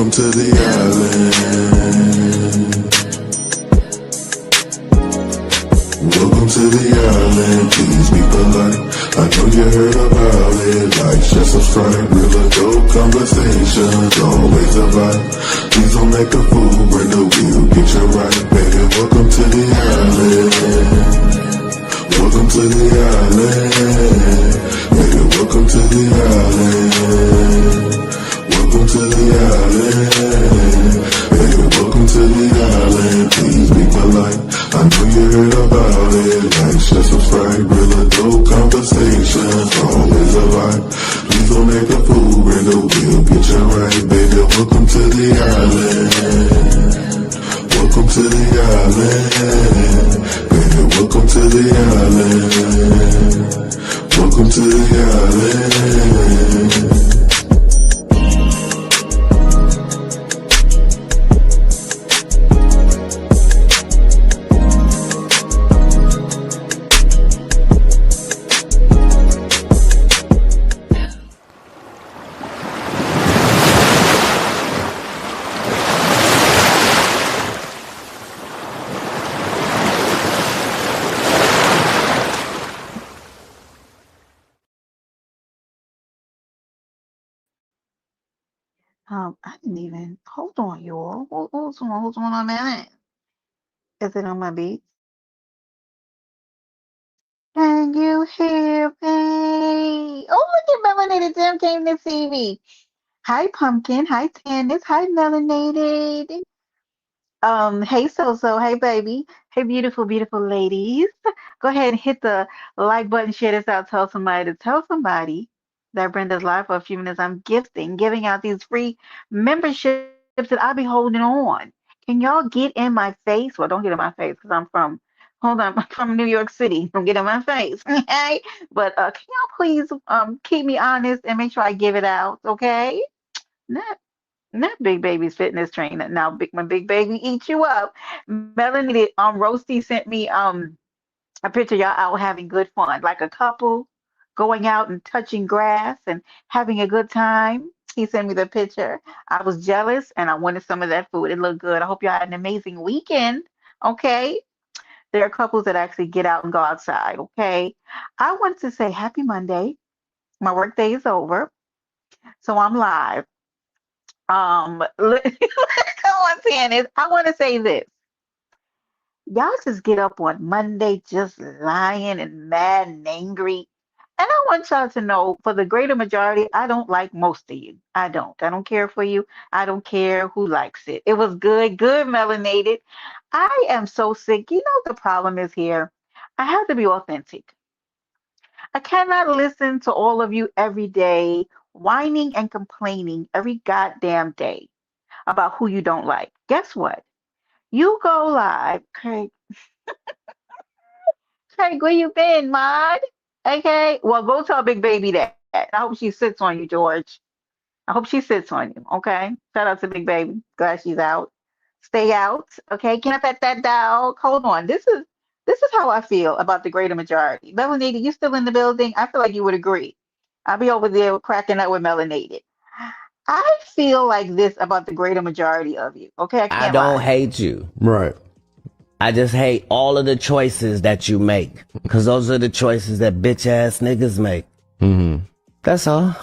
welcome to the island. Welcome to the island, please be polite. I know you heard about it, like, share, subscribe. Real adult conversations, always a vibe. Please don't make a fool, bring the wheel, get you right. Baby, welcome to the island. Welcome to the island. Baby, welcome to the island. Welcome to the island. Baby, welcome to the island. Please be polite. I know you heard about it. Like, share, subscribe. Real adult conversations, always a vibe. Please don't make a fool, bring the wheel, get you right. Baby, welcome to the island. Welcome to the island. Baby, welcome to the island. Welcome to the island. I didn't even hold on, y'all. Hold on a minute. Is it on my beat? Can you hear me? Oh, look at Melanated Jim came to see me. Hi, Pumpkin. Hi, Candace. Hi, Melanated. Hey, So. Hey, baby. Hey, beautiful, beautiful ladies. Go ahead and hit the like button, share this out, tell somebody that Brenda's live for a few minutes. I'm giving out these free memberships that I'll be holding on. Can y'all get in my face? Well, don't get in my face because hold on, I'm from New York City. Don't get in my face. Okay? But can y'all please keep me honest and make sure I give it out, okay? Not Big Baby's fitness trainer. Now, when Big Baby eats you up, Melanie, Roasty sent me a picture of y'all out having good fun, like a couple going out and touching grass and having a good time. He sent me the picture. I was jealous and I wanted some of that food. It looked good. I hope y'all had an amazing weekend. Okay. There are couples that actually get out and go outside. Okay. I want to say happy Monday. My work day is over. So I'm live. Come on, Tannis. I want to say this. Y'all just get up on Monday just lying and mad and angry. And I want y'all to know, for the greater majority, I don't like most of you. I don't. I don't care for you. I don't care who likes it. It was good, melanated. I am so sick. You know the problem is here. I have to be authentic. I cannot listen to all of you every day whining and complaining every goddamn day about who you don't like. Guess what? You go live, Craig. Craig, where you been, Mod? Okay. Well, go tell Big Baby that. I hope she sits on you, George. I hope she sits on you. Okay. Shout out to Big Baby. Glad she's out. Stay out. Okay. Can I pet that dog? Hold on. This is how I feel about the greater majority. Melanated, you still in the building? I feel like you would agree. I'll be over there cracking up with Melanated. I feel like this about the greater majority of you. Okay, I I can't don't lie. hate you. Right. I just hate all of the choices that you make. Because those are the choices that bitch ass niggas make. Mm-hmm. That's all.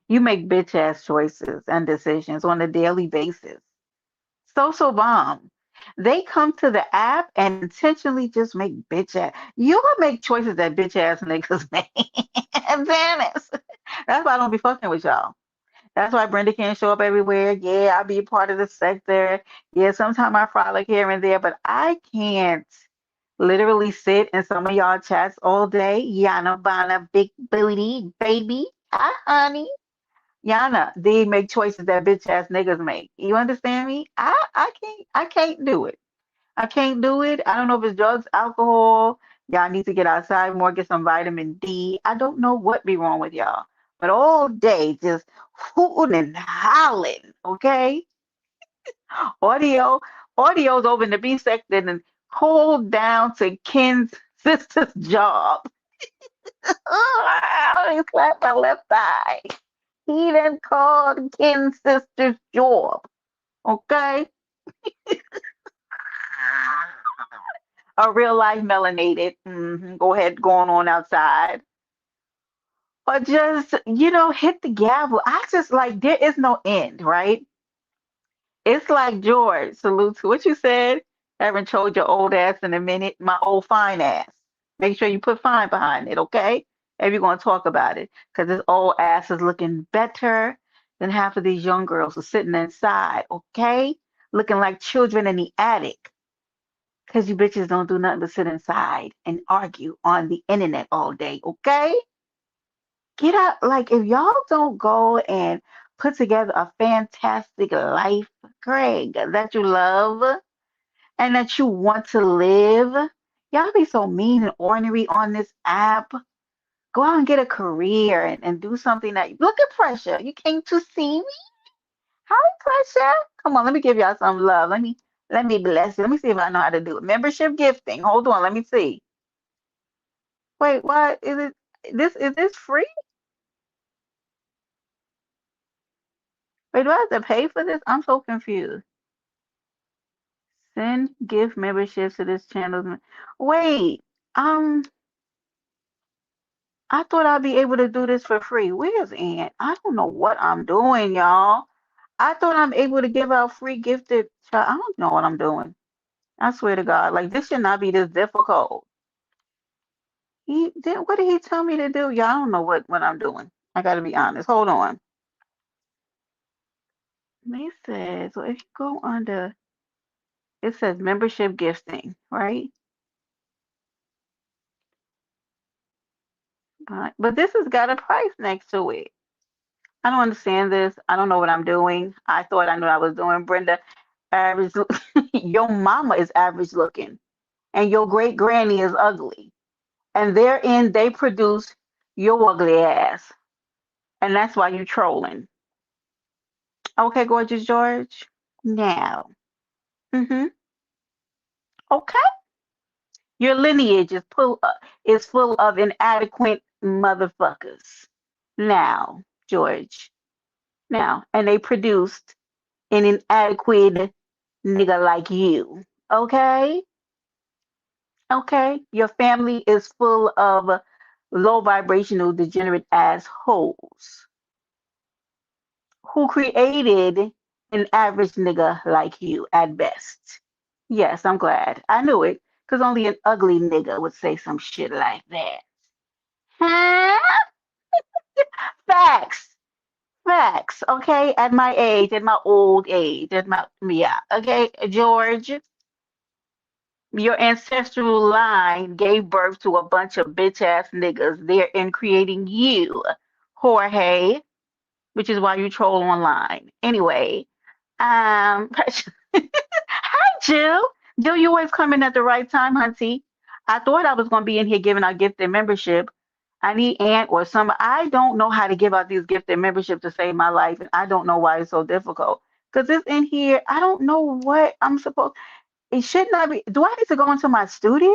You make bitch ass choices and decisions on a daily basis. Social bomb. They come to the app and intentionally just make bitch ass. You'll make choices that bitch ass niggas make. Venice. That's why I don't be fucking with y'all. That's why Brenda can't show up everywhere. Yeah, I'll be a part of the sector. Yeah, sometimes I frolic here and there, but I can't literally sit in some of y'all chats all day. Yana Bana, big booty, baby. Hi, honey. Yana, they make choices that bitch ass niggas make. You understand me? I can't do it. I can't do it. I don't know if it's drugs, alcohol. Y'all need to get outside more, get some vitamin D. I don't know what be wrong with y'all. But all day just hooting and howling, okay? Audio, audio's over in the B section and hold down to Ken's sister's job. Oh, he slapped my left thigh. He then called Ken's sister's job. Okay? A real life melanated. Go ahead, going on outside. Or just, hit the gavel. I just like, there is no end, right? It's like George, salute to what you said. Haven't told your old ass in a minute, my old fine ass. Make sure you put fine behind it, okay? If you're going to talk about it, because this old ass is looking better than half of these young girls are sitting inside, okay? Looking like children in the attic, because you bitches don't do nothing but sit inside and argue on the internet all day, okay? Get out. Like, if y'all don't go and put together a fantastic life, Greg, that you love and that you want to live, y'all be so mean and ornery on this app. Go out and get a career and do something that look at Pressure. You came to see me? Hi, Pressure. Come on, let me give y'all some love. Let me bless you. Let me see if I know how to do it. Membership gifting. Hold on, let me see. Wait, what is it? This free? Wait, do I have to pay for this? I'm so confused. Send gift memberships to this channel. Wait, um, I thought I'd be able to do this for free. Where's Aunt? I don't know what I'm doing, y'all. I thought I'm able to give out free gifted. I don't know what I'm doing. I swear to God, like this should not be this difficult. He did. What did he tell me to do? Y'all, I don't know what I'm doing. I gotta be honest. Hold on. They said so. If you go under, it says membership gifting, right? But this has got a price next to it. I don't understand this. I don't know what I'm doing. I thought I knew what I was doing. Brenda, average. Your mama is average looking, and your great granny is ugly, and therein they produce your ugly ass, and that's why you trolling. Okay, gorgeous George. Now, mm-hmm. Okay, your lineage is full of inadequate motherfuckers. Now, George. Now, and they produced an inadequate nigga like you. Okay? Okay? Your family is full of low vibrational degenerate assholes who created an average nigga like you at best. Yes, I'm glad. I knew it, because only an ugly nigga would say some shit like that. Huh? Facts. Facts. Okay? At my age, at my old age, yeah. Okay, George? Your ancestral line gave birth to a bunch of bitch ass niggas. They're in creating you, Jorge, which is why you troll online. Anyway, hi, Jill. Jill, you always come in at the right time, hunty. I thought I was going to be in here giving out gifted membership. I need Aunt or some. I don't know how to give out these gifted membership to save my life, and I don't know why it's so difficult. Because it's in here. I don't know what I'm supposed. It should not be. Do I need to go into my studio?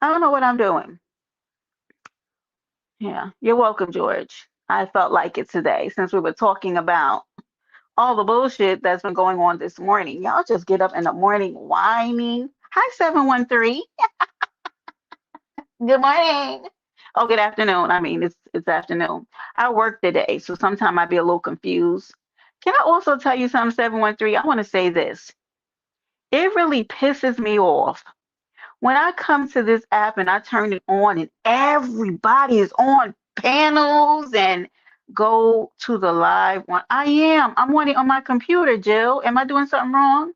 I don't know what I'm doing. Yeah, you're welcome, George. I felt like it today since we were talking about all the bullshit that's been going on this morning. Y'all just get up in the morning whining. Hi, 713. Good morning. Oh, good afternoon. I mean, it's afternoon. I work today, so sometimes I be a little confused. Can I also tell you something, 713? I want to say this. It really pisses me off when I come to this app and I turn it on and everybody is on panels and go to the live one. I'm on it on my computer, Jill. Am I doing something wrong?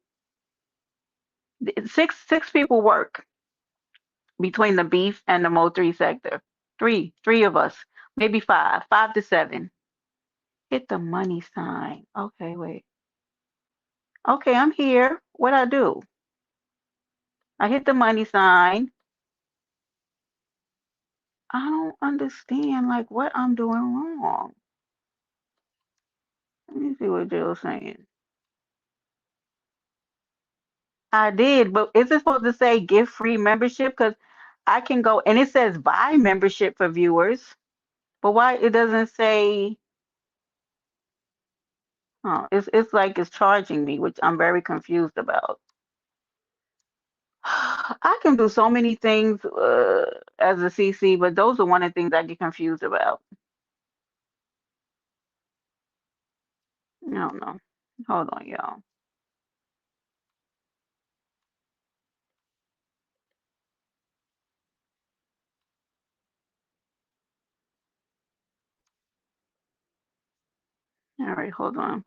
Six people work between the beef and the Mo3 sector. Three of us, maybe five to seven. Hit the money sign. Okay, wait. Okay, I'm here. What I do? I hit the money sign. I don't understand like what I'm doing wrong. Let me see what Jill's saying. I did, but is it supposed to say gift free membership? Because I can go and it says buy membership for viewers, but why it doesn't say, oh, it's like it's charging me, which I'm very confused about. I can do so many things as a CC, but those are one of the things I get confused about. I don't know. Hold on, y'all. All right, hold on.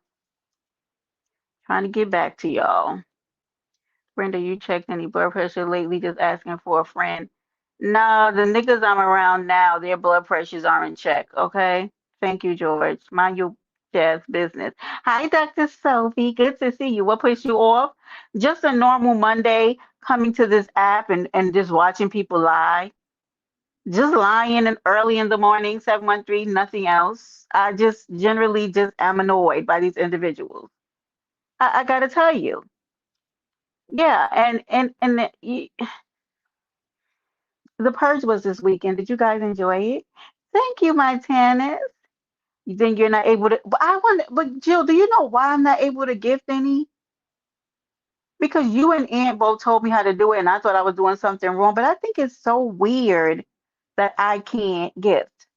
Trying to get back to y'all. Brenda, you checked any blood pressure lately? Just asking for a friend. No, the niggas I'm around now, their blood pressures are in check, okay? Thank you, George. Mind your jazz business. Hi, Dr. Sophie. Good to see you. What puts you off? Just a normal Monday coming to this app and just watching people lie. Just lying and early in the morning, 713, nothing else. I just generally just am annoyed by these individuals. I gotta tell you. Yeah, and the purge was this weekend. Did you guys enjoy it? Thank you, my tennis. You think you're not able to? But I want. But Jill, do you know why I'm not able to gift any? Because you and Aunt both told me how to do it, and I thought I was doing something wrong. But I think it's so weird that I can't gift.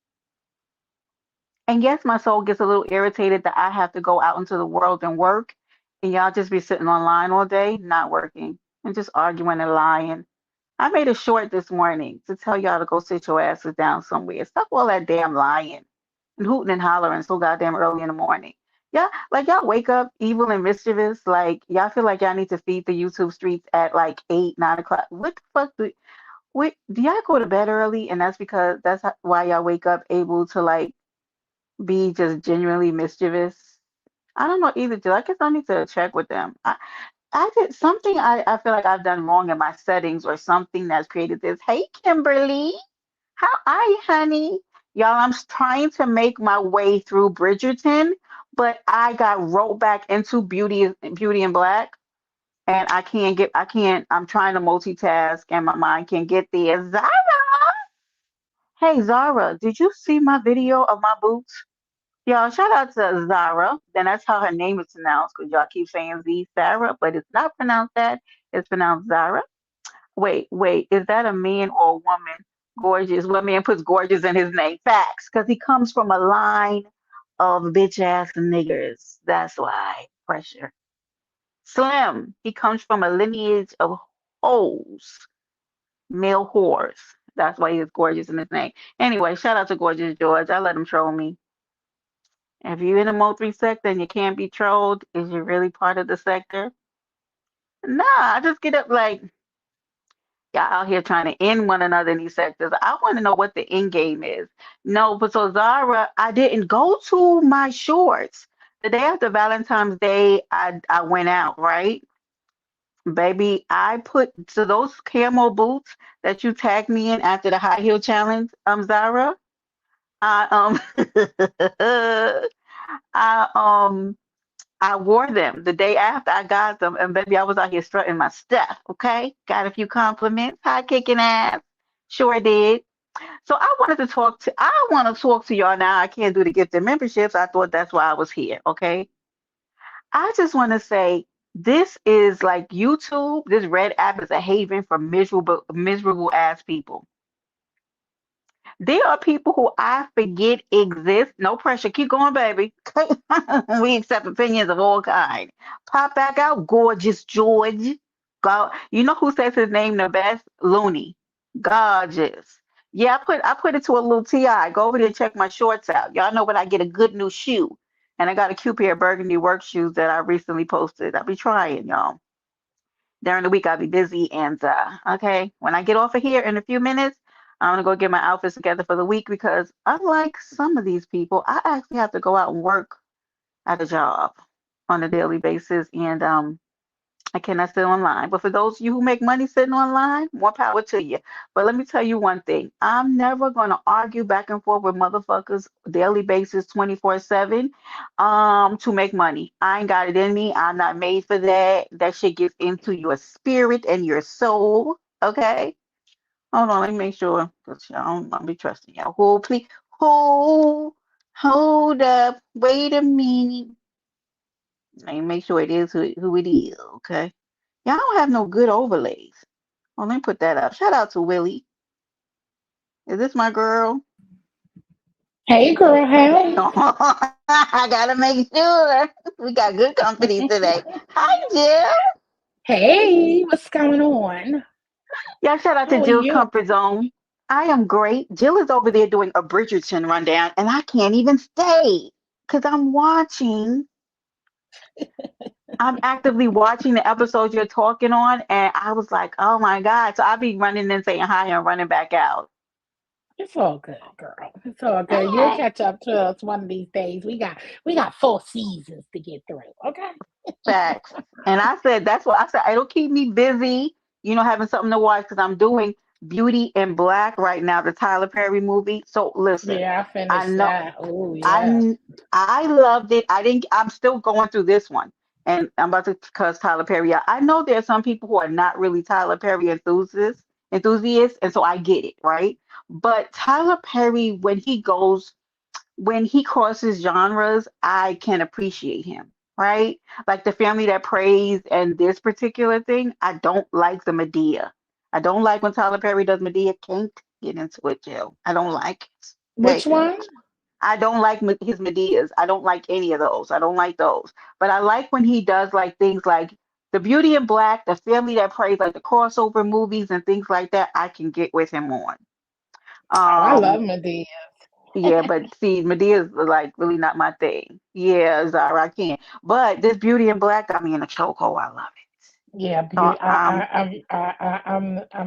And yes, my soul gets a little irritated that I have to go out into the world and work, and y'all just be sitting online all day, not working, and just arguing and lying. I made a short this morning to tell y'all to go sit your asses down somewhere. Stop all that damn lying and hooting and hollering so goddamn early in the morning. Yeah, like y'all wake up evil and mischievous. Like y'all feel like y'all need to feed the YouTube streets at like 8, 9 o'clock. What the fuck do y'all go to bed early? And that's because why y'all wake up able to like be just genuinely mischievous. I don't know either. I guess I need to check with them. I did something I feel like I've done wrong in my settings or something that's created this. Hey, Kimberly, how are you, honey? Y'all, I'm trying to make my way through Bridgerton, but I got roped back into Beauty and Black, and I'm trying to multitask, and my mind can't get there. Zara, hey Zara, did you see my video of my boots? Y'all, shout out to Zara. Then that's how her name is pronounced because y'all keep saying Z Sarah, but it's not pronounced that. It's pronounced Zara. Wait, is that a man or a woman? Gorgeous. What man puts gorgeous in his name? Facts, because he comes from a line of bitch ass niggers. That's why. Pressure. Slim, he comes from a lineage of hoes, male whores. That's why he's gorgeous in his name. Anyway, shout out to Gorgeous George. I let him troll me. If you're in the Mo3 sector and you can't be trolled, is you really part of the sector? Nah, I just get up like y'all out here trying to end one another in these sectors. I want to know what the end game is. No, but so Zara, I didn't go to my shorts. The day after Valentine's Day, I went out, right? Baby, I put so those camo boots that you tagged me in after the high heel challenge, Zara. I I I wore them the day after I got them, and baby, I was out here strutting my stuff. Okay, got a few compliments. Hi, kicking ass. Sure did. So I want to talk to y'all now. I can't do the gifted memberships. I thought that's why I was here. Okay. I just want to say this is like YouTube. This red app is a haven for miserable ass people. There are people who I forget exist. No pressure. Keep going, baby. We accept opinions of all kinds. Pop back out, gorgeous George. Go. You know who says his name the best? Looney. Gorgeous. Yeah, I put it to a little TI. Go over there and check my shorts out. Y'all know when I get a good new shoe. And I got a cute pair of burgundy work shoes that I recently posted. I'll be trying, y'all. During the week I'll be busy and okay, when I get off of here in a few minutes, I'm gonna go get my outfits together for the week because unlike some of these people, I actually have to go out and work at a job on a daily basis and I cannot sit online. But for those of you who make money sitting online, more power to you. But let me tell you one thing. I'm never gonna argue back and forth with motherfuckers daily basis 24/7 to make money. I ain't got it in me. I'm not made for that. That shit gets into your spirit and your soul. Okay? Hold on, let me make sure, because y'all don't be trusting y'all. Hold, please. Hold, hold up. Wait a minute. Let me make sure it is who it is, okay? Y'all don't have no good overlays. Oh, let me put that up. Shout out to Willie. Is this my girl? Hey, girl, hey. I gotta make sure. We got good company today. Hi, Jill. Hey, what's going on? Yeah, shout out to How are Jill's you? Comfort Zone. I am great. Jill is over there doing a Bridgerton rundown, and I can't even stay because I'm watching. I'm actively watching the episodes you're talking on, and I was like, oh my God. So I'll be running and saying hi and running back out. It's all good, girl. It's all good. You'll catch up to us one of these days. We got 4 seasons to get through. Okay. Facts. And I said, that's what I said. It'll keep me busy, having something to watch because I'm doing Beauty in Black right now, the Tyler Perry movie. So listen, Yeah, I I finished know that. Oh yeah. I I loved it. I didn't. I'm still going through this one, and I'm about to cuss Tyler Perry out. I know there are some people who are not really Tyler Perry enthusiasts, and so I get it, right? But Tyler Perry, when he crosses genres, I can appreciate him, right? Like the family that prays and this particular thing, I don't like the Medea. I don't like when Tyler Perry does Medea. Can't get into it, Jill. I don't like it. Which Okay. one? I don't like his Medeas. I don't like any of those. I don't like those. But I like when he does like things like The Beauty in Black, The Family That Prays, like the crossover movies and things like that. I can get with him on. Oh, I Um, love Medea. yeah, but see, Medea's like really not my thing. Yeah, Zara, I can't. But this Beauty in Black got me in a chokehold. I love it. Yeah, So beauty. I'm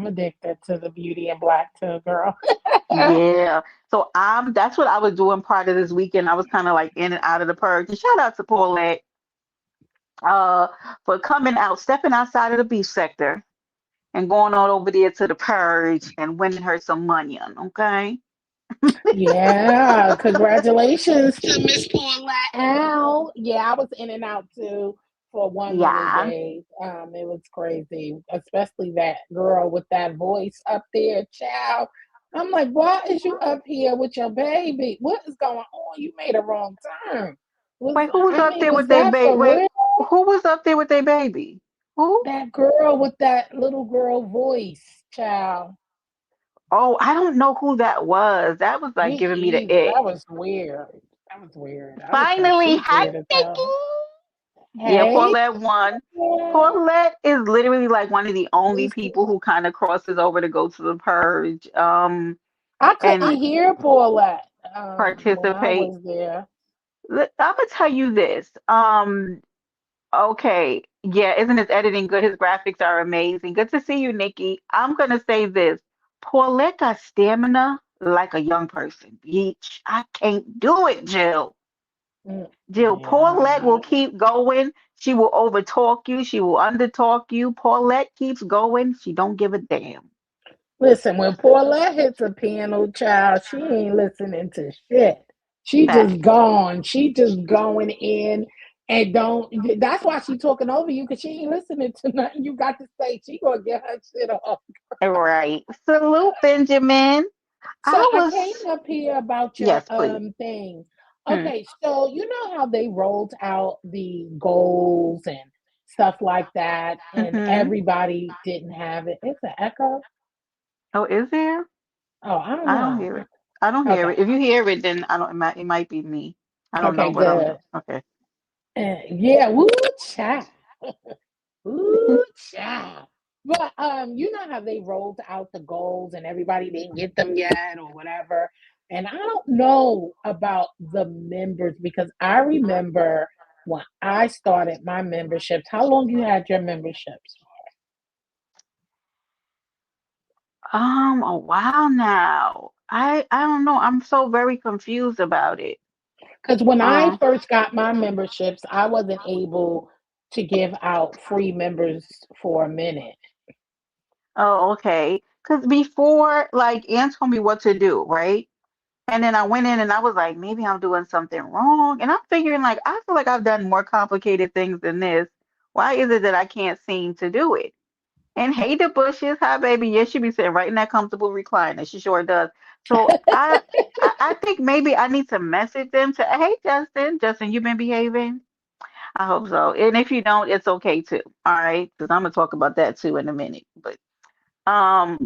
addicted to the Beauty in Black too, girl. yeah. So that's what I was doing part of this weekend. I was kind of like in and out of the purge. And shout out to Paulette uh for coming out, stepping outside of the beef sector and going on over there to the purge and winning her some money on, okay? Yeah, congratulations to Miss Paulette Al. Yeah, I was in and out too for one of the Yeah. days. It was crazy, especially that girl with that voice up there, child. I'm like, why is you up here with your baby? What is going on? You made a wrong turn. Wait, who was I up mean, there was with their that baby? for Wait, real? who was up there with their baby? Who? That girl with that little girl voice, child. Oh, I don't know who that was. That was like Me giving me the either. ick. That was weird. That was weird. I was like, Finally, she's hi, weird as hell. Nikki. Yeah, Hey, Paulette won. girl. Paulette is literally like one of the only Who's people who kind of crosses over to go to the purge, I couldn't and hear Paulette when I participate. was there. I'm gonna tell you this. Okay, yeah, isn't his editing good? His graphics are amazing. Good to see you, Nikki. I'm gonna say this. Paulette got stamina like a young person. Yeesh, I can't do it, Jill. Jill, Yeah, I don't Paulette will know. keep going. She will overtalk you. She will undertalk you. Paulette keeps going. She don't give a damn. Listen, when Paulette hits a piano, child, she ain't listening to shit. She just Facts. gone. She just going in and don't. That's why she talking over you because she ain't listening to nothing you got to say. She gonna get her shit off. Right. Salute, Benjamin. So I I was, came up here about your yes, please. thing. Hmm. Okay, so you know how they rolled out the goals and stuff like that, and Mm-hmm. everybody didn't have it. It's an echo. Oh, is there? Oh, I don't I don't know. hear it. I don't hear Okay, it. If you hear it, then I don't. It might be me. I don't know okay, what I'm good. doing. Okay. Yeah, woo child, woo child. But you know how they rolled out the goals and everybody didn't get them yet or whatever. And I don't know about the members because I remember when I started my memberships. How long you had your memberships? A while now. I don't know. I'm so very confused about it. Because when I Um. first got my memberships, I wasn't able to give out free members for a minute. Oh, okay. Because before, like, Ann told me what to do, right? And then I went in and I was like, maybe I'm doing something wrong. And I'm figuring, like, I feel like I've done more complicated things than this. Why is it that I can't seem to do it? And hey, the bushes, hi baby. Yes, she be sitting right in that comfortable recliner. She sure does. So I think maybe I need to message them to, hey Justin, Justin, you been behaving? I hope so. And if you don't, it's okay too. All right, because I'm gonna talk about that too in a minute. But a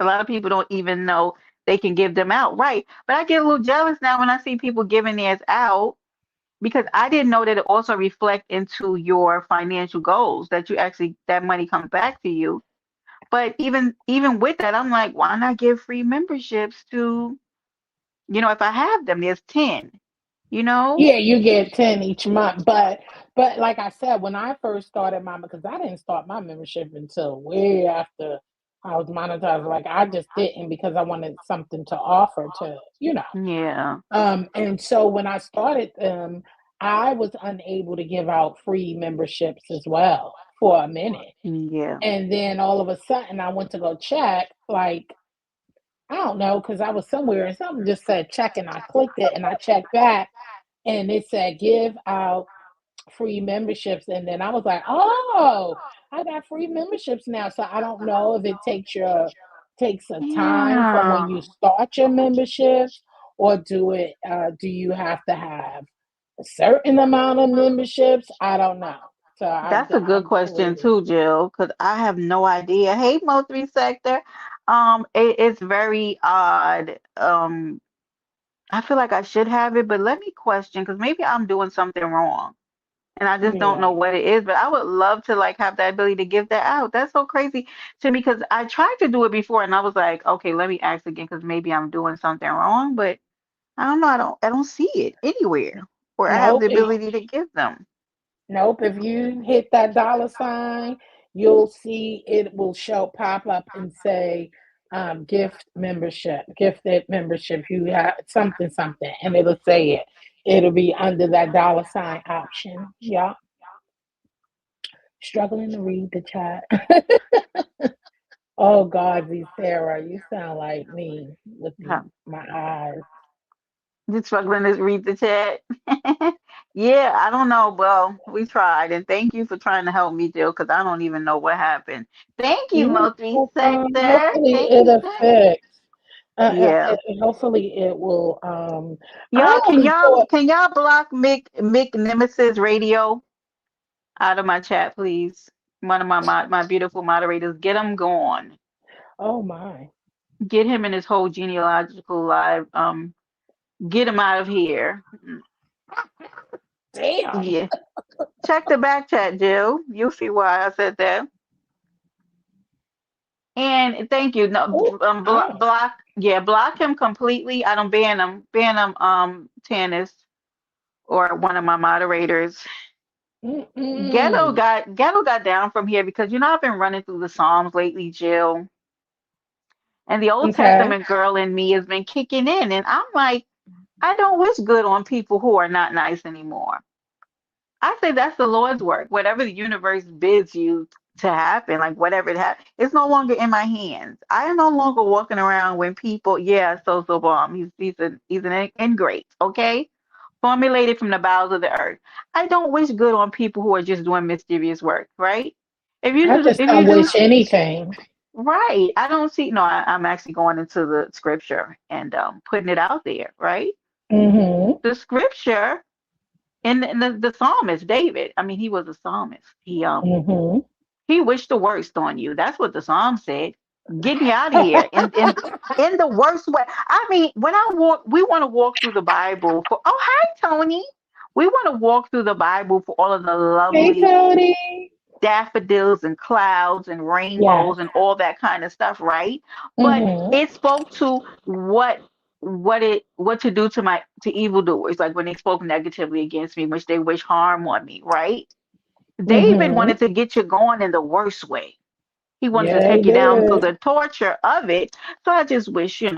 lot of people don't even know they can give them out, right? But I get a little jealous now when I see people giving theirs out because I didn't know that it also reflect into your financial goals that you actually that money comes back to you. But even with that, I'm like, why not give free memberships to, if I have them, there's 10, you know? Yeah, you get 10 each month. But like I said, when I first started my, because I didn't start my membership until way after I was monetized. Like I just didn't because I wanted something to offer to, Yeah. And so when I started them, I was unable to give out free memberships as well for a minute. Yeah. And then all of a sudden I went to go check, like, I don't know, because I was somewhere and something just said check, and I clicked it and I checked back and it said give out free memberships. And then I was like, oh, I got free memberships now. So I don't know if it takes a time from when Yeah. you start your memberships, or do you have to have a certain amount of memberships? I don't know. So That's a good I'm question curious. too, Jill, because I have no idea. Hey, Mo3 Sector. It's very odd. I feel like I should have it, but let me question because maybe I'm doing something wrong and I just don't Yeah. know what it is. But I would love to like have that ability to give that out. That's so crazy to me because I tried to do it before and I was like, okay, let me ask again because maybe I'm doing something wrong. But I don't know. I don't see it anywhere where I have Nope. the ability to give them. Nope. If you hit that dollar sign, you'll see it will show pop up and say gifted membership. You have something, something, and it'll say it. It'll be under that dollar sign option. Yeah. Struggling to read the chat. Oh God, Z Sarah, you sound like me with my eyes. Just struggling to read the chat. Yeah, I don't know. Well, we tried, and thank you for trying to help me, Jill, because I don't even know what happened. Thank you, You're Multi Sector. hopefully Thank you, it'll thank you. fix. Yeah. Hopefully it will. I Y'all, can only y'all thought, can y'all block Mick Nemesis Radio out of my chat, please? One of my beautiful moderators, get him gone. oh my, Get him and his whole genealogical live. Get him out of here. damn. Yeah. Check the back chat, Jill. You'll see why I said that. And thank you. No, Oh, ow. yeah, block him completely. I don't ban him, Tannis or one of my moderators. Mm-mm. Ghetto got down from here because I've been running through the Psalms lately, Jill, and the Old Okay. Testament girl in me has been kicking in, and I'm like, I don't wish good on people who are not nice anymore. I say that's the Lord's work. Whatever the universe bids you to happen, like whatever it's no longer in my hands. I am no longer walking around when people, yeah, so bomb. He's an ingrate, okay? Formulated from the bowels of the earth. I don't wish good on people who are just doing mysterious work, right? I just If you don't do wish anything. right, I don't see. No, I'm actually going into the scripture and putting it out there, right? Mm-hmm. The scripture and the psalmist David. I mean, he was a psalmist. Mm-hmm. He wished the worst on you. That's what the psalm said. Get me out of here. In the worst way. I mean, when I walk, we want to walk through the Bible for. Oh, hi, Tony. We want to walk through the Bible for all of the Hey, lovely Tony. daffodils and clouds and Yes. rainbows and all that kind of stuff, right? But Mm-hmm. it spoke to what to do to evildoers, like when they spoke negatively against me, which they wish harm on me, right? David Mm-hmm. wanted to get you going in the worst way. He wanted to Yeah, he take you down through did. the torture of it. So I just wish, I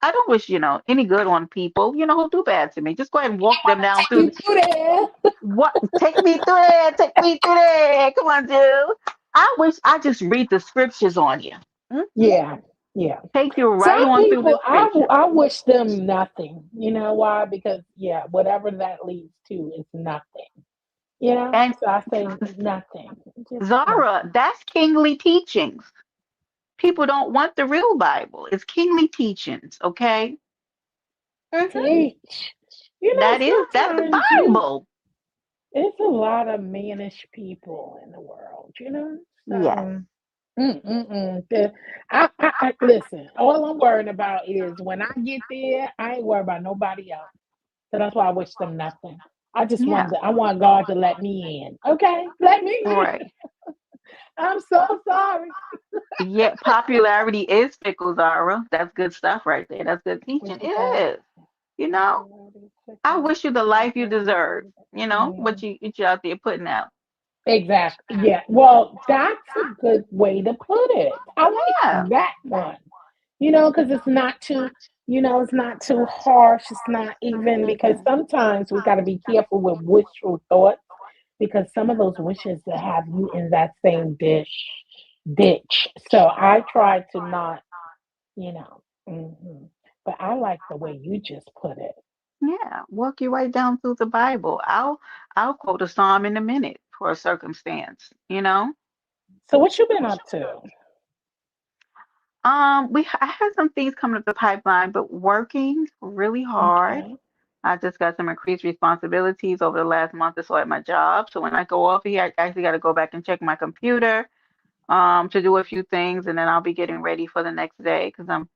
don't wish, any good on people, who do bad to me. Just go ahead and walk them down Take you through through there. what take me through there, take me through there. Come on, Jill. I wish I just read the scriptures on you. Mhm. Yeah. Yeah. Take you right Some on through the people, scripture. I wish them nothing. You know why? Because yeah, whatever that leads to is nothing. And So I say nothing. Just nothing. Zara, that's kingly teachings. People don't want the real Bible. It's kingly teachings, okay? Hmm. Teach. That's Sometimes Bible. it's a lot of mannish people in the world. Yes. So, listen, all I'm worrying about is when I get there, I ain't worried about nobody else. So that's why I wish them nothing. Yeah. I want God to let me in. Okay? Let me in. Right. I'm so sorry. Yeah. Popularity is fickle, Zara. That's good stuff right there. That's good teaching. What you say? It is. You know, Popularity I fickle. wish you the life you deserve. You know, Yeah. what you out there putting out. Exactly. Yeah. Well, that's a good way to put it. I Yeah. like that one. Because it's not too harsh. It's not even because Mm-mm. sometimes we got to be careful with wishful thoughts because some of those wishes that have you in that same ditch. So I try to not, you know. But I like the way you just put it. Yeah. Walk you right down through the Bible. I'll quote a psalm in a minute for a circumstance. You know. So what you been up to? I have some things coming up the pipeline, but working really hard. Okay. I just got some increased responsibilities over the last month or so at my job. So when I go off here, I actually got to go back and check my computer to do a few things, and then I'll be getting ready for the next day because I'm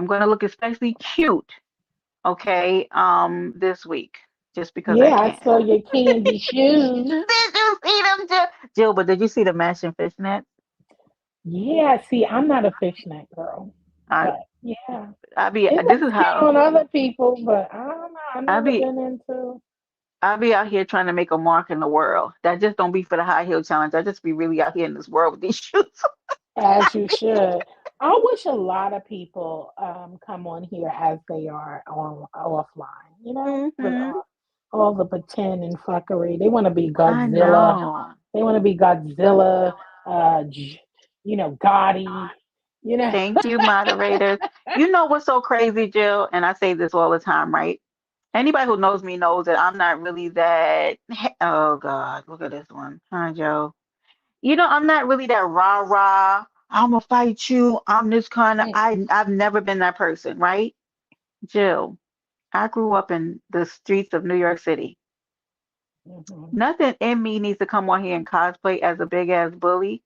going to look especially cute, okay, this week just because I Yeah, I can. saw your candy shoes. Did you see them, Jill? Jill, but did you see the matching fishnet? Yeah, see, I'm not a fishnet girl, I but yeah, I be it this looks is cute how on other people, but I don't know. I I never be been into. I be out here trying to make a mark in the world. That just don't be for the high heel challenge. I just be really out here in this world with these shoes. As you should. I wish a lot of people come on here as they are on offline. With Hmm. all the pretend and fuckery. They want to be I Godzilla. know. They want to be Godzilla. Gotti. You know. Thank you, moderators. You know what's so crazy, Jill? And I say this all the time, right? Anybody who knows me knows that I'm not really that. Oh God, look at this one, huh, Joe? I'm not really that rah rah. I'm gonna fight you. I'm this kind of. I've never been that person, right? Jill, I grew up in the streets of New York City. Mm-hmm. Nothing in me needs to come on here and cosplay as a big ass bully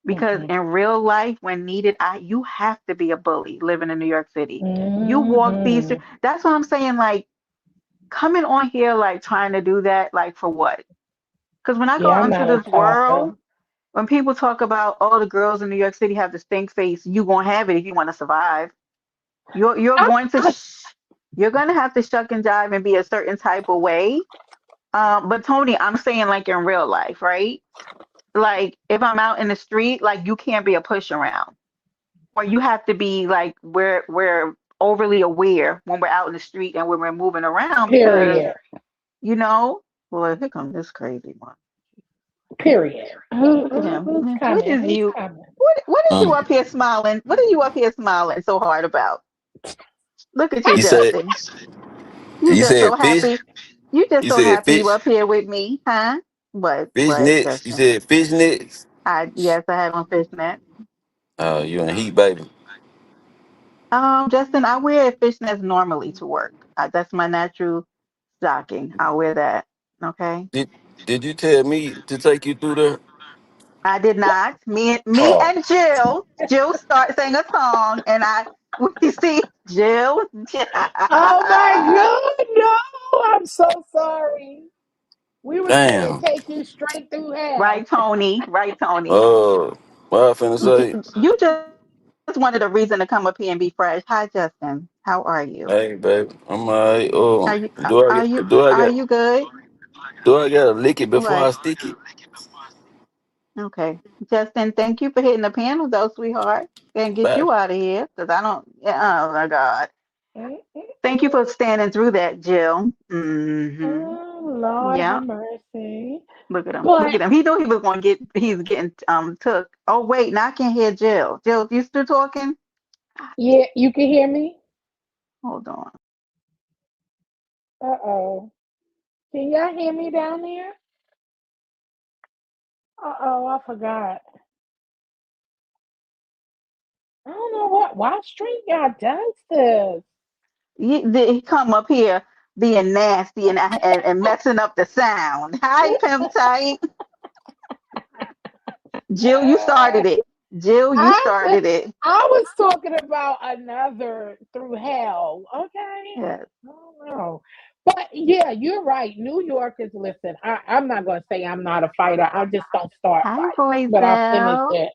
because Mm-mm. in real life, when needed, you have to be a bully living in New York City. You walk these. Mm-hmm. That's what I'm saying. Like coming on here, like trying to do that, like for what? Because when I go Yeah, out I'm into not a this talker. world, when people talk about, oh, the girls in New York City have the stink face, you gonna have it if you want to survive. You're I, going to I, you're gonna have to shuck and jive and be a certain type of way. But Tony, I'm saying like in real life, right? Like if I'm out in the street, like you can't be a push around, or you have to be like we're overly aware when we're out in the street and when we're moving around because period. you know. Well, here comes this crazy one. Period. Look at him. Who's What coming? is Who's you? coming? What is you Um, up here smiling? What are you up here smiling so hard about? Look at you, you said Justin. You you just so said fish. happy. You just You so said happy you fish. up here with me, huh? Fish What, nets. You Justin? said fish nets. Yes, I had on fishnet. You in the heat, baby. Justin, I wear fishnets normally to work. That's my natural stocking. I wear that. Okay. Did Did you tell me to take you through there? I did not. Me Oh, and Jill start sing a song, and we see Jill. Oh my God, no! I'm so sorry. We was finna damn. take you straight through hell. Right, Tony. Right, Tony. Oh, what I finna say? You just wanted a reason to come up here and be fresh. Hi, Justin. How are you? Hey, baby, I'm alright. Are you Do I are get you do I are get you good? do I gotta lick it before I What? stick it? Okay. Justin, thank you for hitting the panel though, sweetheart. And get Bye. you out of here because I don't oh my God. Thank you for Mm-mm-mm. standing through that, Jill. Hmm. Oh Lord, Yeah. have mercy. Look at him. Look But at him. He knew he was going to he's getting took. Oh wait, now I can't hear Jill. Jill, you still talking? yeah, you can hear me. Hold on. Uh oh. Can y'all hear me down there? Uh-oh, I forgot. I don't know why Street God does this. He come up here being nasty and messing up the sound. Hi, Pimp Tight. Jill, you started it. Jill, you I started it. I was talking about another through hell. Okay. Yes. I don't know. But yeah, you're right. New Yorkers, listen, I'm not going to say I'm not a fighter. I just don't start Hi, fights, but I finish Royzel. it.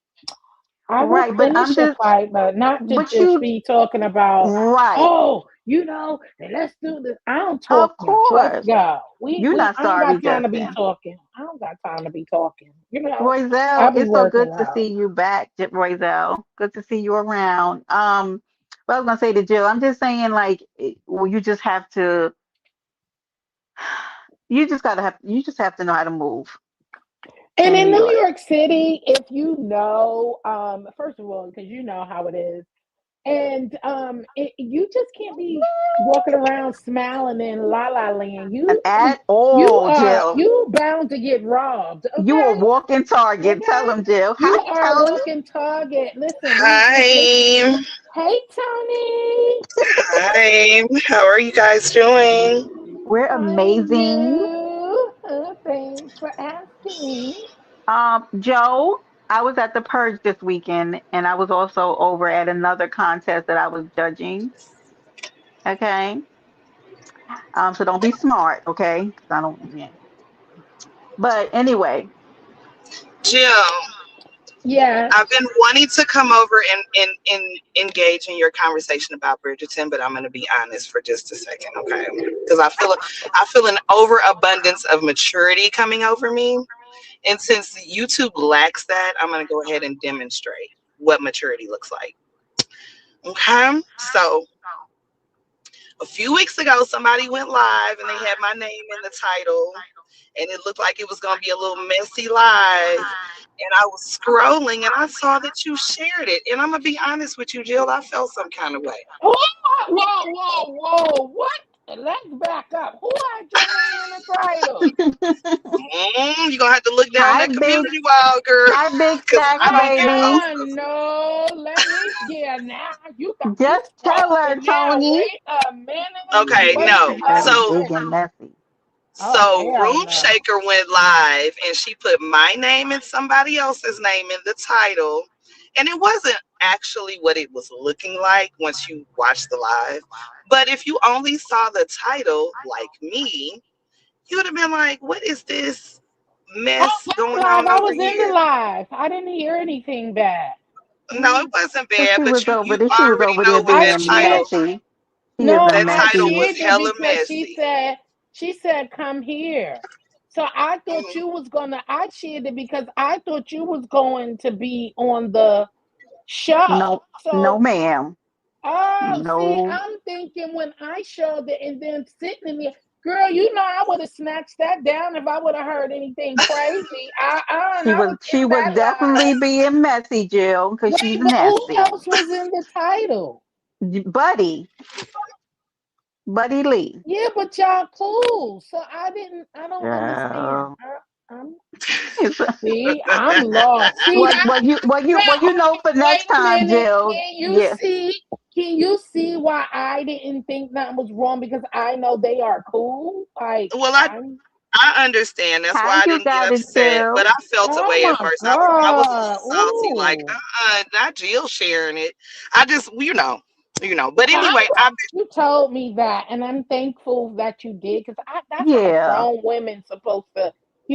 I will Right, but I'm finish a just, fight, but not to but just you, be talking about, right. oh, and let's do this. I don't talk Of much. Let's course. go. You're not I ain't got sorry, time to be Justin. talking. I don't got time to be talking. Royzel, I'll be it's so working good to out. see you back, Royzel. Good to see you around. What I was gonna say to Jill, I'm just saying, like, well, you just have to, you just have to know how to move And in in New New York. York City, if you know, first of all, because you know how it is, and you just can't be walking around smiling in La La Land. At all, Jill. You bound to get robbed. You a Okay, walking target. Tell okay. them, Jill. You Hi, are a Tony. walking target. Listen, we Hi. hey Tony, Hi. How are you guys doing? We're fine amazing. you. Thanks for asking. Joe, I was at the Purge this weekend, and I was also over at another contest that I was judging. Okay. So don't be smart, okay? 'Cause I don't. Yeah. But anyway, Jill, Yes. I've been wanting to come over and engage in your conversation about Bridgerton, but I'm going to be honest for just a second, okay? Because I feel an overabundance of maturity coming over me. And since YouTube lacks that, I'm going to go ahead and demonstrate what maturity looks like. Okay? So a few weeks ago, somebody went live and they had my name in the title, and it looked like it was going to be a little messy live. And I was scrolling and I saw that you shared it. And I'm going to be honest with you, Jill, I felt some kind of way. Whoa! What? Let's back up. Who had your name in the title? You're going to have to look down hi, that community wall, girl, hi, big because stacks, I don't get baby. those. No, let me. Yeah, now you Just tell her, scrolling now. Tony. Wait a minute. Okay, Wait no. That is So big and messy. Oh hell Room no. Shaker went live and she put my name and somebody else's name in the title. And it wasn't actually what it was looking like once you watched the live. But if you only saw the title, like me, you would have been like, what is this Oh, mess what going live? on I over was in the here? live. I didn't hear anything bad. No, it Mm. wasn't But bad, but you she was already over there know what I that being title, shared. messy. She is No, a that I title messy. was shared it hella because messy. she said come here. So I thought Mm. you was gonna. I shared it because I thought you was going to be on the show. No, no, So ma'am. oh, see, No. I'm thinking when I showed it and then sitting in there, girl, I would have snatched that down if I would have heard anything crazy. And I was She in was that live. definitely being messy, Jill, because she's Wait, but who nasty. else was in the title? Buddy, Buddy Lee. Yeah, but y'all cool. So I don't understand. Girl. I'm It's- see, I'm lost. See that? well, you know, for Wait next a time, minute. Jill. Can you Yeah. see? Can you see why I didn't think nothing was wrong? Because I know they are cool. Like Well, I'm. I understand. That's How why I you didn't get got it, upset. But Jill? I felt a Oh way at my first. I was a little god. salty, like, Ooh. not Jill sharing it. I just, But Well, I'm anyway, glad you told me that, and I'm thankful that you did because that's how Yeah, grown women supposed to,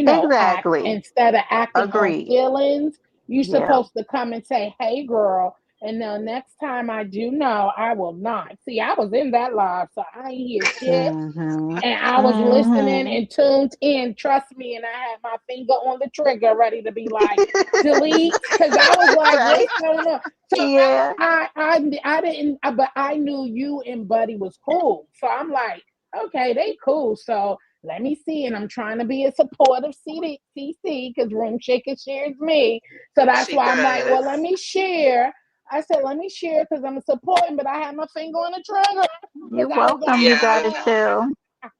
act exactly. instead of acting on Agreed. feelings. You Yeah. supposed to come and say, "Hey, girl," and now next time I do know, I will not. See, I was in that live, so I ain't hear shit. Mm-hmm. And I was listening Mm-hmm. and tuned in. Trust me, and I had my finger on the trigger, ready to be like delete, because I was like, Right. "What's going on?" So Yeah. I didn't, but I knew you and Buddy was cool. So I'm like, okay, they cool. So let me see, and I'm trying to be a supportive CC because Room Shaker shares me. So that's she why I'm like, well, let does. me share. I said, let me share because I'm supporting, but I had my finger on the trigger You're because I was welcome. like, You got Yeah, it, Jill.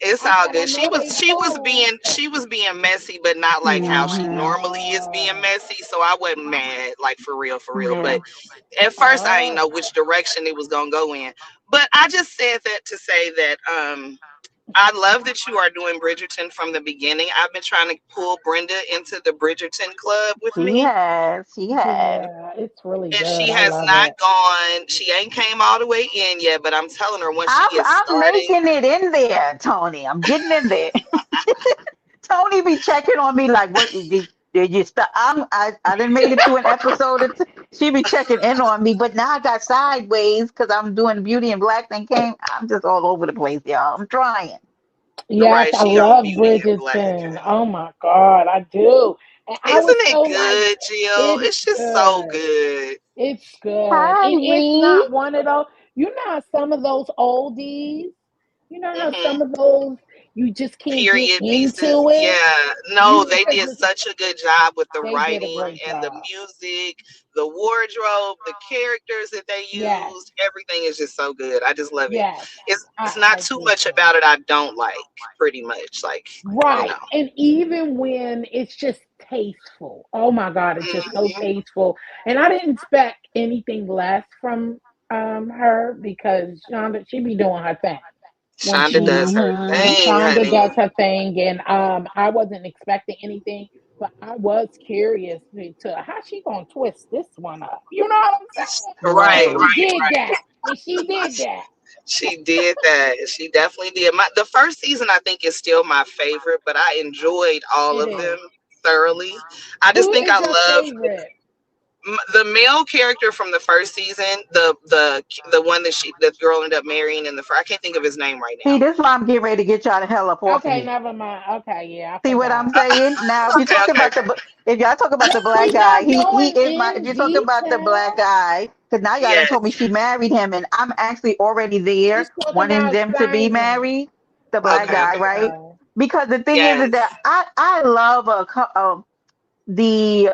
It's I all said, I good. She know they was she was cool. being she was being messy, but not like how she normally is being Oh, messy. So I wasn't mad, like for real, for real. Yeah. But at first I didn't oh. know which direction it was gonna go in. But I just said that to say that I love that you are doing Bridgerton from the beginning. I've been trying to pull Brenda into the Bridgerton club with She me, has. She has. Yeah, it's really and good. she I has love not it. gone. She ain't came all the way in yet, but I'm telling her once she gets I'm started. making it in there, Tony. I'm getting in there. Tony be checking on me like, what did you stop? I didn't made it through an episode. She be checking in on me, but now I got sideways because I'm doing Beauty and Black and came. I'm just all over the place, y'all. I'm trying. Yes, Right, I she on love Beauty and Black. Bridgerton. Oh my God, I do. And I was Isn't it so like, good, Jill? it's It's just so good. good. It's good. Hi, And it's Ree. not one of those, you know how some of those oldies, you know how Hmm. some of those you just can't get Period pieces. into it? Yeah. No, You they did just, such a good job with the they did a writing great and the job. music, the wardrobe, the characters that they Yes, used. Everything is just so good. I just love it. yes, It's not I too do much too. about it I don't like, pretty much. Like, you Right. know. And even when it's just tasteful. Oh my God, it's just so Hmm. tasteful. And I didn't expect anything less from her because Shonda, she be doing her thing. When Shonda does her Hmm. thing, Shonda honey. does her thing, and I wasn't expecting anything, but I was curious to how she gonna twist this one up. You know what I'm saying? And Right, Right. she right, did right. that. And she did that. She did that. She definitely did. The first season I think is still my favorite, but I enjoyed all It of them is. thoroughly. I just Who think I is your love favorite? the male character from the first season, the one that the girl ended up marrying in the first. I can't think of his name right See, now. this is why I'm getting ready to get y'all the hell up off of Okay, me. never mind. Okay, yeah, I See what I'm forgot. saying? Now, if you're Okay, talking okay, about okay. if y'all talk about the black We guy, not he going is my. If in you're talking about the black detail. guy, because now y'all done Yes. told me she married him, and I'm actually already there She's talking wanting about them to be Simon. married. The black Okay, guy, okay, okay. right? Okay. Because the thing is Yes. that I love the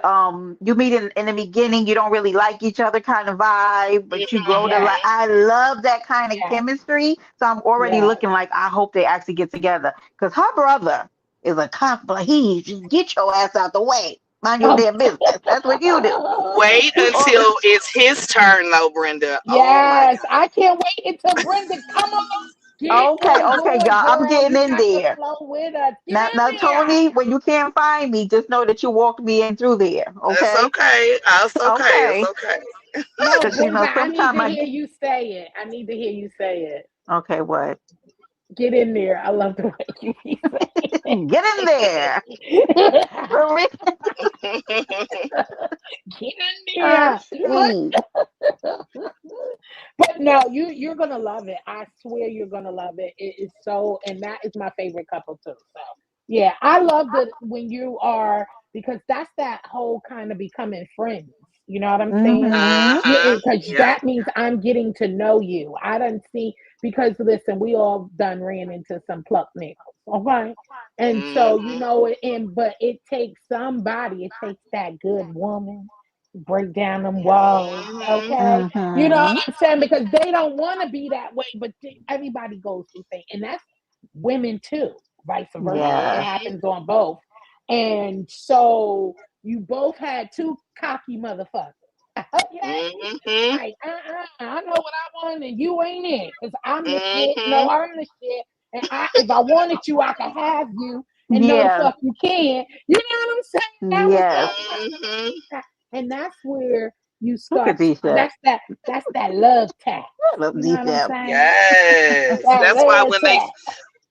you meet in the beginning, you don't really like each other kind of vibe, but you grow to like. Yes, Hmm. I love that kind of yes, chemistry, so I'm already yes. looking like I hope they actually get together because her brother is a cop, but he just get your ass out the way, mind your Oh. damn business. That's what you do. Wait You already until it's his turn, though, Brenda. Oh my Yes, I can't wait until Brenda come on. Get okay, on okay, board, y'all. I'm girl. getting You in got to there flow with us. Get now. in there. Tony, when you can't find me, just know that you walked me in through there. God. It's Okay, okay. It's okay. It's okay, okay. No, because you Brenda, know I need sometimes to I hear you say it. I need to hear you say it. okay what. Get in there. I love the way you be Get in there. saying For real. Get in there. She. But no, you're gonna love it. I swear you're gonna love it. It is so, and that is my favorite couple too. So yeah, I love that when you are because that's that whole kind of becoming friends. You know what I'm saying? Mm-hmm. Uh-huh. Because Yep. that means I'm getting to know you. I don't see because listen, we all done ran into some pluck niggas, okay? And so you Hmm. know, and but it takes somebody. It takes that good woman to break down them walls, Hmm. okay? You know what Mm-hmm. I'm saying? Because they don't want to be that way, but everybody goes through things, and that's women too, vice versa. It Yeah. Hmm. happens on both, and so you both had two cocky motherfuckers. Okay, Hmm. like I know what I want, and you ain't it, cause I'm the shit. No, Hmm. I'm the shit, and if I wanted you, I could have you, and no, the Yeah. fuck you can't. You know what I'm saying? That was Yes. Hmm. and that's where you Look at start. Disha. That's that love tap. I love You know what I'm Disha. saying? Yes. That That's why love tap.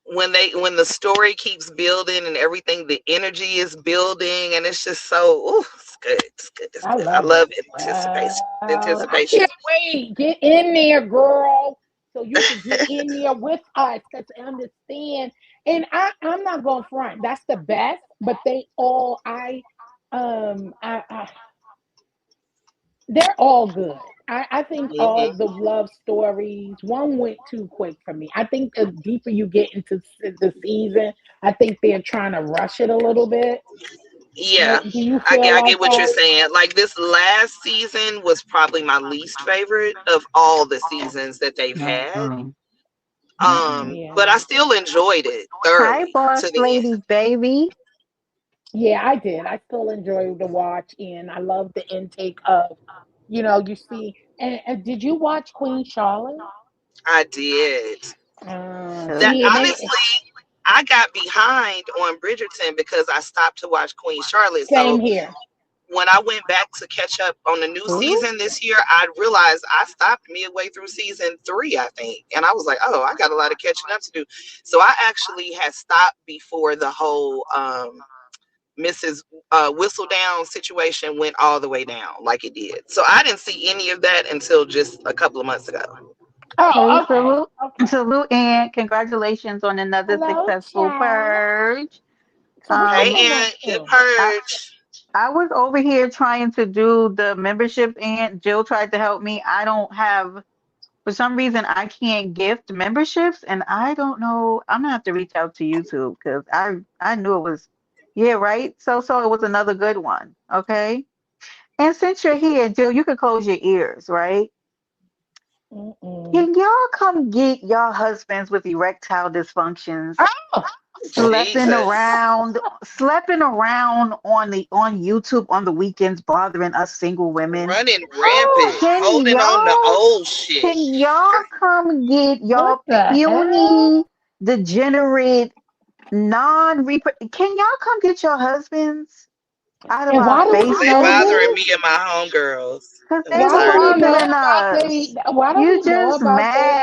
when the story keeps building and everything, the energy is building, and it's just so it's good. It's good. It's I good. I love it. love anticipation. I Anticipation. can't wait. Get in there, girl, so you can get in there with us. Cause understand. And I'm not going front. That's the best. But they all I they're all good. I think all Hmm. the love stories, one went too quick for me. I think the deeper you get into the season, I think they're trying to rush it a little bit. Yeah, Do you feel I like get what you're that? saying. Like this last season was probably my least favorite of all the seasons that they've had. Mm-hmm. But I still enjoyed it Hi, thoroughly boss to the end. lady, baby. Yeah, I did. I still enjoyed the watch, and I love the intake of, you see. And did you watch Queen Charlotte? I did. That Sure. See, and honestly, I got behind on Bridgerton because I stopped to watch Queen Charlotte. same So here. when I went back to catch up on the new Who? season this year, I realized I stopped midway through season 3, I think. And I was like, oh, I got a lot of catching up to do. So I actually had stopped before the whole Mrs. Whistledown situation went all the way down like it did. So I didn't see any of that until just a couple of months ago. Hey, Oh, okay, salute, okay. salute, and congratulations on another Hello, successful child. purge. So what you Hey, Um, been up and it to? I, purge. I was over here trying to do the membership, and Jill tried to help me. I don't have, for some reason, I can't gift memberships, and I don't know. I'm gonna have to reach out to YouTube because I knew it was, yeah, right. So it was another good one. Okay. And since you're here, Jill, you can close your ears, right? Mm-mm. Can y'all come get y'all husbands with erectile dysfunctions Oh, Jesus. sleeping around on YouTube on the weekends, bothering us single women? Running oh, rampant, Can holding on to y'all old shit. can y'all come get what y'all the hell? puny, degenerate, can y'all come get your husbands out of And our why do face, we They know man? bothering me this? and my homegirls. Because Let me they Why do turn we them know bothering off. about us. they? Why do You we know just about they?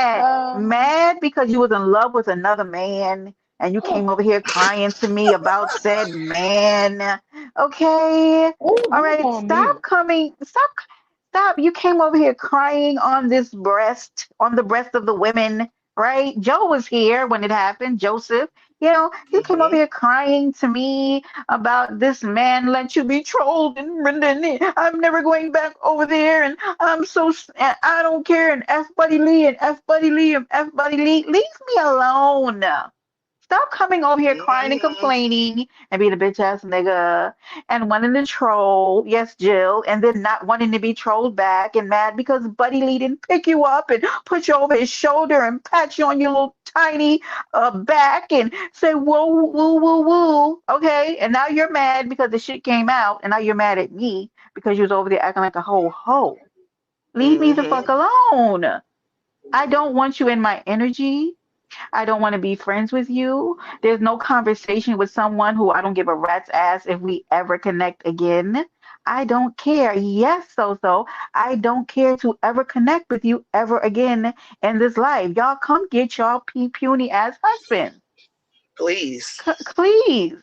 mad because you was in love with another man and you came over here crying to me about said man. Okay. Oh, All let me right. go on mute. Stop. You came over here crying on on the breast of the women, right? Joe was here when it happened. Joseph, you came over Hmm. here crying to me about this man let you be trolled and I'm never going back over there and and I don't care and F Buddy Lee and F Buddy Lee and F Buddy Lee. Leave me alone. Stop coming over here crying and Hmm. complaining and being a bitch ass nigga and wanting to troll, yes, Jill, and then not wanting to be trolled back and mad because Buddy Lee didn't pick you up and put you over his shoulder and pat you on your little tiny back and say whoa, woo, woo, woo. Okay, and now you're mad because the shit came out, and now you're mad at me because you was over there acting like a whole hoe. Leave me the Hmm. fuck alone. I don't want you in my energy. I don't want to be friends with you. There's no conversation with someone who I don't give a rat's ass if we ever connect again. I don't care. Yes, so. I don't care to ever connect with you ever again in this life. Y'all come get y'all puny ass husband. Please. Please.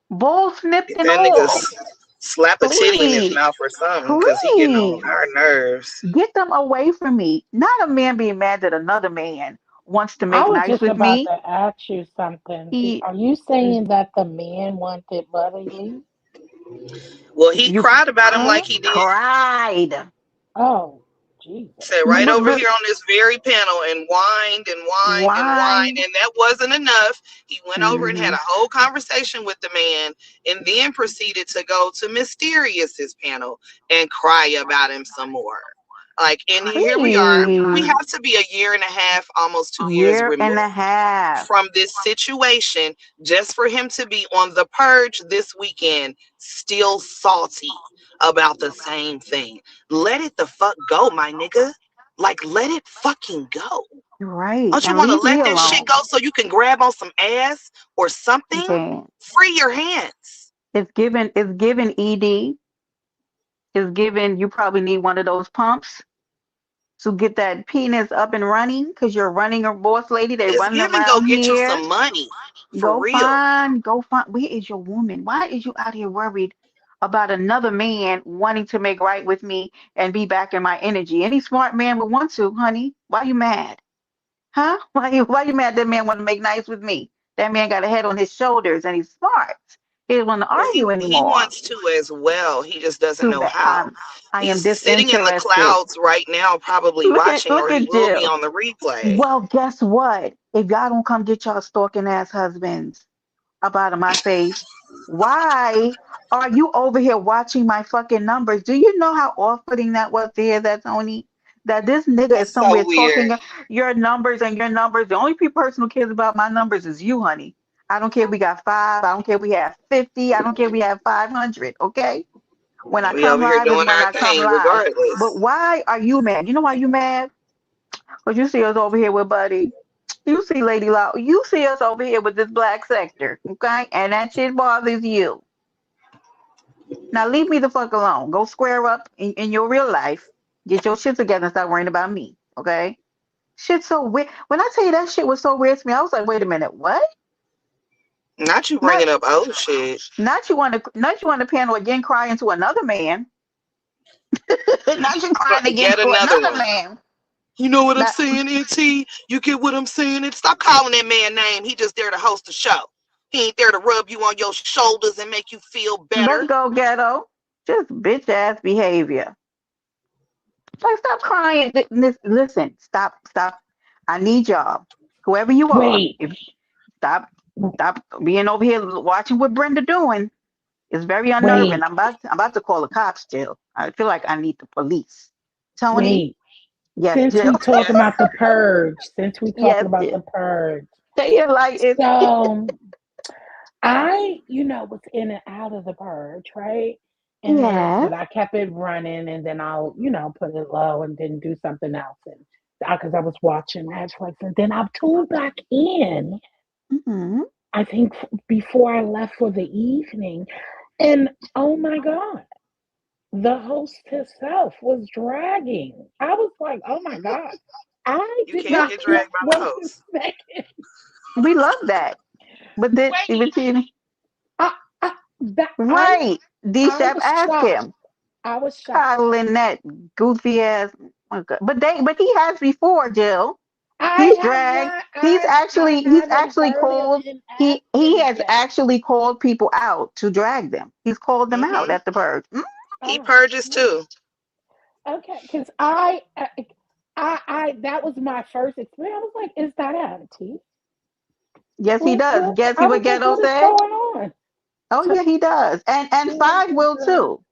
Bull snipped Get and that nigga all. slap a titty in his Please. mouth or something because he getting on Please. our nerves. Get them away from me. Not a man being mad that another man wants to I make was nice just with about me. to ask you something. He, Are you saying that the man wanted Buddy Lee? Well, he you cried about him Huh? like he did. cried. Oh, Jesus. Sat right over But here on this very panel and whined and whined and whined, why? and that wasn't enough. He went over and had Hmm. a whole conversation with the man, and then proceeded to go to Mysterious's panel and cry about him some more. Like, and here we are. We Please. have to be a year and a half, almost 2 years Year removed and a half. from this situation, just for him to be on the purge this weekend, still salty about the same thing. Let it the fuck go, my nigga. Like, let it fucking go. Right. Don't you And want to leave me let that shit alone. go so you can grab on some ass or You something? can't. Free your hands. It's given ED. It's given you probably need one of those pumps to get that penis up and running because you're running a boss lady. They It's running giving go around get you here. some money. For real. Go find, where is your woman? Why is you out here worried about another man wanting to make right with me and be back in my energy? Any smart man would want to, honey. Why you mad? Huh? Why you mad that man want to make nice with me? That man got a head on his shoulders and he's smart. He doesn't want to Well, argue he anymore. wants to as well. He just doesn't Too know bad. how. I am He's sitting in the disinterested. clouds right now, probably Look at watching, look or he at will be Jill. on the replay. Well, guess what? If y'all don't come get y'all stalking ass husbands up out of my face, why are you over here watching my fucking numbers? Do you know how off-putting that was there, that Tony? that this nigga is That's somewhere so weird. talking your numbers and your numbers. The only person who cares about my numbers is you, honey. I don't care if we got 5. I don't care if we have 50. I don't care if we have 500. Okay. When I We come over here live is doing when our I come thing live. But regardless. why are you mad? You know why you mad? Because you see us over here with Buddy. You see Lady Law. You see us over here with this black sector. Okay. And that shit bothers you. Now leave me the fuck alone. Go square up in your real life. Get your shit together and stop worrying about me. Okay. Shit so weird. When I tell you that shit was so weird to me, I was like, wait a minute, what? Not you Not bringing up old shit. not you on the panel again crying to another man. Not you crying again Yet to another another one. man. You know what I'm Not saying, NT? You get what I'm saying? And stop calling that man name. He just there to host a show. He ain't there to rub you on your shoulders and make you feel let's better. go ghetto. Just bitch ass behavior. Like stop crying. Listen, stop. I need y'all. Whoever you are, Wait, if stop stop being over here watching what Brenda doing. It's very unnerving. wait, I'm about to call the cops, Jill. I feel like I need the police. Tony, wait. yes, Since Jill. we talking Yes. about the purge, since we talking Yes, about Jill. the purge, Say it like it's so I, was in and out of the purge, right? And then, yes. but I kept it running, and then I'll, put it low, and then do something else, and because I was watching Netflix, and then I tuned back in. Hmm. I think before I left for the evening, and oh my god, the host herself was dragging. I was like, oh my god, I You did can't not get know dragged by the what to host. say. We love that. But then, Wait, even Tina, I, I, that right? D I Chef was asked shocked. him, I was shocked. coddling that goofy ass. Okay. But he has before, Jill. I He's have dragged. not. He's I actually he's haven't actually heard of called. him He asking has yet. actually called people out to drag them. He's called them out Hmm. at the purge. He Oh, purges snap. too. Okay, because that was my first experience. I was like, is that auntie? Yes, he does. What? Guess I what was like, Ghetto what is said? going on? Oh So yeah, he does. And she wants Five to will drag. too.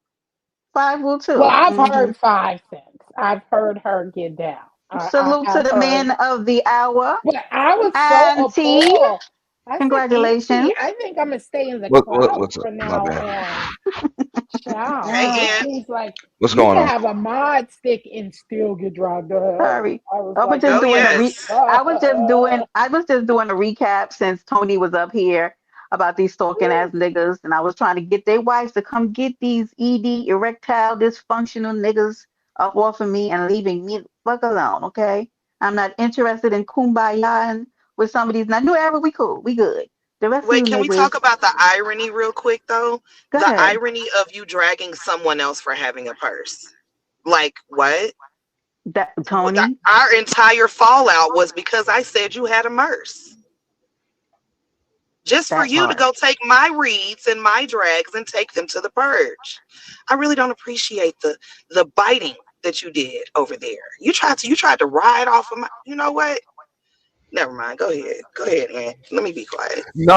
Five will Well, too. I've Hmm. heard five things. I've heard her get down. I Salute to have the heard, man of the hour, but I was so Auntie. appalled. I said, Congratulations. Auntie, I think I'm gonna stay in the crowd What's up? from My now bad. on. Child, Hey, Uh, it Aunt. seems like What's you going can on? have a mod stick and still get dragged to hell. sorry. I was I was like, just Oh, doing a what? re. yes. I was just doing a recap since Tony was up here about these stalking ass niggas, and I was trying to get their wives to come get these erectile dysfunctional niggas up off of me and leaving me the fuck alone. Okay, I'm not interested in kumbaya and with some of these. Now, new era, we cool, we good. The rest of Wait, you can we niggas, talk about the irony real quick, though? go The ahead. irony of you dragging someone else for having a purse. Like, what? That Tony, Our entire fallout was because I said you had a merce. Just for that you to part. go take my reads and my drags and take them to the purge. I really don't appreciate the biting that you did over there. You tried to ride off of my, you know what? Never mind. Go ahead. Go ahead, Aunt. Let me be quiet. No,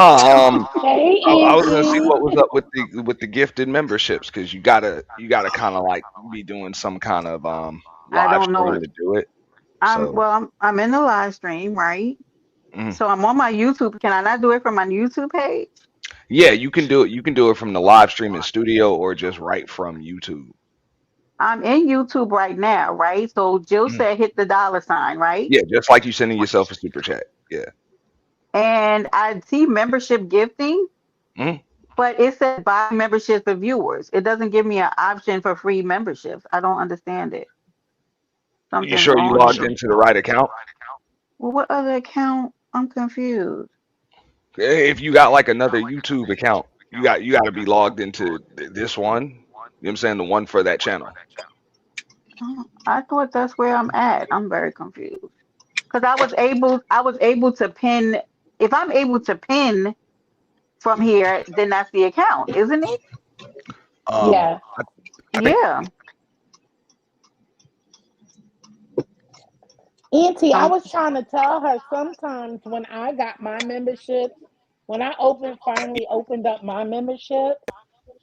Hey, I was gonna see Auntie. what was up with the gifted memberships because you gotta kind of like be doing some kind of I live don't know. stream to do it. I'm So well. I'm in the live stream, right? mm. So I'm on my YouTube. Can I not do it from my YouTube page? Yeah, you can do it. You can do it from the live streaming studio or just right from YouTube. I'm in YouTube right now, right? So Jill Mm. said hit the dollar sign, right? Yeah, just like you sending yourself a super chat. Yeah. And I see membership gifting, Mm. but it says buy memberships for viewers. It doesn't give me an option for free memberships. I don't understand it. You Something's sure you wrong logged here. into the right account? Well, what other account? I'm confused. If you got like another YouTube account, you got to be logged into this one. You know what I'm saying? The one for that channel. I thought that's where I'm at. I'm very confused. Because I was able to pin. If I'm able to pin from here, then that's the account, isn't it? Um, Yeah. I think Yeah. Auntie, I Some was trying to tell her sometimes when I got my membership, when I finally opened up my membership,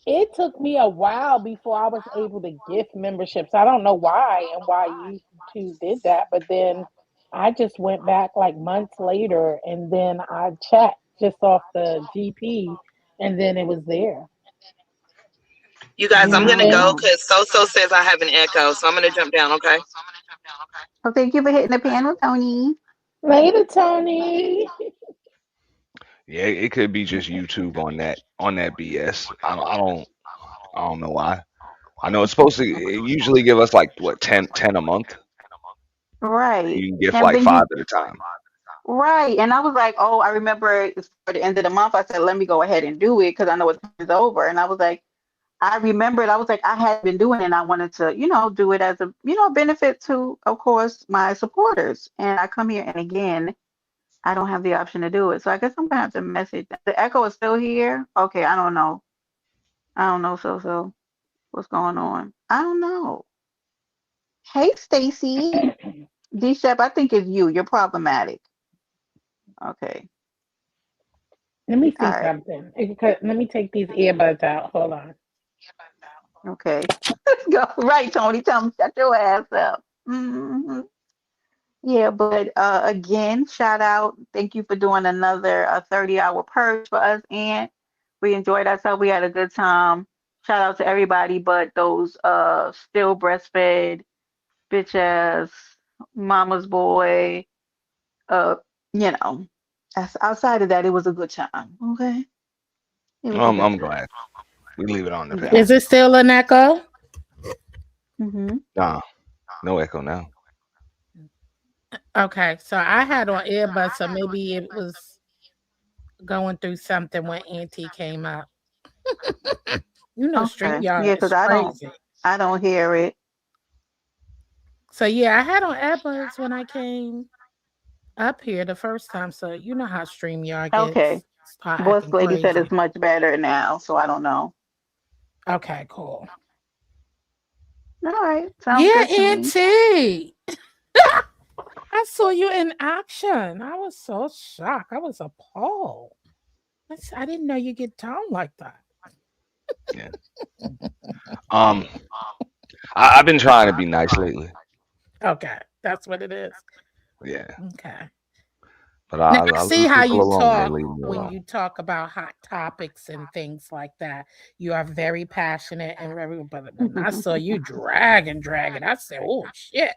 it took me a while before I was able to gift memberships. I don't know why and why you Q did that, but then I just went back like months later, and then I checked just off the GP, and then it was there. You guys, Do I'm you gonna think? go Oh. because So says I have an echo, so I'm gonna jump down. Okay. Well, thank you for hitting the panel, Tony. Later, Tony. Yeah, it could be just YouTube on that BS. I don't know why. I know it's supposed to it usually give us like what 10 a month. Right. You can get And like then you 5 at a time. right. And I was like, oh, I remember it's for the end of the month. I said, let me go ahead and do it because I know it's over. And I was like, I remembered, I was like, I had been doing it and I wanted to, do it as a, benefit to, of course, my supporters. And I come here and again, I don't have the option to do it. So I guess I'm gonna have to message. The echo is still here. Okay, I don't know. I don't know. So what's going on? I don't know. Hey, Stacy. D Shep, I think it's you. You're problematic. Okay. Let me All see right. something. Let me take these earbuds out. Hold on. Okay. Let's go. Right, Tony. Tell me, shut your ass up. Yeah, but again, shout out. Thank you for doing another 30-hour purge for us, and we enjoyed ourselves. We had a good time. Shout out to everybody, but those still breastfed bitch ass mama's boy. Uh, you know, outside of that, it was a good time. Okay, it was a good I'm time. glad. We leave it on the Yeah. panel. Is it still an echo? Nah, no echo now. Okay, so I had on earbuds, so maybe it was going through something when Auntie came up. Okay. Yeah, StreamYard because is crazy. I don't hear it. So yeah, I had on earbuds when I came up here the first time. So you know how StreamYard Okay. start Boss acting lady said crazy. it's much better now, so I don't know. Okay, cool. All right, sounds Yeah, good to me. Auntie. I saw you in action. I was so shocked. I was appalled. I didn't know you get down like that. Yeah. Um, I've been trying to be nice lately. Okay, that's what it is. Yeah, Okay. but Now I I see leave how people you alone. They talk leave me when alone. you talk about hot topics and things like that. You are very passionate and very. But when I saw you dragging, I said, "Oh shit!"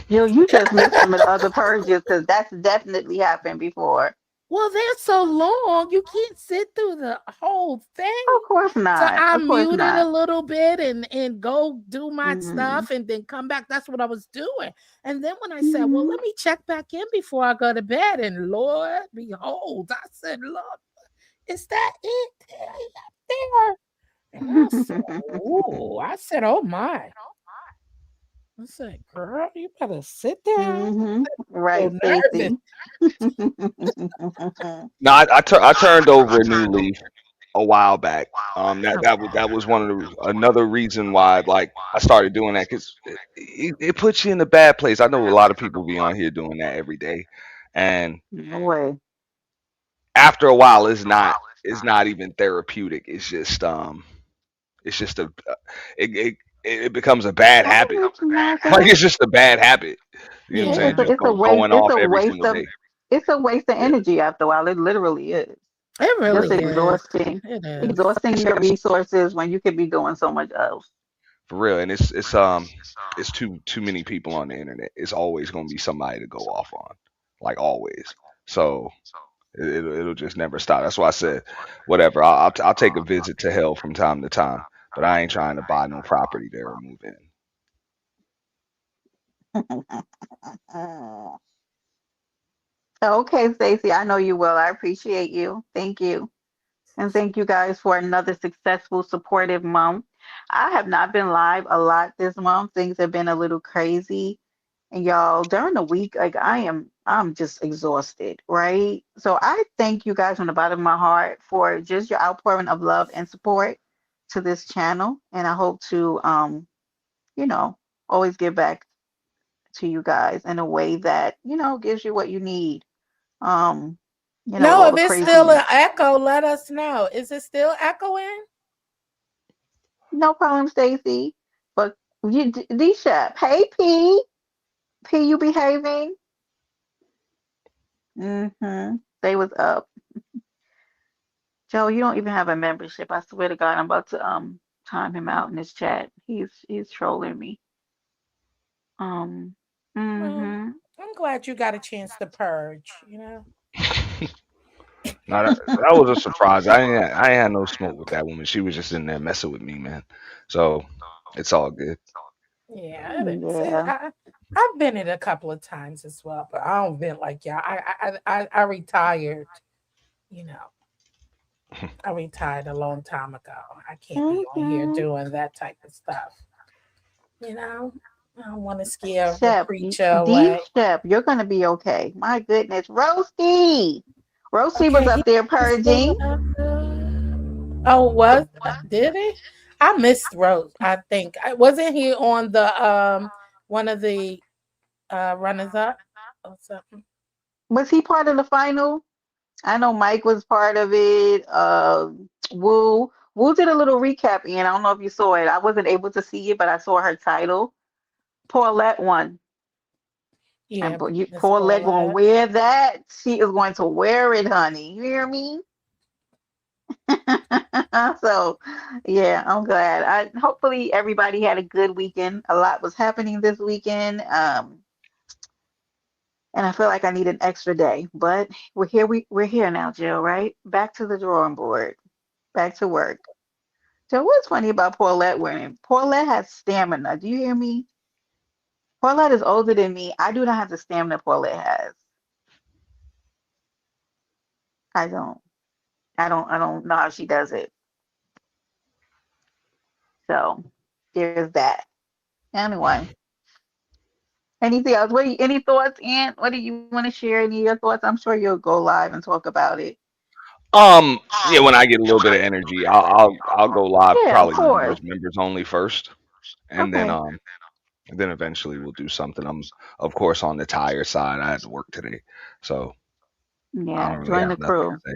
Yo, you just missed some of the other purges because that's definitely happened before. Well, they're so long, you can't sit through the whole thing. Of course So not. I Of course muted a not. little bit and go do my Hmm. stuff and then come back. That's what I was doing. And then when I said, "Well, Hmm. let me check back in before I go to bed," and Lord behold, I said, "Look, is that it there?" And I said, "Oh," I said, "Oh my." I said, "Girl, you better sit down." Hmm. So Right, nervous. Stacy. No, I turned over a new leaf a while back. That was one of another reason why like I started doing that because it puts you in a bad place. I know a lot of people be on here doing that every day, and No way. after a while, it's not even therapeutic. It's just it it, it becomes a bad I habit. let you know Like that. it's just a bad habit. You know what I'm saying? Yeah, Just It's a waste. going off every single Of day. Yeah. energy after a while. It literally is. it Just really is. exhausting. It is. Exhausting your resources when you could be doing so much else. For real, and it's too many people on the internet. It's always gonna be somebody to go off on, like always. So it'll just never stop. That's why I said, whatever. I'll take a visit to hell from time to time, but I ain't trying to buy no property there or move in. Okay, Stacey, I know you will. I appreciate you. Thank you. And thank you guys for another successful, supportive month. I have not been live a lot this month. Things have been a little crazy. And y'all, during the week, like I'm just exhausted, right? So I thank you guys from the bottom of my heart for just your outpouring of love and support to this channel. And I hope to you know, always give back to you guys in a way that, gives you what you need. Um, with No, all if the it's still craziness. an echo, let us know. Is it still echoing? No problem, Stacy. But you, D Shep. Hey, P. P, you behaving? They was up. Joe, you don't even have a membership. I swear to God, I'm about to time him out in this chat. He's trolling me. Um. Well, Mm-hmm. I'm glad you got a chance to purge, No, that was a surprise. I ain't had no smoke with that woman. She was just in there messing with me, man. So it's all good. Yeah, it is. Yeah. I've been it a couple of times as well, but I don't vent like y'all. I retired, you know. I retired a long time ago. I can't be on here Mm-hmm. doing that type of stuff. You know, I don't want to scare the Shep, preacher D away. Shep, you're gonna be okay. My goodness, Roasty. Roasty was Okay, up there he's still purging. up there. Oh, was did he? I missed Rose. I think I wasn't he on the one of the runners up or something. Was he part of the final? I know Mike was part of it. Woo did a little recap, and I don't know if you saw it. I wasn't able to see it, but I saw her title. Paulette won. And Yeah, Miss Paulette gonna Paulette. wear that. She is going to wear it, honey. You hear me? So, yeah, I'm glad. Hopefully everybody had a good weekend. A lot was happening this weekend. And I feel like I need an extra day, but we're here now, Jill, right? Back to the drawing board. Back to work. So what's funny about Paulette winning? Paulette has stamina. Do you hear me? Paulette is older than me. I do not have the stamina Paulette has. I don't. I don't know how she does it. So there's that. Anyway, anything else? Any thoughts, Aunt? What do you want to share? Any of your thoughts? I'm sure you'll go live and talk about it. Yeah, when I get a little bit of energy, I'll go live Yeah, of probably course. members only first, and Okay. then eventually we'll do something. I'm of course on the tire side. I had to work today, so I Yeah, don't really join have the nothing crew. to say.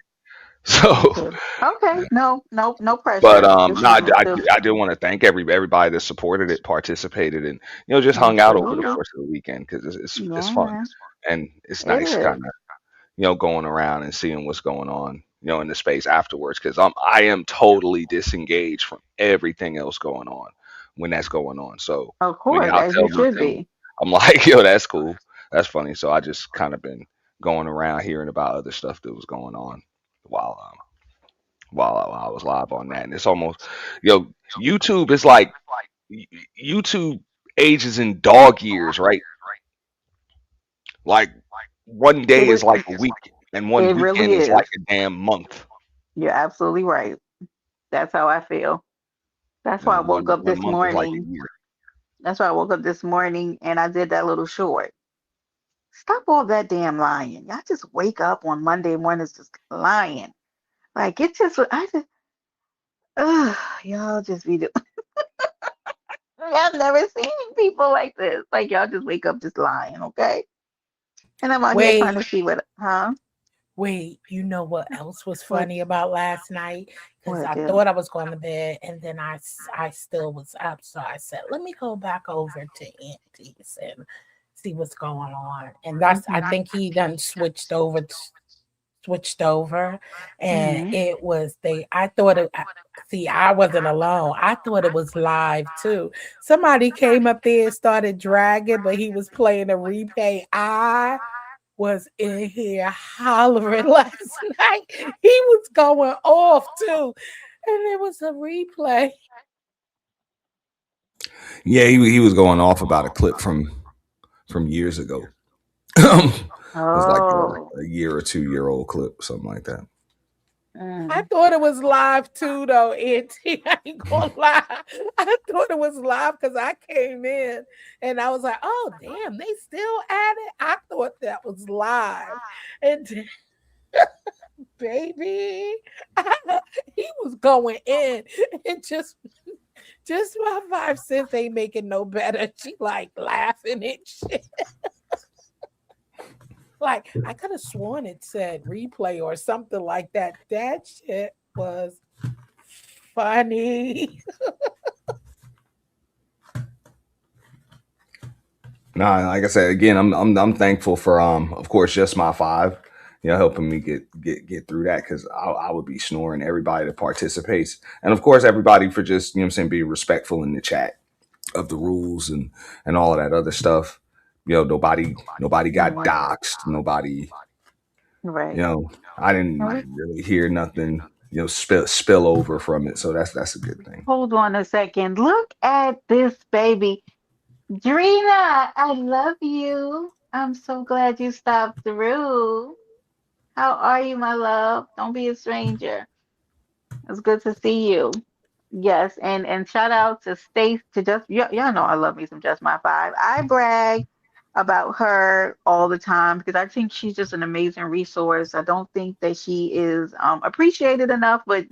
Me So, too. Okay. No, no, no but pressure. This no, is just a I did want to thank everybody that supported it, participated, and just hung out over the absolutely. course of the weekend because it's fun Yeah, and it's it nice kind is. of going around and seeing what's going on, in the space afterwards. Because I am totally disengaged from everything else going on when that's going on. So Of when course, y'all as tell you me should things, be. I'm like, yo, that's cool, that's funny. So I just kind of been going around hearing about other stuff that was going on while I was live on that, and it's almost, YouTube is like YouTube ages in dog years, right? Like one day It is. is like a week, and one It really weekend is like is. a damn month. You're absolutely right. That's how I feel. That's why I And woke up one this month is like a morning. year. That's why I woke up this morning and I did that little short. Stop all that damn lying. Y'all just wake up on Monday mornings just lying. Like it's just I just y'all just be I've never seen people like this. Like y'all just wake up just lying, okay? And I'm out here trying Wait, to see huh? wait. You know what else was funny about last night? Because What I do? thought I was going to bed, and then I still was up. So I said, let me go back over to Auntie's and see what's going on. And I Mm-hmm. think he done switched over, and Mm-hmm. it was I thought see, I wasn't alone. I thought it was live too. Somebody came up there and started dragging, but he was playing a replay. I was in here hollering last night. He was going off too, and it was a replay. Yeah, he was going off about a clip from years ago. It was like Oh. a year or 2 year old clip, something like that. I Mm. thought it was live too, though, Auntie. I ain't gonna lie. I thought it was live because I came in and I was like, oh, damn, they still at it. I thought that was live. And baby, he was going in and just my 5 cents ain't making no better. She like laughing and shit. Like I could have sworn it said replay or something like that. That shit was funny. Nah, like I said again, I'm thankful for of course just my five, helping me get through that because I would be snoring. Everybody that participates, and of course everybody for just what I'm saying being respectful in the chat of the rules and all of that other stuff. Nobody got Right. doxxed. Nobody, Right. I And we didn't really hear nothing, spill over from it. So that's a good thing. hold on a second. Look at this baby. Drina, I love you. I'm so glad you stopped through. How are you, my love? Don't be a stranger. It's good to see you. Yes, and shout out to Stace to just y'all know I love me some Just My Five. I brag about her all the time because I think she's just an amazing resource. I don't think that she is appreciated enough, but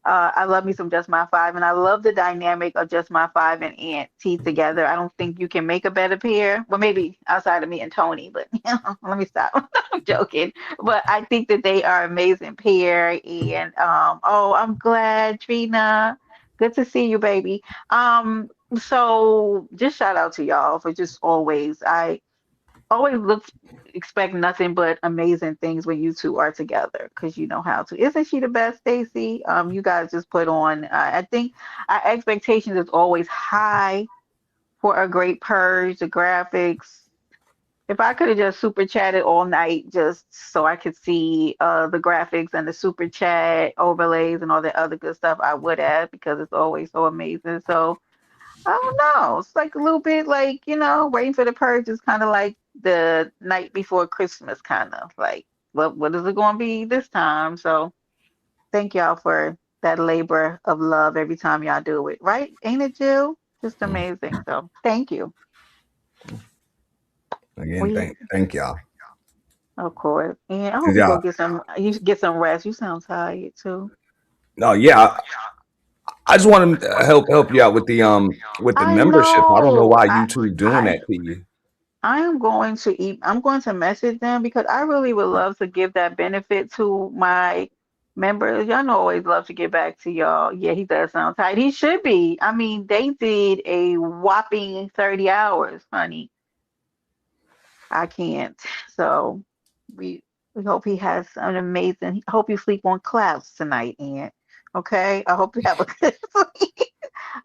I love me some Just My Five, and I love the dynamic of Just My Five and Aunt T together. I don't think you can make a better pair. Well, maybe outside of me and Tony, but let me stop. I'm joking. But I think that they are amazing pair. And oh, I'm glad, Trina. Good to see you, baby. So just shout out to y'all for just always. I always expect nothing but amazing things when you two are together because you know how to. Isn't she the best, Stacy? You guys just put on. I think our expectations is always high for a great purge. The graphics. If I could have just super chatted all night just so I could see the graphics and the super chat overlays and all that other good stuff, I would have because it's always so amazing. So I don't know. It's like a little bit like, waiting for the purge is kind of like the night before Christmas, kind of like, what is it going to be this time? So thank y'all for that labor of love every time y'all do it, right? Ain't it, Jill? Just Mm. amazing. So thank you. Again, We, thank y'all. of course. And I hope Cause you go y'all, get some, you should get some rest. You sound tired too. no, yeah, I just want to help you out with the I membership. I don't know know. why I, YouTube doing I that to you. I am going to I'm going to message them because I really would love to give that benefit to my members. Y'all know I always love to get back to y'all. Yeah, he does sound tight. He should be. I mean, they did a whopping 30 hours, honey. I can't. So we we hope he has an amazing. I hope you sleep on clouds tonight, Aunt. Okay. I hope you have a good sleep,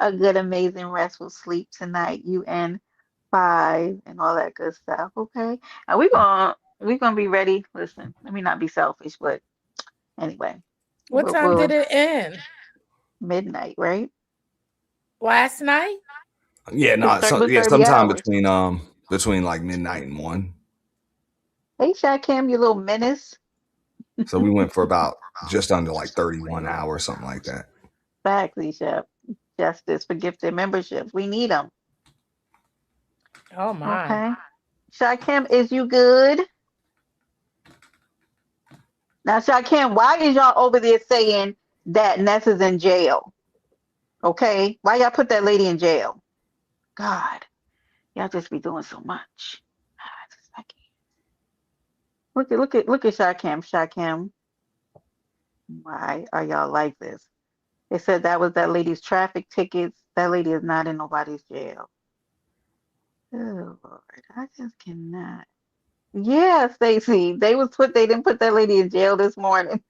a good, amazing, restful sleep tonight. You and five and all that good stuff. Okay. And we're gonna be ready. Listen, let me not be selfish, but anyway, What time we'll did it end? midnight, right? Last night? Yeah, no, It was 30 sometime hours. between like midnight and one. Hey, Cam, you little menace. So we went for about just under like 31 hours, something like that. Back, Chef. Justice for gifted memberships. We need them. Oh my. Okay. Kim, is you good? Now, Kim, why is y'all over there saying that Ness is in jail? Okay. Why y'all put that lady in jail? God, y'all just be doing so much. I can't. Look at Shakim. Shakim, why are y'all like this? They said that was that lady's traffic tickets. That lady is not in nobody's jail. Oh Lord, I just cannot. Yeah, Stacy. They didn't put that lady in jail this morning.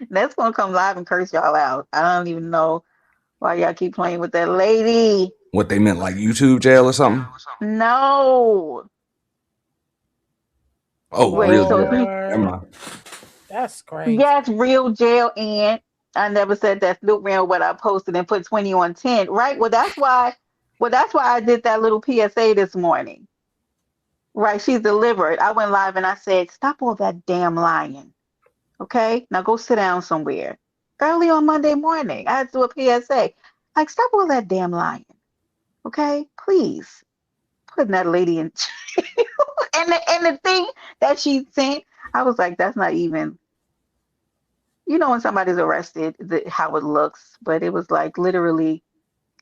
That's gonna come live and curse y'all out. I don't even know why y'all keep playing with that lady. What they meant, like YouTube jail or something? No. Oh, Wait, real so jail. he Never Lord. mind. That's crazy. yes, real jail and I never said that Snoop ran what I posted and put 20 on 10. Right. Well that's why I did that little PSA this morning. Right. She's delivered. I went live and I said, stop all that damn lying. Okay. Now go sit down somewhere. Early on Monday morning. I had to do a PSA. Like, stop all that damn lying. Okay. Please. Putting that lady in jail. And the thing that she sent, I was like, that's not even when somebody's arrested, how it looks, but it was like literally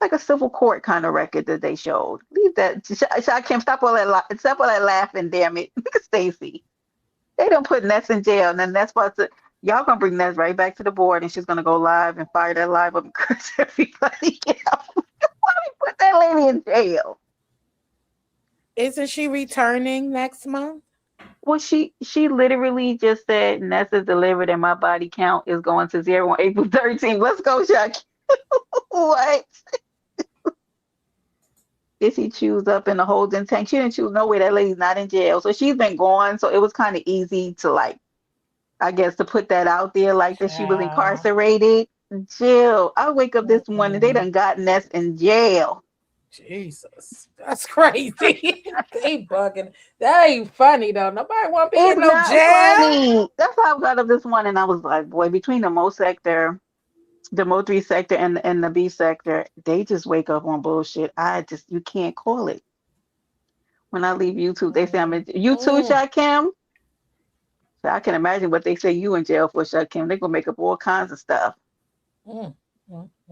like a civil court kind of record that they showed. Leave that. I can't stop all that. Stop all that laughing. Damn it, Stacy. They don't put Ness in jail, and then that's supposed to. Y'all gonna bring Ness right back to the board, and she's gonna go live and fire that live up and curse everybody out. Why we Put that lady in jail. Isn't she returning next month? Well, she literally just said Ness is delivered and my body count is going to zero on April 13th. Let's go, Shaq. What? Is he choose up in the holding tank? She didn't choose nowhere. That lady's not in jail. So she's been gone. So it was kind of easy to like, I guess, to put that out there like that she was Child. incarcerated. Jill, I wake up this morning, they done got Ness in jail. Jesus, that's crazy. They bugging. That ain't funny though. Nobody want to be It's in no not jail. funny. That's how I got up this morning. I was like, boy, between the Mo sector, the Mo 3 sector and the B sector, they just wake up on bullshit. You can't call it. When I leave YouTube, they say I'm in you too, Shot Kim. So I can imagine what they say you in jail for, Shot Kim. They're gonna make up all kinds of stuff.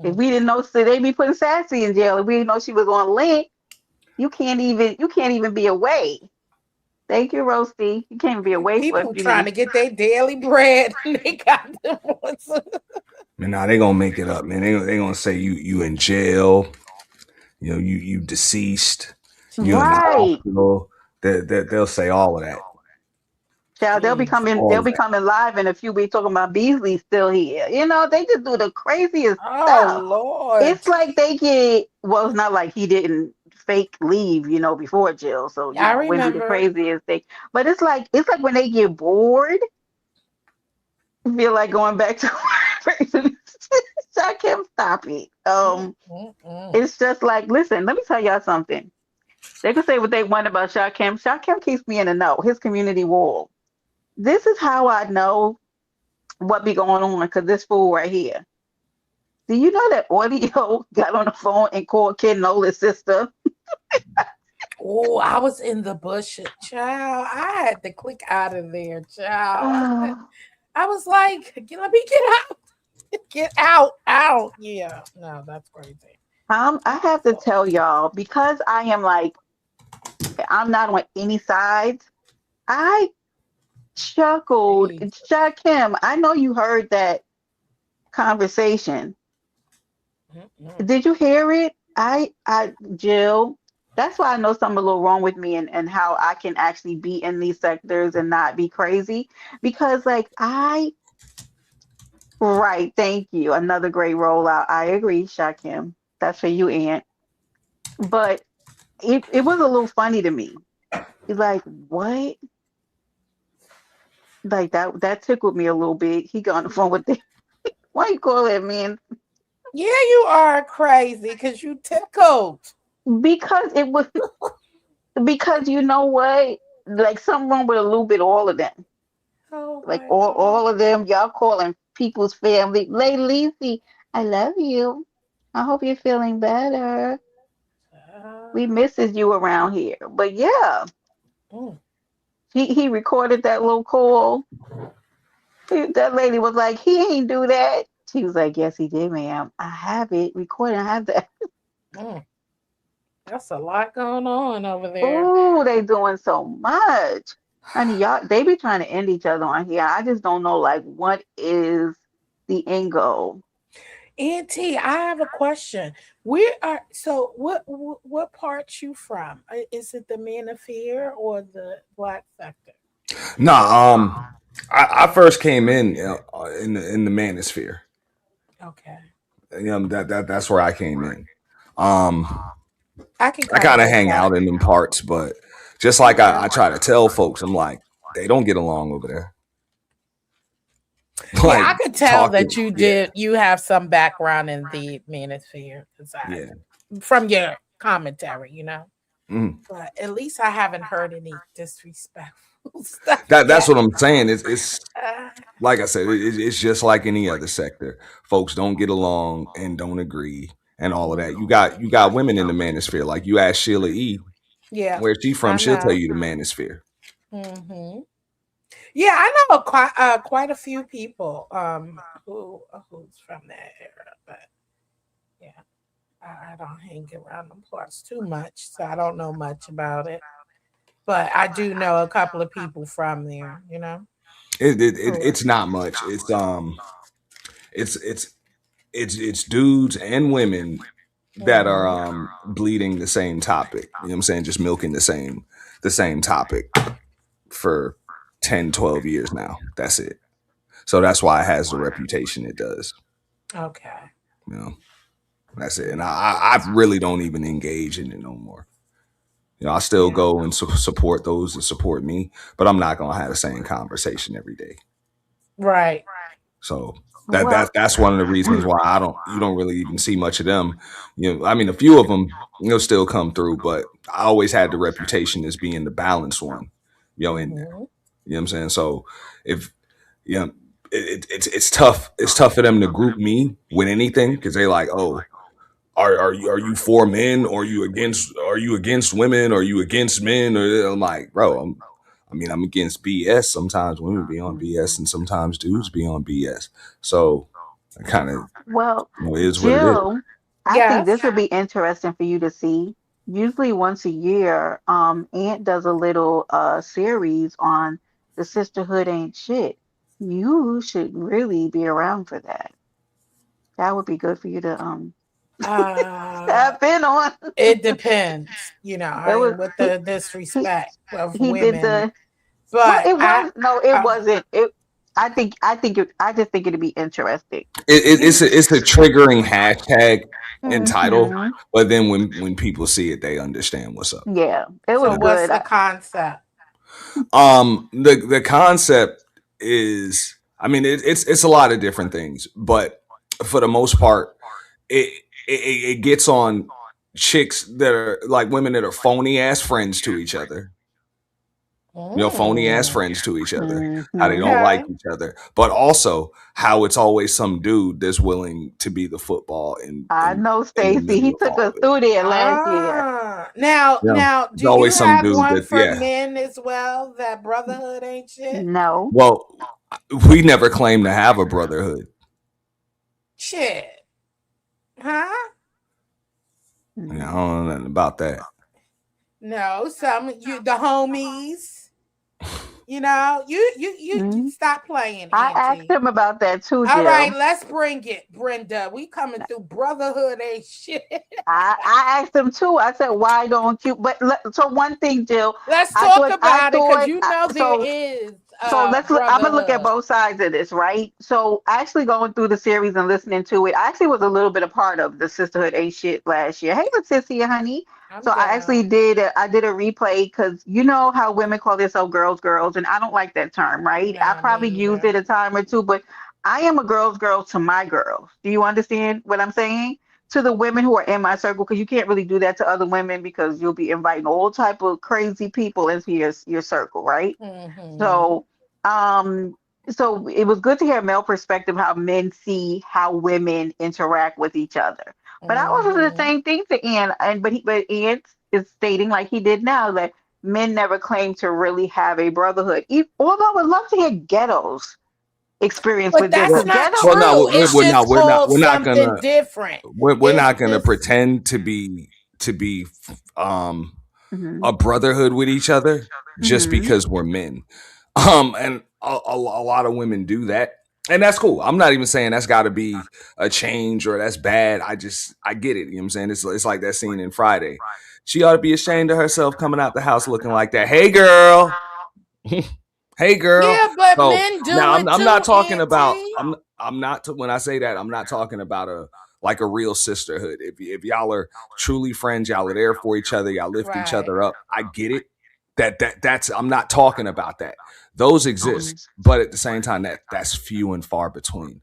If we didn't know, so they be putting Sassy in jail. If we didn't know she was on Link, you can't even be away. Thank you, Roasty. You can't be away for a People few trying minutes. to get their daily bread. They got them. Man, nah, they gonna make it up, man. They gonna say you in jail. You know, you deceased. You in the Right. hospital. They'll say all of that. Child, they'll be coming live in a few weeks talking about Beasley still here. You know, they just do the craziest stuff. Lord. It's like they get it's not like he didn't fake leave, before jail. So I it wouldn't be the craziest thing. But it's like when they get bored, feel like going back to I can't stop it. It's just like, listen, let me tell y'all something. They can say what they want about Shakim. Shakim keeps me in the know. His community wall. This is how I know what be going on, because this fool right here. Do you know that Audio got on the phone and called Ken Nola's sister? Oh, I was in the bush, child. I had to click out of there, child. I was like, let me get out. Get out. Yeah. No, that's crazy. I have to tell y'all, because I am like, I'm not on any sides. I chuckled. Shakim, I know you heard that conversation. Did you hear it? Jill, that's why I know something a little wrong with me and how I can actually be in these sectors and not be crazy. Because right, thank you. Another great rollout. I agree, Shakim. That's for you, Aunt. But it was a little funny to me. It's like, what? Like that tickled me a little bit. He got on the phone with the why you call that man? Yeah, you are crazy because you tickled. Because it was because you know what? Like something wrong with a little bit all of them. Like all of them, y'all calling people's family. Lady Lisi, I love you. I hope you're feeling better. We misses you around here. But yeah. He recorded that little call. That lady was like, he ain't do that. She was like, yes, he did, ma'am. I have it recorded. I have that. That's a lot going on over there. Oh, they doing so much. Honey, y'all, they be trying to end each other on here. I just don't know, like, what is the end goal? Auntie, I have a question. What part you from? Is it the Manosphere or the Black sector? Nah, I first came in the Manosphere. Okay. That's where I came in. I kind of hang out in them parts, but just like I try to tell folks, I'm like, they don't get along over there. Like, yeah, I could tell that you have some background in the Manosphere from your commentary, But at least I haven't heard any disrespectful stuff. That's what I'm saying. It's like I said, it's just like any other sector. Folks don't get along and don't agree and all of that. You got women in the Manosphere. Like you ask Sheila E. Yeah, where's she from? She'll tell you the Manosphere. Mm-hmm. Yeah, I know quite a few people who's from that era, but yeah, I don't hang around them parts too much, so I don't know much about it. But I do know a couple of people from there. It's not much. It's dudes and women that are bleeding the same topic. You know what I'm saying? Just milking the same topic for 10, 12 years now. That's it. So that's why it has the reputation it does. Okay. You know, that's it. And I really don't even engage in it no more. You know, I still go and support those that support me, but I'm not gonna have the same conversation every day. Right. So Well, that's one of the reasons why you don't really even see much of them. You know, I mean, a few of them still come through, but I always had the reputation as being the balanced one, in there. You know what I'm saying? So if it's tough. It's tough for them to group me with anything because they like, oh, are you for men or are you against women or are you against men? Or I'm like, bro, I'm against BS. Sometimes women be on BS and sometimes dudes be on BS. So it kind of is what it is. Jill, I think this would be interesting for you to see. Usually once a year, Aunt does a little series on the sisterhood ain't shit. You should really be around for that. That would be good for you to tap in on. It depends, with the disrespect of women. But it wasn't. I just think it'd be interesting. It's a triggering hashtag and title, but then when people see it, they understand what's up. Yeah, it was so good. What's the concept? The concept is, I mean, it's a lot of different things, but for the most part, it gets on chicks that are like women that are phony ass friends to each other. Phony ass friends to each other, how they don't like each other, but also how it's always some dude that's willing to be the football. I know, Stacey. He took us through there last year. Now, do always you have one for men as well? That brotherhood ain't shit. No. Well, we never claimed to have a brotherhood. Shit. Huh? I don't know nothing about that. No, the homies. You stop playing. I asked him about that too. All right, let's bring it, Brenda. We coming through brotherhood ain't shit. I asked him too. I said, why don't you? But so one thing, Jill. Let's talk about it because there is. So I'm gonna look at both sides of this, right? So actually going through the series and listening to it, I actually was a little bit a part of the Sisterhood Ain't Shit last year. Hey, Leticia, honey. I actually did a replay because you know how women call themselves girls, and I don't like that term, right? I probably used it a time or two, but I am a girl to my girls. Do you understand what I'm saying? To the women who are in my circle, because you can't really do that to other women because you'll be inviting all type of crazy people into your circle, right? So so it was good to hear male perspective, how men see how women interact with each other. But I was the same thing to Ian, but Ian is stating like he did now that men never claim to really have a brotherhood. Although I would love to hear Ghetto's experience with this. That's not true. Well, no, we're not gonna different. We're not gonna pretend to be a brotherhood with each other just because we're men. And a lot of women do that. And that's cool. I'm not even saying that's got to be a change or that's bad. I get it. You know what I'm saying? It's like that scene in Friday. She ought to be ashamed of herself coming out the house looking like that. Hey, girl. Hey, girl. Yeah, but men do now, it I'm too, not talking Auntie. about. I'm not. When I say that, I'm not talking about a real sisterhood. If y'all are truly friends, y'all are there for each other. Y'all lift each other up. I get it. That's. I'm not talking about that. Those exist, but at the same time, that's few and far between.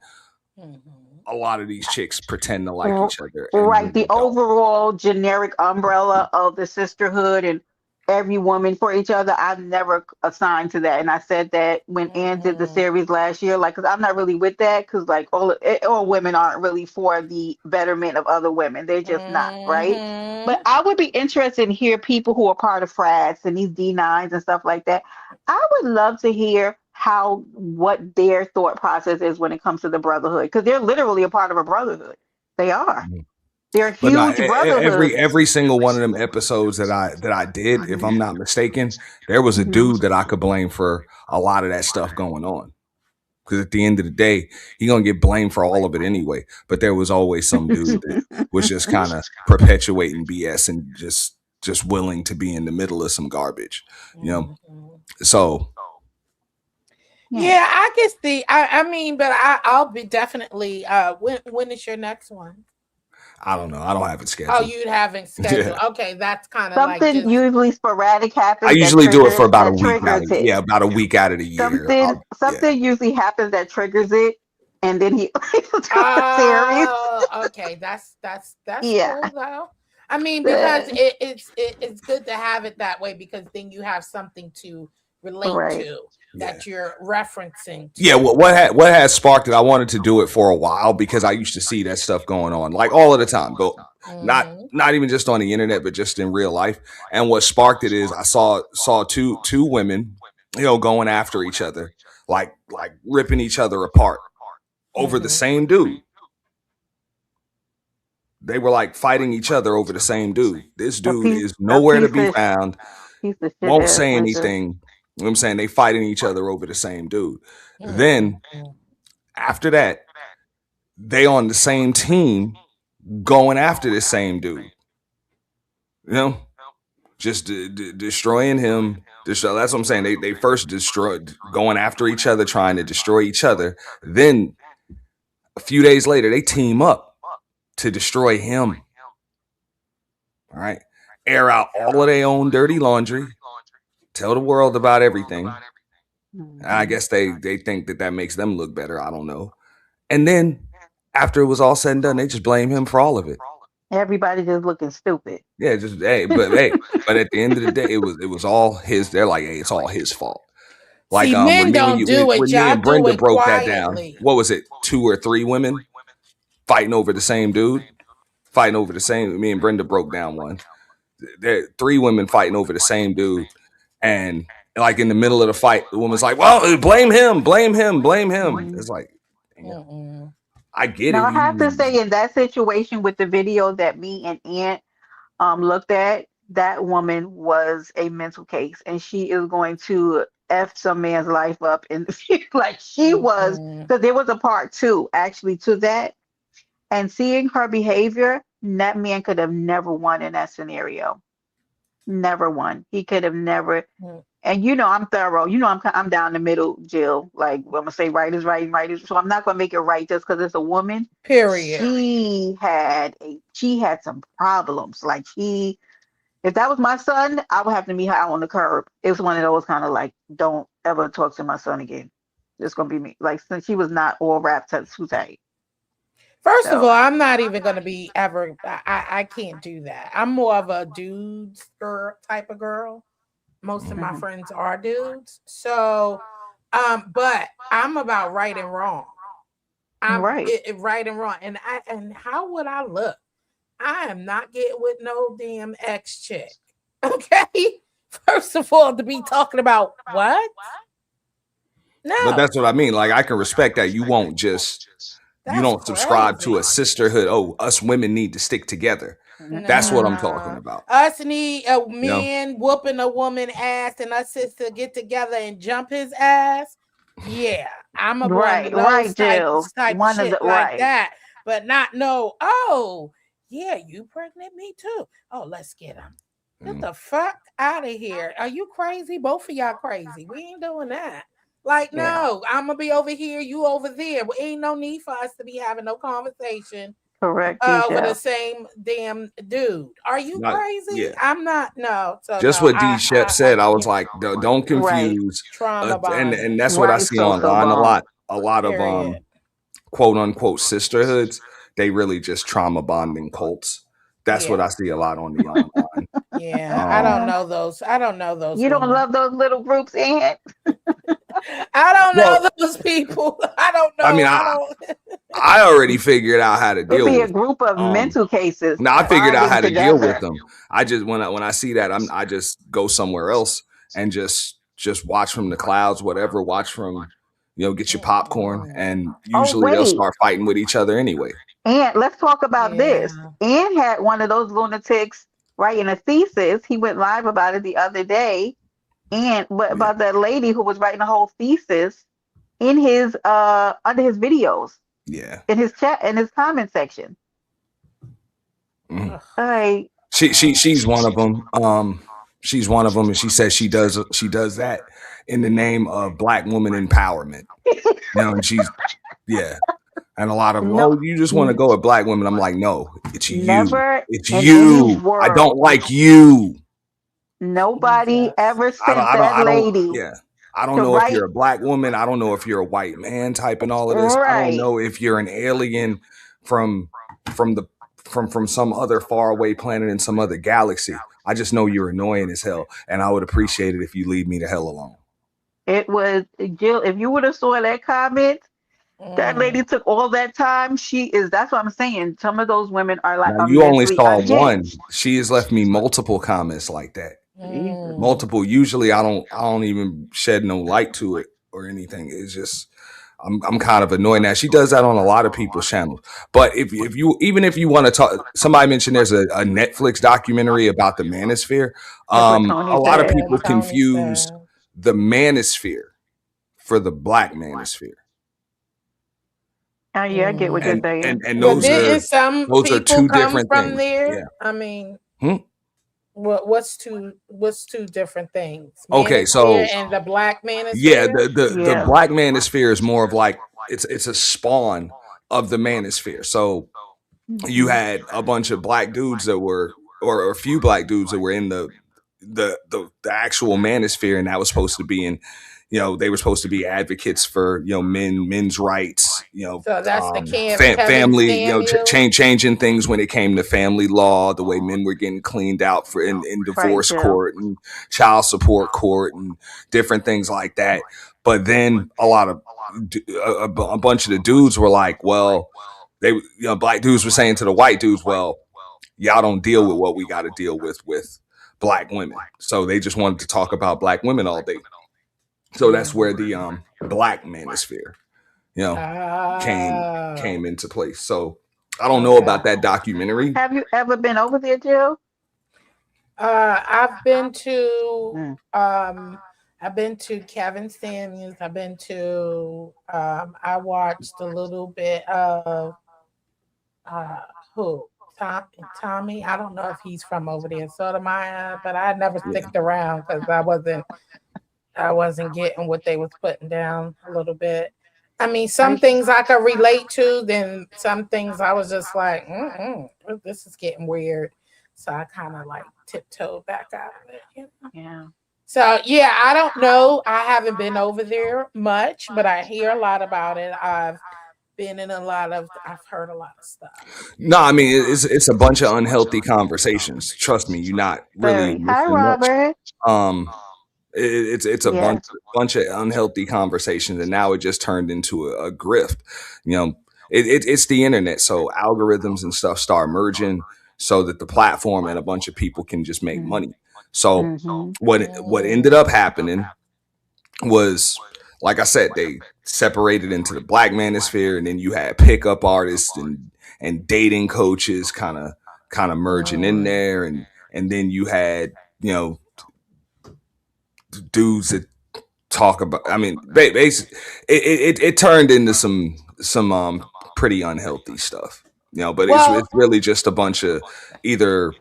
A lot of these chicks pretend to like each other. Right. The overall generic umbrella of the sisterhood and every woman for each other, I've never assigned to that. And I said that when Ann did the series last year, like, because I'm not really with that, because like all women aren't really for the betterment of other women. They're just not, right? But I would be interested in hear people who are part of frats and these D9s and stuff like that. I would love to hear what their thought process is when it comes to the brotherhood, because they're literally a part of a brotherhood. They are. They're huge brotherhoods. Every single one of them episodes that I did, if I'm not mistaken, there was a dude that I could blame for a lot of that stuff going on. Because at the end of the day, he gonna get blamed for all of it anyway. But there was always some dude that was just kind of perpetuating BS and just willing to be in the middle of some garbage, you know. So yeah, I can see. I mean, but I'll be definitely. When is your next one? I don't know. I don't have it scheduled. Oh, you haven't scheduled. Yeah. Okay, that's kind of like Something usually sporadic happens. I usually do it for about a that week. triggers it. Yeah, about a week out of the year. Something usually happens that triggers it, and then he to the series. Oh, okay, that's Yeah. cool though. I mean, because it's good to have it that way, because then you have something to relate Right. to that you're referencing to. Yeah, what had sparked it? I wanted to do it for a while because I used to see that stuff going on like all of the time, but not even just on the internet, but just in real life. And what sparked it is I saw two women, you know, going after each other, like ripping each other apart over the same dude. They were like fighting each other over the same dude. This dude is nowhere to be found. Won't say anything. You know what I'm saying? They fighting each other over the same dude. Then after that, they on the same team going after the same dude. You know? Just destroying him. That's what I'm saying. They first destroyed, going after each other, trying to destroy each other. Then a few days later, they team up to destroy him. All right. Air out all of their own dirty laundry. Tell the world about everything. And I guess they think that makes them look better. I don't know. And then after it was all said and done, they just blame him for all of it. Everybody just looking stupid. Yeah, but at the end of the day, it was all his. They're like, hey, it's all his fault. Like, see, men don't do it. When me and Brenda broke that down. What was it? 2 or 3 women fighting over the same dude, fighting over the same. Me and Brenda broke down one. There 3 women fighting over the same dude. And like in the middle of the fight, the woman's like, well, blame him. It's like, I get now, it. I have to say, in that situation with the video that me and Aunt looked at, that woman was a mental case, and she is going to F some man's life up in the future. Like she was, because there was a part 2 actually to that. And seeing her behavior, that man could have never won in that scenario. Never won. He could have never. And you know, I'm thorough. You know, I'm down the middle, Jill. Like I'm gonna say, right is right and right is. So I'm not gonna make it right just because it's a woman. Period. She had some problems. Like if that was my son, I would have to meet her out on the curb. It was one of those kind of like, don't ever talk to my son again. It's gonna be me. Like since she was not all wrapped up too tight. First of all, I'm not even going to be ever. I can't do that. I'm more of a dudes type of girl. Most of my friends are dudes. So, but I'm about right and wrong. I'm right and wrong. And how would I look? I am not getting with no damn ex chick. Okay. First of all, to be talking about what? No. But that's what I mean. Like I can respect that. You won't just. You don't subscribe to a sisterhood. Oh, us women need to stick together. That's what I'm talking about. Us need a man whooping a woman ass and us sister get together and jump his ass. Yeah, I'm a right, Jill. Type one shit of the like that, but not no. Oh, yeah, you pregnant? Me too. Oh, let's get him. Get the fuck out of here. Are you crazy? Both of y'all crazy. We ain't doing that. Like, no, I'm gonna be over here, you over there. Well, ain't no need for us to be having no conversation. Correct. With the same damn dude. Are you crazy? Yeah. I'm not. No. So just what D. Shep said. I was like, don't confuse. Trauma and that's what I see online a lot. A lot of quote unquote sisterhoods. They really just trauma bonding cults. That's what I see a lot on the online. Yeah, I don't know those. You don't love those little groups, Aunt? I don't know those people. I don't know. I mean, I already figured out how to deal with a group of mental cases. Now I figured out how to deal with them. I just when I see that, I just go somewhere else and just watch from the clouds, whatever. Watch from, get your popcorn, and usually they'll start fighting with each other anyway. And let's talk about this. Ann had one of those lunatics writing a thesis. He went live about it the other day. And about that lady who was writing a whole thesis, in his under his videos, Yeah. in his chat, in his comment section. Mm. Like, She's one of them. She's one of them, and she says she does that in the name of Black woman empowerment. You know, and she's and a lot of no, you just want to go at Black women. I'm like, no, it's you. never It's in any you. I don't world. like you. Nobody Jesus. ever sent that lady I don't to know if write. you're a Black woman. I don't know if you're a white man typing all of this. I don't Right. know if you're an alien from some other faraway planet in some other galaxy. I just know you're annoying as hell, and I would appreciate it if you leave me the hell alone. It was Jill. If you would have saw that comment, that lady took all that time. That's what I'm saying. Some of those women are like Now you only mentally saw one. unhinged. She has left me multiple comments like that. Jesus. Multiple. Usually I don't even shed no light to it or anything. It's just I'm kind of annoyed now. She does that on a lot of people's channels. But if you want to talk, somebody mentioned there's a Netflix documentary about the manosphere. That's what Tony A lot of said. people Tony confuse said. the manosphere for the Black manosphere. Oh yeah, I get what you're saying. And But those didn't some are people two come different from things. there? Yeah. I mean, Hmm? what's two different things? Okay, so Manosphere and the Black manosphere. yeah, the Yeah. Black manosphere is more of like it's a spawn of the manosphere. So you had a bunch of Black dudes that were, or a few Black dudes that were in the actual manosphere, and that was supposed to be in, they were supposed to be advocates for men's rights, So that's the Kevin family, Samuels. changing things when it came to family law, the way men were getting cleaned out for in divorce Right, court and child support court and different things like that. But then a bunch of the dudes were like, well, they Black dudes were saying to the white dudes, well, y'all don't deal with what we got to deal with Black women. So they just wanted to talk about Black women all day. So that's where the Black manosphere, came into place. So I don't know about that documentary. Have you ever been over there, Jill? I've been to Kevin Samuels. I've been to I watched a little bit of Tommy. I don't know if he's from over there, Sotomayor, but I never sticked around because I wasn't getting what they was putting down a little bit. I mean, some things I could relate to, then some things I was just like, this is getting weird. So I kind of like tiptoed back out of it. Yeah. So yeah, I don't know. I haven't been over there much, but I hear a lot about it. I've heard a lot of stuff. No, I mean it's a bunch of unhealthy conversations. Trust me, you're not really. Hi, Robert. It's a bunch of unhealthy conversations, and now it just turned into a grift. It's the internet, so algorithms and stuff start merging so that the platform and a bunch of people can just make money. So what ended up happening was, like I said, they separated into the Black manosphere, and then you had pickup artists and dating coaches kind of merging in there, and then you had dudes that talk about. I mean, basically, it turned into some pretty unhealthy stuff, But it's really just a bunch of either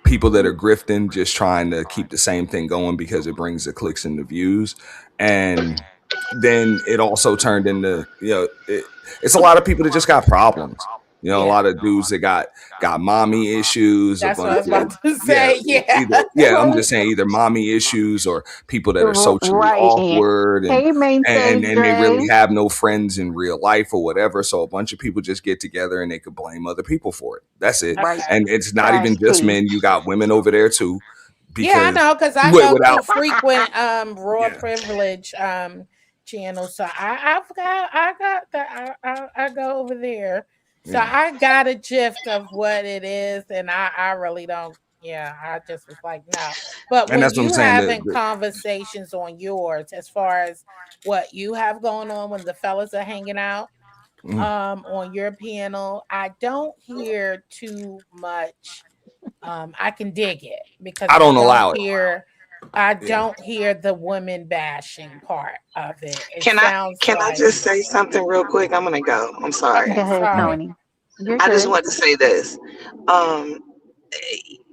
people that are grifting, just trying to keep the same thing going because it brings the clicks and the views. And then it also turned into, it's a lot of people that just got problems. A lot of dudes that got mommy issues. That's what I was about to say. I'm just saying either mommy issues or people that are socially awkward and they really have no friends in real life or whatever. So a bunch of people just get together and they could blame other people for it. That's it. Right. And it's not even just men. You got women over there too. I know, because I go to frequent raw privilege channels. So I go over there. So I got a gist of what it is, and I really don't. I just was like, no. But when you having conversations on yours, as far as what you have going on when the fellas are hanging out on your panel, I don't hear too much. I can dig it because I don't allow it. I Yeah. don't hear the women bashing part of it. It Can I sounds can I like just say something real quick? I'm gonna go. I'm sorry. Go okay, ahead, sorry. Tony. You're I just good. want to say this. Um,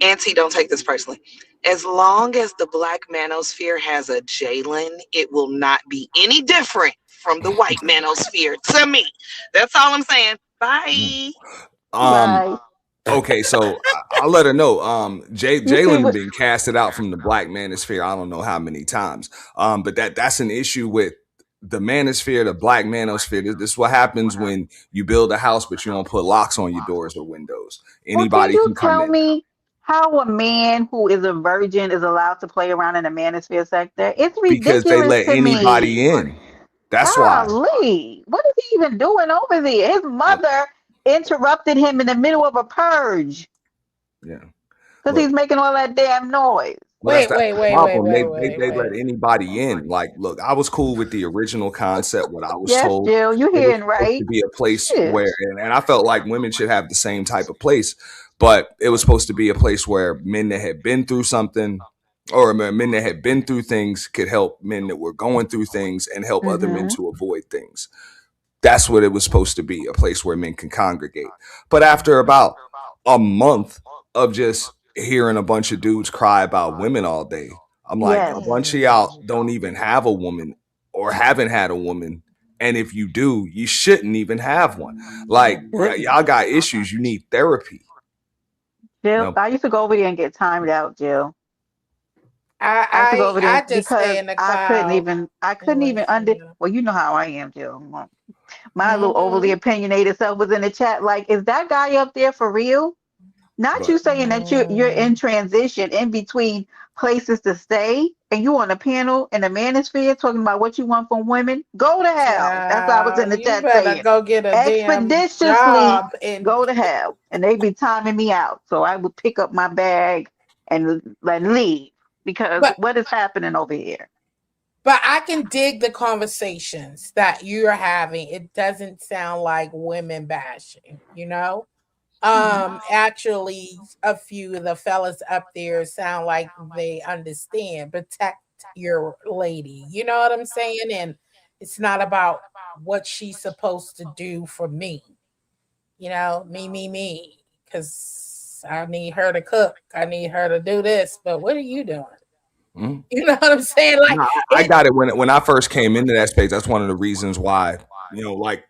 Auntie, don't take this personally. As long as the black manosphere has a Jalen, it will not be any different from the white manosphere to me. That's all I'm saying. Bye. Bye. Okay, so I'll let her know. You see Jalen what? been casted out from the black manosphere. I don't know how many times. But that's an issue with the manosphere, the black manosphere. This is what happens when you build a house, but you don't put locks on your doors or windows. Well, can Anybody you can come tell in me how a man who is a virgin is allowed to play around in the manosphere sector? It's because they ridiculous let to me. anybody in. That's why. Golly, what is he even doing over there? His Yep. mother interrupted him in the middle of a purge Yeah. because Look. he's making all that damn noise. Well, that's Wait, the wait, wait, problem. wait, wait, They let wait. anybody in. Like, look, I was cool with the original concept. What I was Yes, told, Jill, you it was hearing supposed to right? be a place Shit. where, and I felt like women should have the same type of place, but it was supposed to be a place where men that had been through something, or men that had been through things, could help men that were going through things and help other men Mm-hmm. to avoid things. That's what it was supposed to be, a place where men can congregate. But after about a month of just hearing a bunch of dudes cry about women all day, I'm like, Yes. a bunch of y'all don't even have a woman or haven't had a woman. And if you do, you shouldn't even have one. Like, y'all got issues. You need therapy. Jill, No, I used to go over there and get timed out, Jill. I used to go over I there just stay because in the I couldn't cloud even and listen. well, you know how I am, Jill. My little overly Mm-hmm. opinionated self was in the chat like, is that guy up there for real? Not you but saying that you're in transition in between places to stay and you on a panel in the manosphere talking about what you want from women. Go to hell. That's what I was in the You chat better saying. go get a damn Expeditiously job and go to hell. And they be timing me out. So I would pick up my bag and leave because but what is happening over here? but I can dig the conversations that you're having. It doesn't sound like women bashing, you know? Actually a few of the fellas up there sound like they understand. Protect your lady. You know what I'm saying? And it's not about what she's supposed to do for me. You know, me. Because I need her to cook. I need her to do this. But what are you doing? mm. You know what I'm saying? Like No, I got it when I first came into that space. That's one of the reasons why, like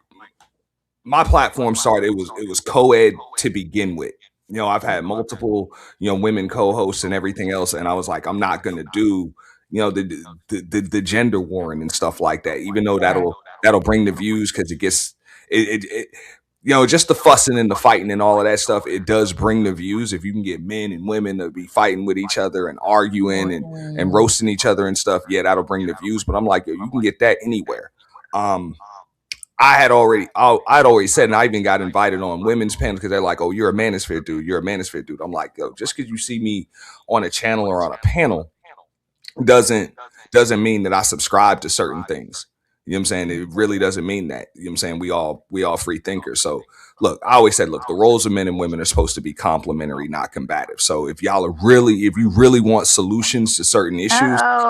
my platform started. It was co-ed to begin with. I've had multiple women co-hosts and everything else, and I was like, I'm not gonna do the gender warring and stuff like that, even though that'll bring the views because it gets it just the fussing and the fighting and all of that stuff. It does bring the views if you can get men and women to be fighting with each other and arguing and roasting each other and stuff. Yeah, that'll bring the views. But I'm like, yo, you can get that anywhere. I'd already said, and I even got invited on women's panels because they're like, oh, you're a manosphere dude. You're a manosphere dude. I'm like, yo, just because you see me on a channel or on a panel doesn't mean that I subscribe to certain things. You know what I'm saying? It really doesn't mean that. You know what I'm saying? We all free thinkers. So look, I always said, look, the roles of men and women are supposed to be complementary, not combative. So if you really want solutions to certain issues,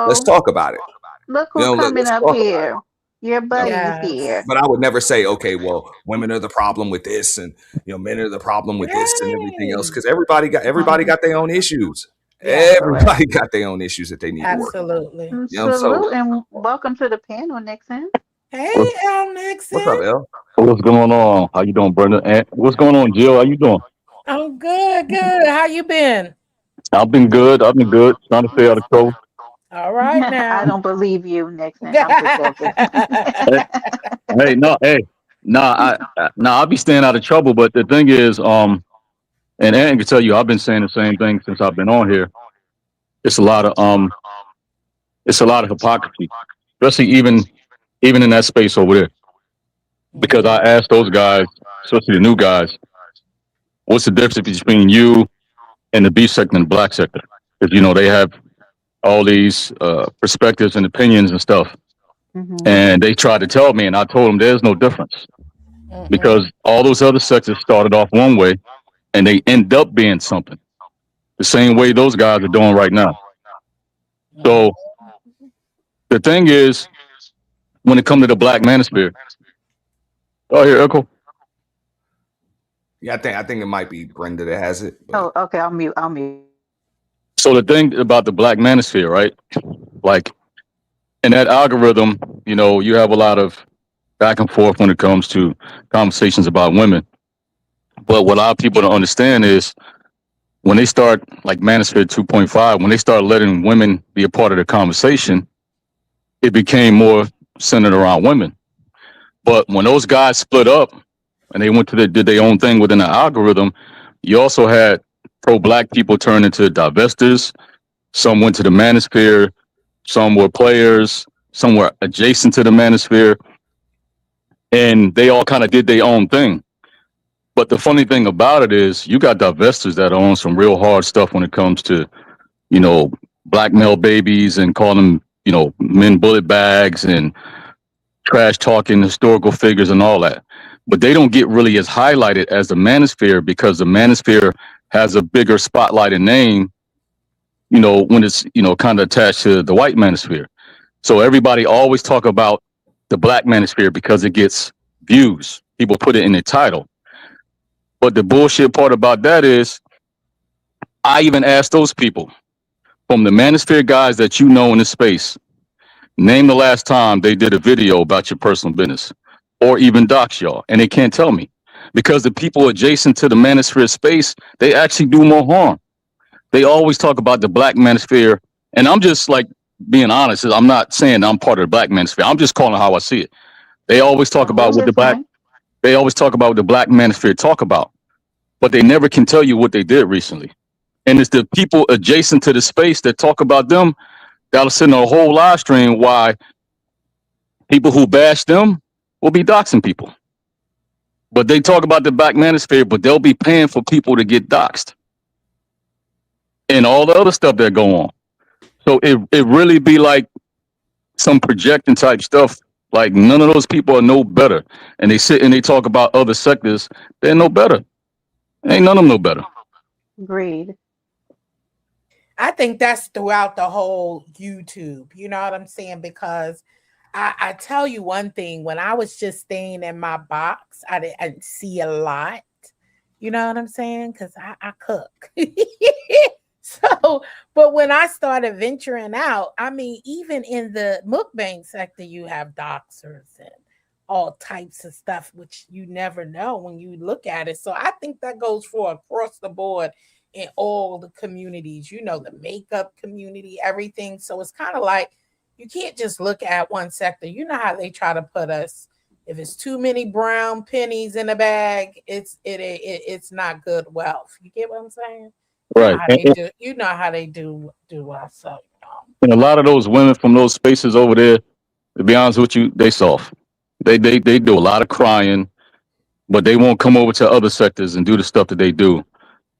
let's Uh-oh. talk about it. Look who's coming up here. Your buddy's Yes. here. But I would never say, okay, well, women are the problem with this, and men are the problem with this and everything else, because everybody got their own issues. Yeah, Everybody got their own issues that they need to work on. absolutely. Salute and welcome to the panel, Nixon. Hey, L. Nixon. What's up, L? What's going on? How you doing, Brenda? And what's going on, Jill? How you doing? I'm good. How you been? I've been good. Trying to stay out of trouble. All right now. I don't believe you, Nixon. I'm just joking. I'll be staying out of trouble. But the thing is, and Aaron can tell you, I've been saying the same thing since I've been on here. It's a lot of hypocrisy, especially even in that space over there. Because I asked those guys, especially the new guys, what's the difference between you and the B sector and the black sector? Because they have all these perspectives and opinions and stuff. Mm-hmm. And they tried to tell me, and I told them there's no difference. Because all those other sectors started off one way and they end up being something the same way those guys are doing right now. So the thing is, when it comes to the black manosphere, oh, here, Echo. Yeah, I think it might be Brenda that has it. But Oh, okay. I'll mute. So the thing about the black manosphere, right? Like in that algorithm, you have a lot of back and forth when it comes to conversations about women. But what a lot of people don't understand is when they start like Manosphere 2.5, when they start letting women be a part of the conversation, it became more centered around women. But when those guys split up and they went to did their own thing within the algorithm, you also had pro-black people turn into divestors. Some went to the Manosphere, some were players, some were adjacent to the Manosphere, and they all kind of did their own thing. But the funny thing about it is you got divestors that own some real hard stuff when it comes to, blackmail babies and call them, men bullet bags and trash talking historical figures and all that. But they don't get really as highlighted as the Manosphere because the Manosphere has a bigger spotlighted name, when it's, kind of attached to the white Manosphere. So everybody always talk about the black Manosphere because it gets views. People put it in the title. But the bullshit part about that is I even asked those people from the Manosphere guys that you know in this space, name the last time they did a video about your personal business or even dox y'all. And they can't tell me because the people adjacent to the Manosphere space, they actually do more harm. They always talk about the black Manosphere. And I'm just like being honest. I'm not saying I'm part of the black Manosphere. I'm just calling how I see it. They always talk about what the black Manosphere talk about, but they never can tell you what they did recently. And it's the people adjacent to the space that talk about them that'll send a whole live stream why people who bash them will be doxing people. But they talk about the black Manosphere, but they'll be paying for people to get doxed and all the other stuff that go on. So it really be like some projecting type stuff. Like none of those people are no better. And they sit and they talk about other sectors. They're no better. Ain't none of them no better. Agreed. I think that's throughout the whole YouTube. You know what I'm saying? Because I tell you one thing, when I was just staying in my box, I didn't see a lot. You know what I'm saying? Because I cook. So, but when I started venturing out, I mean, even in the mukbang sector, you have doxers and all types of stuff, which you never know when you look at it. So I think that goes for across the board in all the communities, the makeup community, everything. So it's kind of like you can't just look at one sector. You know how they try to put us. If it's too many brown pennies in a bag, it's not good wealth. You get what I'm saying? Right. You know how they do us. So, And a lot of those women from those spaces over there, to be honest with you, they soft. They do a lot of crying, but they won't come over to other sectors and do the stuff that they do.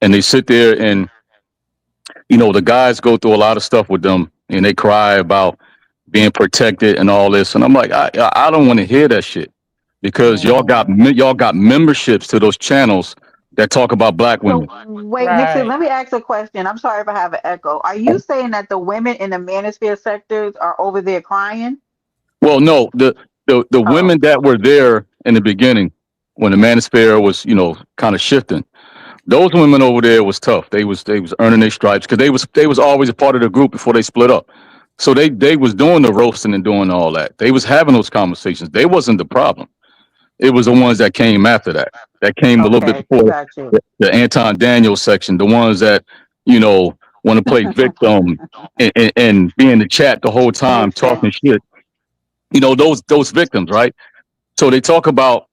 And they sit there and, the guys go through a lot of stuff with them and they cry about being protected and all this. And I'm like, I don't want to hear that shit because y'all got memberships to those channels that talk about black women. Wait, Nixon, let me ask a question. I'm sorry if I have an echo. Are you saying that the women in the Manosphere sectors are over there crying? Well, no, the women that were there in the beginning when the Manosphere was, kind of shifting, those women over there was tough. They was earning their stripes because they was always a part of the group before they split up. So they was doing the roasting and doing all that. They was having those conversations. They wasn't the problem. It was the ones that came after that. That came a little bit before the Anton Daniels section. The ones that, want to play victim and be in the chat the whole time talking shit. Those victims, right? So they talk about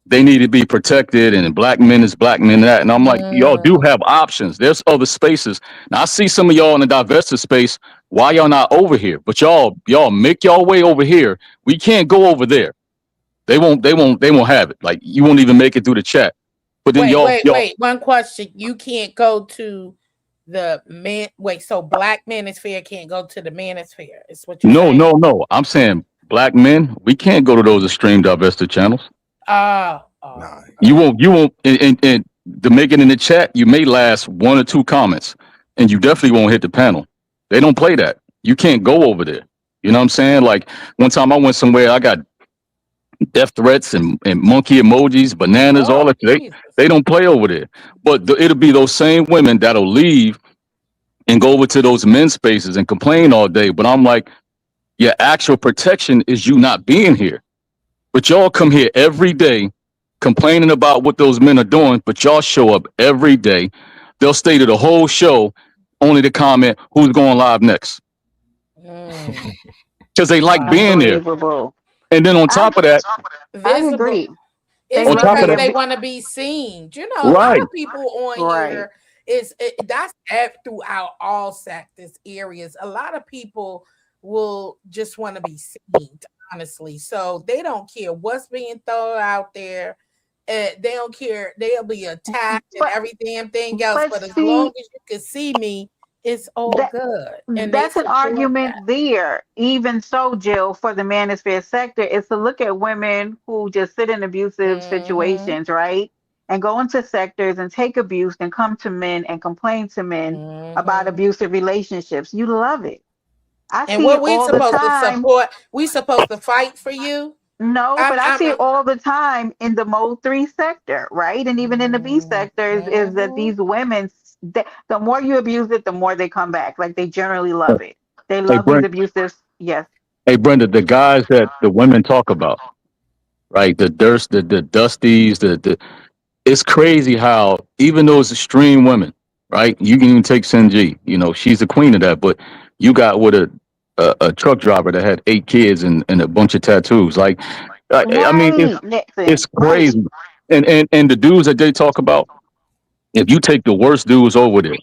they need to be protected and black men is black men that. And I'm like, y'all do have options. There's other spaces. Now I see some of y'all in the divested space. Why y'all not over here? But y'all make y'all way over here. We can't go over there. They won't have it. Like you won't even make it through the chat. But then wait. One question. You can't go to the man. Wait, so black Manosphere can't go to the Manosphere. Is what you're saying? No. I'm saying black men, we can't go to those extreme divested channels. You won't and to make it in the chat, you may last 1 or 2 comments and you definitely won't hit the panel. They don't play that. You can't go over there. You know what I'm saying? Like one time I went somewhere, I got death threats and monkey emojis, bananas, all Oh, that. They don't play over there. But it'll be those same women that'll leave and go over to those men's spaces and complain all day. But I'm like, your actual protection is you not being here. But y'all come here every day complaining about what those men are doing, but y'all show up every day. They'll stay to the whole show only to comment who's going live next. Because they like being there. Unbelievable. And then on top of that, I Visible. agree. It's On top of because that- they want to be seen. You know, a lot Right. of people on Right. here that's throughout all sectors, areas. A lot of people will just want to be seen, honestly. So they don't care what's being thrown out there. They don't care. They'll be attacked and But- every damn thing else. but But as see- long as you can see me, it's all That- good. And That's they an support argument that. there. Even so, Jill, for the manosphere sector, is to look at women who just sit in abusive Mhm. situations, right? And go into sectors and take abuse and come to men and complain to men about Mhm. abusive relationships. You love it. I And see what it we all the supposed to time. support? We supposed to fight for you? No, but I see it I'm- all the time in the Mode 3 sector, right? And even in the B sectors, is that these women, the more you abuse it, the more they come back. Like they generally love it. They love these Brent. abusive. Yes. Hey, Brenda, the guys that the women talk about, right? The Durst, the Dusties, it's crazy how even those extreme women, right? You can even take Sinji, you know, she's the queen of that, but you got with a truck driver that had 8 kids and a bunch of tattoos. Like, I mean, Nixon. it's crazy. And the dudes that they talk about, if you take the worst dudes over there,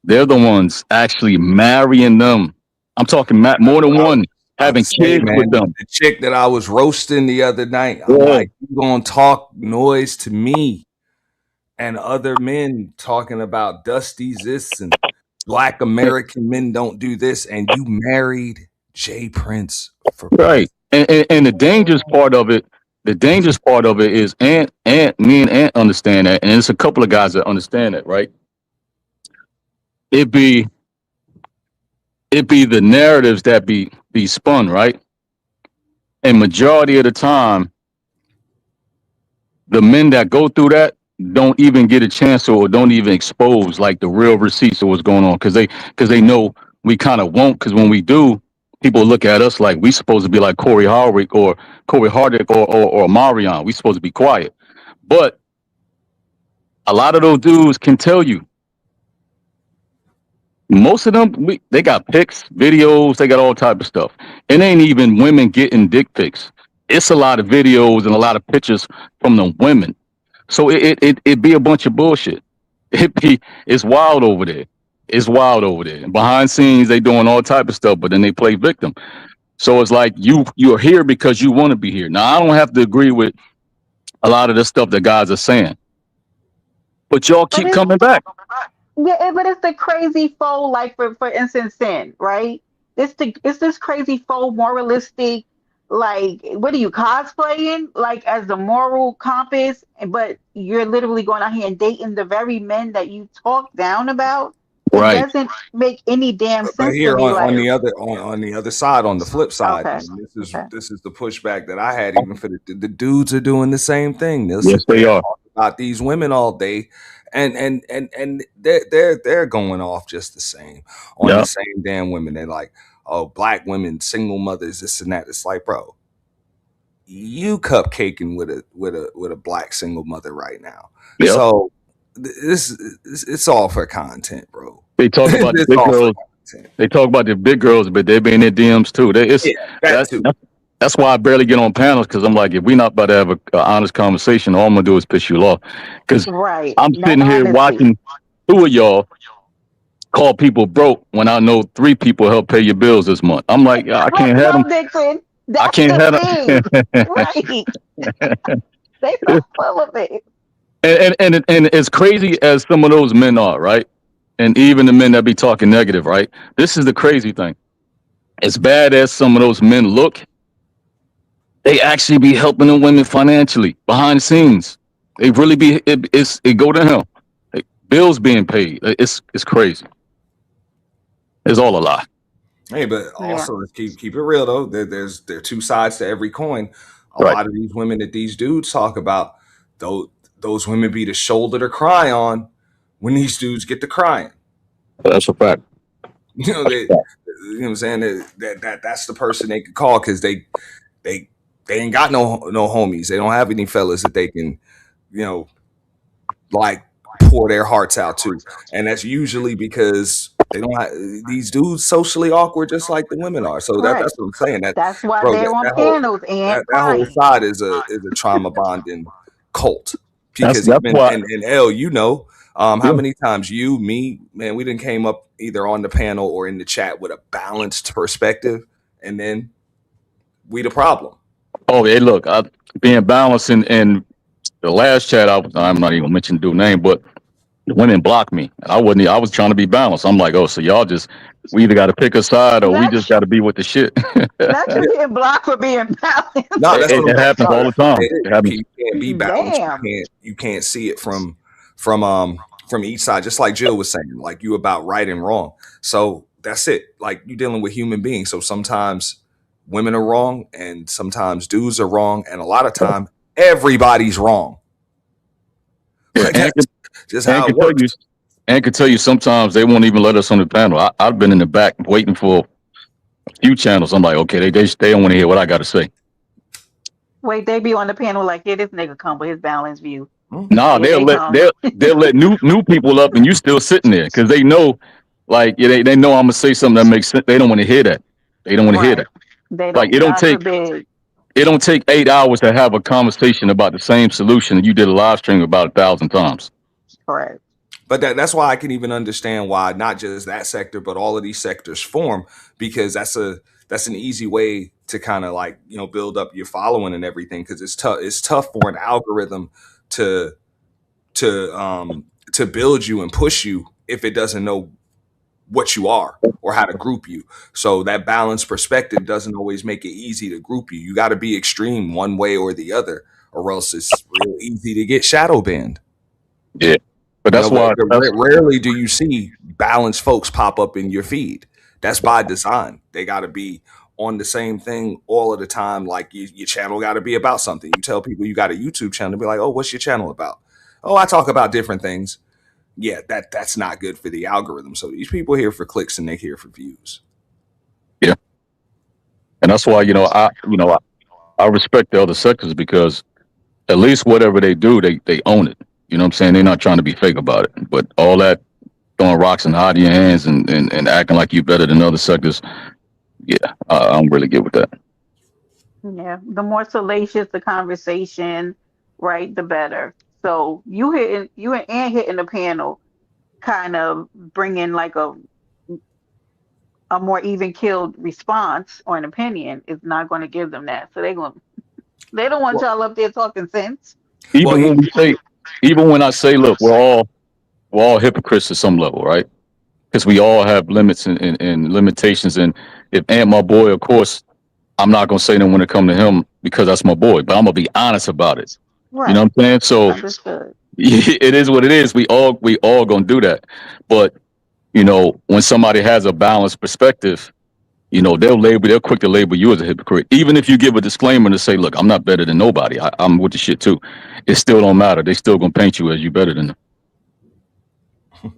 they're the ones actually marrying them. I'm talking more than one, having kids with them. The chick that I was roasting the other night, I'm Yeah. like, you gonna talk noise to me and other men talking about Dusty's this and Black American men don't do this, and you married Jay Prince for Right. And the dangerous part of it, is me and Ant understand that, and it's a couple of guys that understand that, right? It be the narratives that be spun, right? And majority of the time, the men that go through that don't even get a chance or don't even expose like the real receipts of what's going on, because they know we kind of won't, because when we do, people look at us like we supposed to be like Corey Hardwick or Marion. We supposed to be quiet. But a lot of those dudes can tell you. Most of them, they got pics, videos, they got all type of stuff. It ain't even women getting dick pics. It's a lot of videos and a lot of pictures from the women. So it be a bunch of bullshit. It's wild over there. It's wild over there. And behind scenes, they doing all type of stuff, but then they play victim. So it's like you're here because you want to be here. Now I don't have to agree with a lot of the stuff that guys are saying, but y'all keep coming back. Yeah, but it's the crazy faux, like for instance, sin, right? It's this crazy faux moralistic, like what are you cosplaying like as the moral compass, but you're literally going out here and dating the very men that you talk down about. It Right. doesn't make any damn sense But here to me. on the other side, on the flip side, Okay, and okay. this is the pushback that I had even for the dudes are doing the same thing. They'll Yes, sit there they and are. talk about these women all day, and they're going off just the same on Yeah. the same damn women. They're like, oh, black women, single mothers, this and that. It's like, bro, you cupcaking with a black single mother right now. Yep. So this it's all for content, bro. They talk about the It's big all for girls. content. They talk about the big girls, but they be in their DMs too. That's why I barely get on panels, because I'm like, if we not about to have an honest conversation, all I'm gonna do is piss you off. Because Right. I'm No sitting here honesty. watching 2 of y'all call people broke when I know 3 people help pay your bills this month. I'm like, I can't have them. Dixon. I That's can't have the them. thing. Right. They so full of it. And as crazy as some of those men are, right? And even the men that be talking negative, right? This is the crazy thing. As bad as some of those men look, they actually be helping the women financially behind the scenes. They really be. It go to him. Bills being paid. It's crazy. It's all a lie. Hey, but Yeah. also let's keep it real though. There are two sides to every coin. A Right. lot of these women that these dudes talk about, those women be the shoulder to cry on when these dudes get to crying. That's a fact. You know, you know what I'm saying? That's the person they could call because they ain't got no homies. They don't have any fellas that they can, you know, like pour their hearts out to. And that's usually because they don't have these dudes socially awkward just like the women are. So Correct. that's what I'm saying. That That's why bro, they're on panels and that whole crying. side is a trauma bonding cult. That's Because even why. and L, you know, how many times you, me, man, we didn't came up either on the panel or in the chat with a balanced perspective, and then we the problem. Oh, hey, look, being balanced in the last chat, I'm not even gonna mention the dude's name, but the women blocked me, and I wasn't. I was trying to be balanced. I'm like, oh, so y'all we either got to pick a side or we just got to be with the shit. Not you getting blocked for being balanced. No, that's what it happens all the time. It happens. You can't be balanced. Damn. You can't see it from each side. Just like Jill was saying, like you about right and wrong. So that's it. Like you dealing with human beings. So sometimes women are wrong, and sometimes dudes are wrong, and a lot of time everybody's wrong. Like that's just how it works. And can tell you sometimes they won't even let us on the panel. I've been in the back waiting for a few channels. I'm like, okay, they don't want to hear what I got to say. Wait, they be on the panel like, yeah, this nigga come with his balanced view. Nah, they'll let new people up, and you still sitting there because they know, like, they know I'm gonna say something that makes sense. They don't want to hear that. They don't want to hear that. Like it don't take 8 hours to have a conversation about the same solution that you did a live stream about 1,000 times. Correct. But that's why I can even understand why not just that sector, but all of these sectors form, because that's an easy way to kind of like, you know, build up your following and everything. Because it's tough for an algorithm to build you and push you if it doesn't know what you are or how to group you. So that balanced perspective doesn't always make it easy to group you. You got to be extreme one way or the other, or else it's real easy to get shadow banned. Yeah. But that's why rarely do you see balanced folks pop up in your feed. That's by design. They got to be on the same thing all of the time. Like your channel got to be about something. You tell people you got a YouTube channel, be like, oh, what's your channel about? Oh, I talk about different things. Yeah, that's not good for the algorithm. So these people are here for clicks and they're here for views. Yeah. And that's why, I respect the other sectors because at least whatever they do, they own it. You know what I'm saying? They're not trying to be fake about it. But all that throwing rocks and hiding your hands and acting like you're better than other sectors, yeah, I don't really get with that. Yeah, the more salacious the conversation, right, the better. So you and Ann hitting the panel, kind of bringing like a more even keeled response or an opinion is not going to give them that. So they don't want y'all up there talking sense. Even when I say, look, we're all hypocrites at some level, right? Because we all have limits and limitations. And if Ant my boy, of course, I'm not gonna say that when it come to him because that's my boy, but I'm gonna be honest about it. Right. You know what I'm saying? So understood. It is what it is. We all gonna do that. But when somebody has a balanced perspective, they're quick to label you as a hypocrite. Even if you give a disclaimer to say, look, I'm not better than nobody. I'm with the shit too. It still don't matter. They still gonna paint you as you better than them.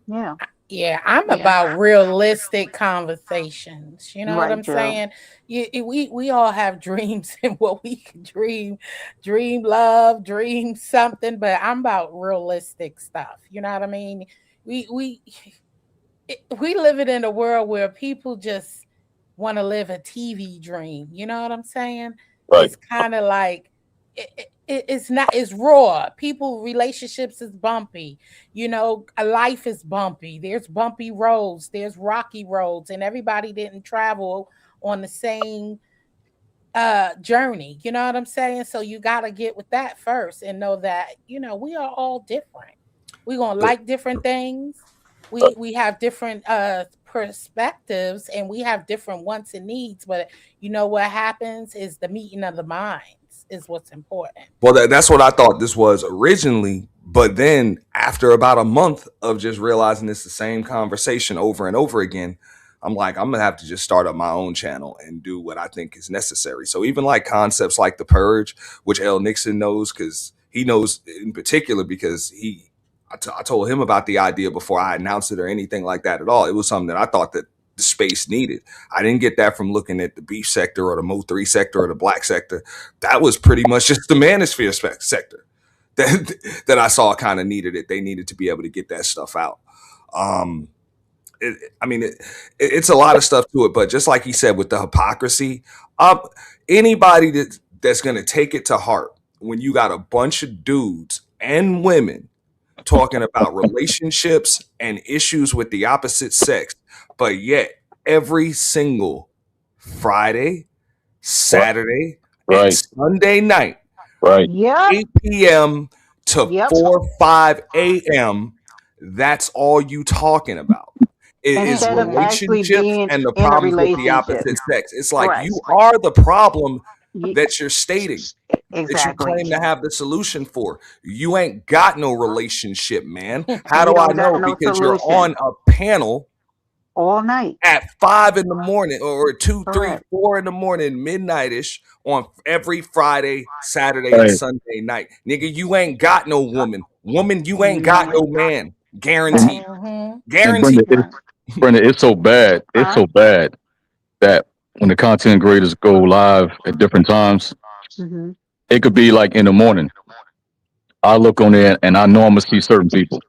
Yeah. Yeah, I'm about realistic conversations. You know what I'm saying? We all have dreams and what we can dream love, dream something, but I'm about realistic stuff. You know what I mean? We living in a world where people just want to live a TV dream. You know what I'm saying? Right. It's kind of like it's raw. Relationships is bumpy. A life is bumpy. There's bumpy roads. There's rocky roads, and everybody didn't travel on the same journey. You know what I'm saying? So you got to get with that first and know that, we are all different. We're going to like different things. We have different perspectives and we have different wants and needs. But what happens is the meeting of the minds is what's important. Well, that's what I thought this was originally. But then after about a month of just realizing it's the same conversation over and over again, I'm like, I'm gonna have to just start up my own channel and do what I think is necessary. So even like concepts like The Purge, which L. Nixon knows, because he knows in particular, because I told him about the idea before I announced it or anything like that at all. It was something that I thought that the space needed. I didn't get that from looking at the beef sector or the Mo3 sector or the black sector. That was pretty much just the manosphere sector that I saw kind of needed it. They needed to be able to get that stuff out. It's a lot of stuff to it, but just like he said with the hypocrisy, anybody that's going to take it to heart when you got a bunch of dudes and women talking about relationships and issues with the opposite sex, but yet every single Friday, Saturday, and Sunday night, 8 p.m. to 4, 5 a.m., that's all you talking about. It is relationships and the problems with the opposite sex. It's like you are the problem that you're stating, that you claim to have the solution for. You ain't got no relationship, man. How do I know? Because you're on a panel all night at 5 in the morning or 2, 3, 4 in the morning, midnight-ish on every Friday, Saturday, and Sunday night. Nigga, you ain't got no woman. Woman, you ain't got no man. Guaranteed. Guaranteed. Brenda, it's so bad. It's so bad that when the content creators go live at different times, it could be like in the morning. I look on there and I normally see certain people.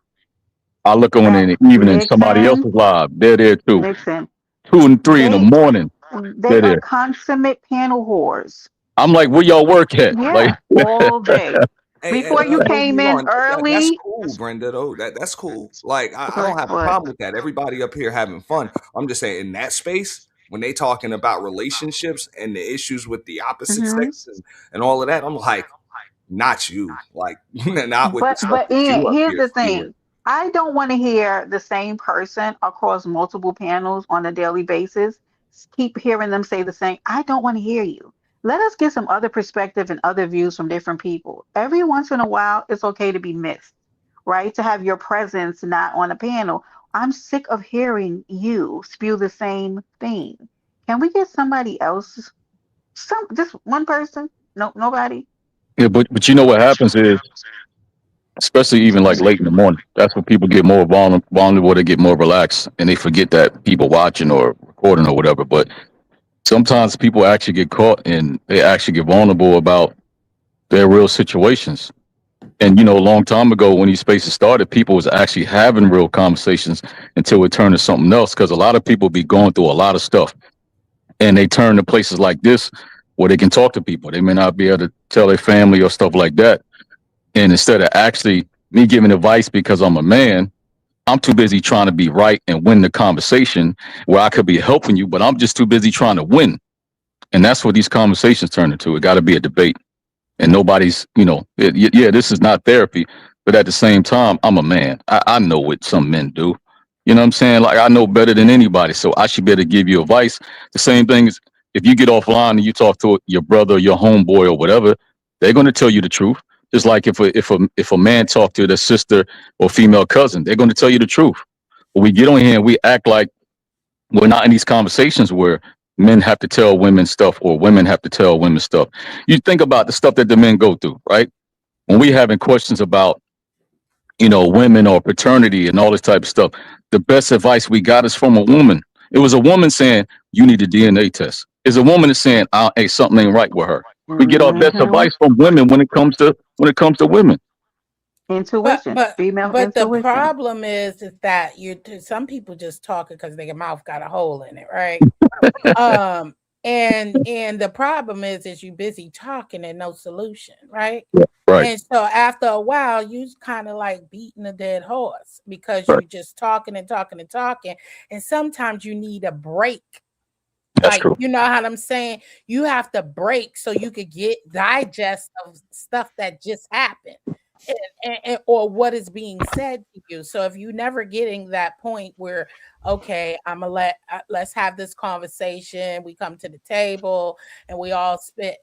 I look on there in the evening, somebody else is live. They're there too. 2 and 3 in the morning. They are consummate panel whores. I'm like, where y'all work at? Yeah, like all day. Before you came in early. That's cool, Brenda, though. That's cool. Like, I don't have a problem with that. Everybody up here having fun. I'm just saying, in that space, when they talking about relationships and the issues with the opposite sex and all of that, I'm like, not you. Like, not with the stuff. But Ian, here's the thing. I don't want to hear the same person across multiple panels on a daily basis. Keep hearing them say the same. I don't want to hear you. Let us get some other perspective and other views from different people. Every once in a while, it's okay to be missed, right? To have your presence not on a panel. I'm sick of hearing you spew the same thing. Can we get somebody else? Just one person? No, nobody? Yeah, but you know what happens is, especially even like late in the morning, that's when people get more vulnerable, they get more relaxed, and they forget that people watching or recording or whatever. But sometimes people actually get caught and they actually get vulnerable about their real situations. And, a long time ago when these spaces started, people was actually having real conversations until it turned to something else. Because a lot of people be going through a lot of stuff and they turn to places like this where they can talk to people. They may not be able to tell their family or stuff like that. And instead of actually me giving advice because I'm a man, I'm too busy trying to be right and win the conversation where I could be helping you, but I'm just too busy trying to win. And that's what these conversations turn into. It got to be a debate. And nobody's, this is not therapy. But at the same time, I'm a man. I know what some men do. You know what I'm saying? Like, I know better than anybody. So I should be able to give you advice. The same thing is if you get offline and you talk to your brother, your homeboy or whatever, they're going to tell you the truth. Just like if a man talk to their sister or female cousin, they're going to tell you the truth. But we get on here and we act like we're not in these conversations where men have to tell women stuff or women have to tell women stuff. You think about the stuff that the men go through, right? When we having questions about, women or paternity and all this type of stuff, the best advice we got is from a woman. It was a woman saying, you need a DNA test. It's a woman that's saying, hey, something ain't right with her. We get our best advice from women when it comes to women. Intuition, female but intuition. The problem is that some people just talk because their mouth got a hole in it, right? And the problem is you busy talking and no solution, right? Yeah, right. And so after a while, you kind of like beating a dead horse because you're just talking and talking and talking, and sometimes you need a break. That's true. You know what I'm saying? You have to break so you could digest of stuff that just happened or what is being said to you. So if you never getting that point where, okay, I'm gonna let's have this conversation. We come to the table and we all spit,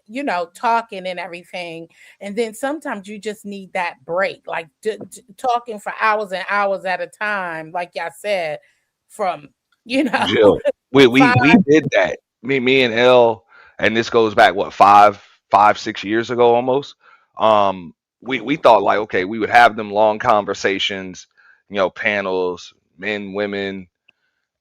talking and everything. And then sometimes you just need that break, like talking for hours and hours at a time. Like I said, from, Jill. We did that. Me and L, and this goes back what 6 years ago almost. We thought like okay, we would have them long conversations, panels, men, women,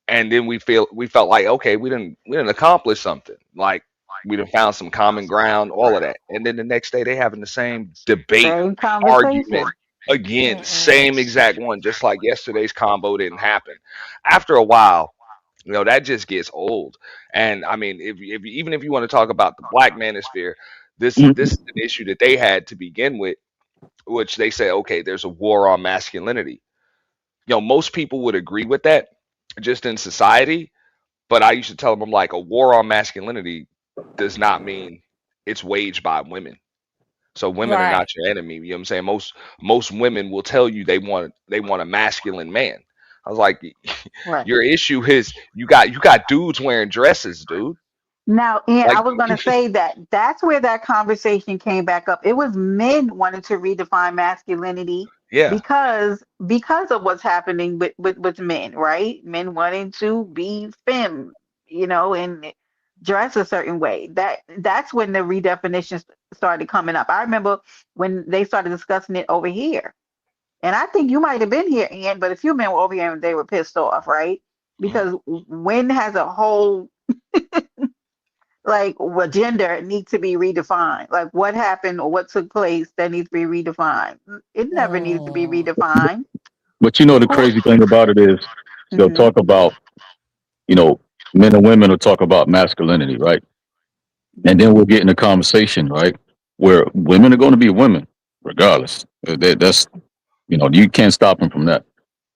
and then we felt like okay, we didn't accomplish something. Like we done found some common ground, all of that, and then the next day they having the same debate, Same argument conversation. again, same exact one, just like yesterday's combo didn't happen. After a while, that just gets old. And I mean, if even if you want to talk about the black manosphere, this is an issue that they had to begin with, which they say, okay, there's a war on masculinity. Most people would agree with that, just in society. But I used to tell them, I'm like, a war on masculinity does not mean it's waged by women. So women are not your enemy. You know what I'm saying? Most women will tell you they want a masculine man. I was like, Right. your issue is you got dudes wearing dresses, dude. Now, Ian, Like, I was going to say that's where that conversation came back up. It was men wanting to redefine masculinity yeah, because of what's happening with men, right? Men wanting to be femme, and dress a certain way. That's when the redefinitions started coming up. I remember when they started discussing it over here. And I think you might have been here, Ian, but a few men were over here and they were pissed off, right? Because when has a whole like what gender needs to be redefined? Like what happened or what took place that needs to be redefined? It never needs to be redefined. But the crazy thing about it is they'll Mhm. talk about, men and women will talk about masculinity, right? And then we'll get in a conversation, right? Where women are going to be women, regardless. That's, you can't stop them from that.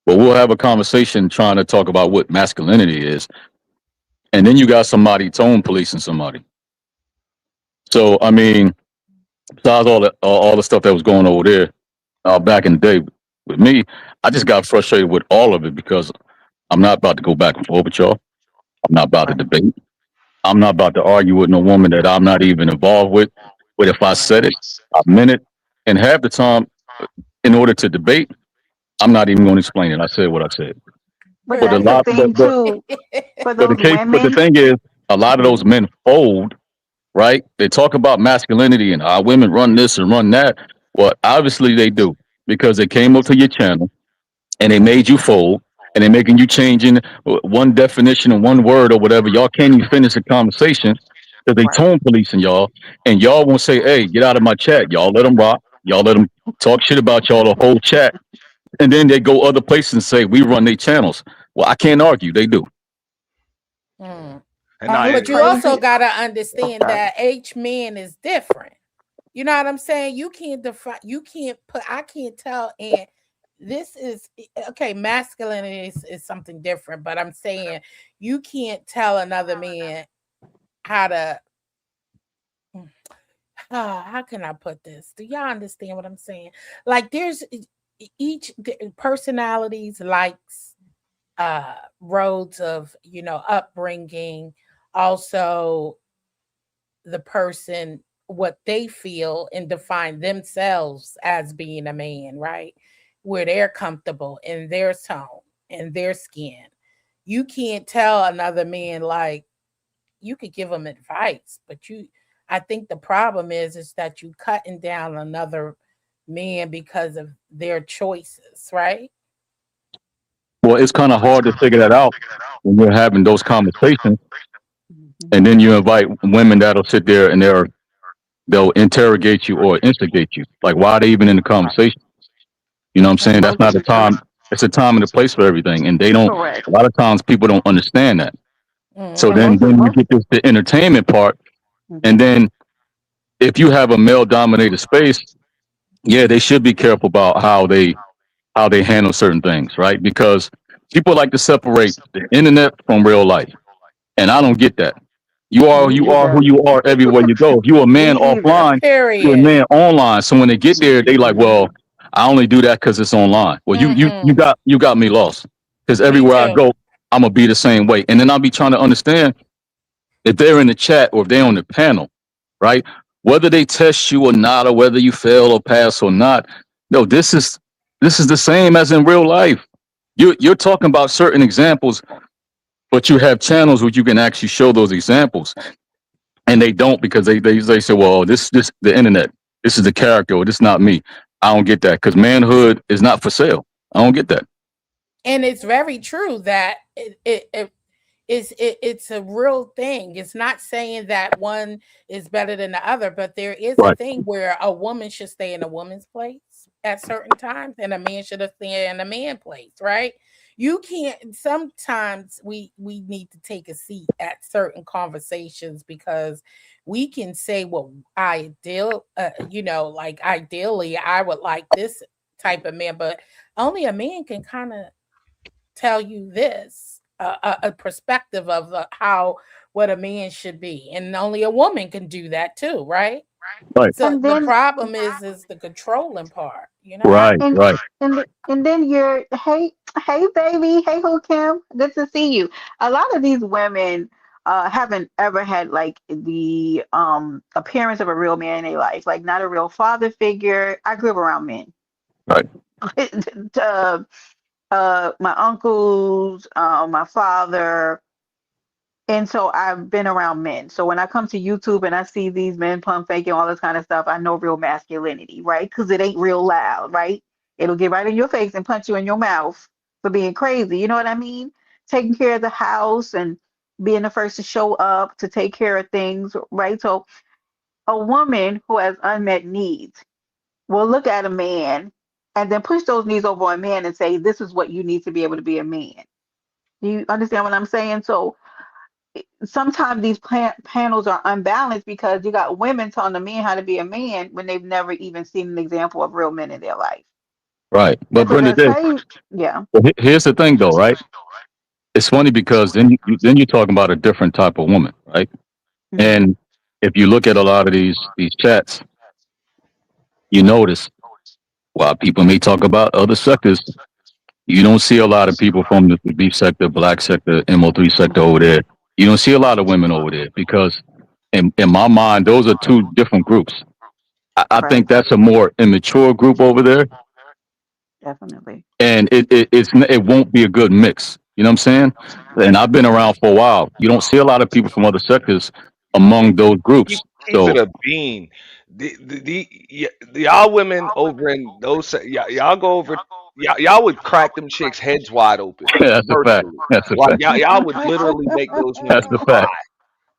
But we'll have a conversation trying to talk about what masculinity is. And then you got somebody tone policing somebody. So, I mean, besides all the stuff that was going over there back in the day with me, I just got frustrated with all of it because I'm not about to go back and forth with y'all. I'm not about to debate. I'm not about to argue with no woman that I'm not even involved with. But if I said it, I meant it. And half the time, in order to debate, I'm not even going to explain it. I said what I said. But But a that's the lot, thing too for but those the women. thing is, a lot of those Mhm. men fold, right? They talk about masculinity and our women run this and run that. Well, obviously they do because they came up to your channel and they made you fold and they're making you changing one definition and one word or whatever. Y'all can't even finish a conversation because they Right. tone policing y'all, and y'all won't say, "Hey, get out of my chat." Y'all let them rock. Y'all let them talk shit about y'all the whole chat, and then they go other places and say we run their channels. Well, I can't argue. They do. and And it's But you crazy. also got to Oh, understand sorry. that each man is different. You know what I'm saying? You can't define, I can't tell. And this is okay. Masculinity is something different, but I'm saying you can't tell another man how to, how can I put this? Do y'all understand what I'm saying? Like there's each personalities, likes, roads of, upbringing, also the person what they feel and define themselves as being a man, right? Where they're comfortable in their tone and their skin. You can't tell another man, like, you could give them advice, but I think the problem is that you cutting down another man because of their choices, right? Well, it's kind of hard to figure that out when you're having those conversations, Mhm. and then you invite women that'll sit there and they'll interrogate you or instigate you. Like, why are they even in the conversation? You know what I'm saying? That's Most not the time. It's a time and a place for everything, and they don't. correct. A lot of times, people don't understand that. So And Mm-hmm. then you get the entertainment part, and Mhm. then if you have a male dominated space, yeah, they should be careful about how they handle certain things, right? Because people like to separate the internet from real life, and I don't get that. Me You are who either. you are everywhere you go. If you're a man Me either. offline, you're a Period. man online. So when they get there, they like, well, I only do that because it's online. Well, Mm-mm. you got me lost because Me everywhere I too. go, I'm gonna be the same way. And then I'll be trying to understand if they're in the chat or if they're on the panel, right? Whether they test you or not, or whether you fail or pass or not. No, this is the same as in real life. You're talking about certain examples But you have channels where you can actually show those examples, and they don't because they say, well, this the internet. This is the character, or this is not me. I don't get that because manhood is not for sale. I don't get that. And it's very true that it's a real thing. It's not saying that one is better than the other, but there is a Right. thing where a woman should stay in a woman's place at certain times, and a man should stay in a man place, right? You can't. Sometimes we need to take a seat at certain conversations because we can say, well, like ideally, I would like this type of man, but only a man can kind of tell you this a perspective of how what a man should be, and only a woman can do that too, right? Right. So And the then problem is the controlling part, Right. and Right. and then you're hey baby, hey who Kim, good to see you. A lot of these women haven't ever had like the appearance of a real man in their life, like not a real father figure. I grew up around men. Right. My uncles, my father, and so I've been around men. So when I come to YouTube and I see these men pump faking all this kind of stuff, I know real masculinity, right? Because it ain't real loud, right? It'll get right in your face and punch you in your mouth for being crazy. You know what I mean? Taking care of the house and being the first to show up to take care of things, right? So a woman who has unmet needs will look at a man and then push those needs over on a man and say, this is what you need to be able to be a man. Do you understand what I'm saying? So sometimes these panels are unbalanced because you got women telling the men how to be a man when they've never even seen an example of real men in their life. Right. And But so Brenda, that's how yeah. here's the thing, though, right? It's funny because then you're talking about a different type of woman, right? Hmm. And if you look at a lot of these chats, you notice while people may talk about other sectors, you don't see a lot of people from the beef sector, black sector, MO3 sector over there. You don't see a lot of women over there because, in my mind, those are two different groups. I Right. think that's a more immature group over there, Definitely. and it won't be a good mix. You know what I'm saying? And I've been around for a while. You don't see a lot of people from other sectors among those keep groups. keep So it a bean. Y'all women over in those y'all go over y'all would crack them chicks heads wide open that's a fact. virtually. That's a Like fact. y'all would literally make those That's women a fact.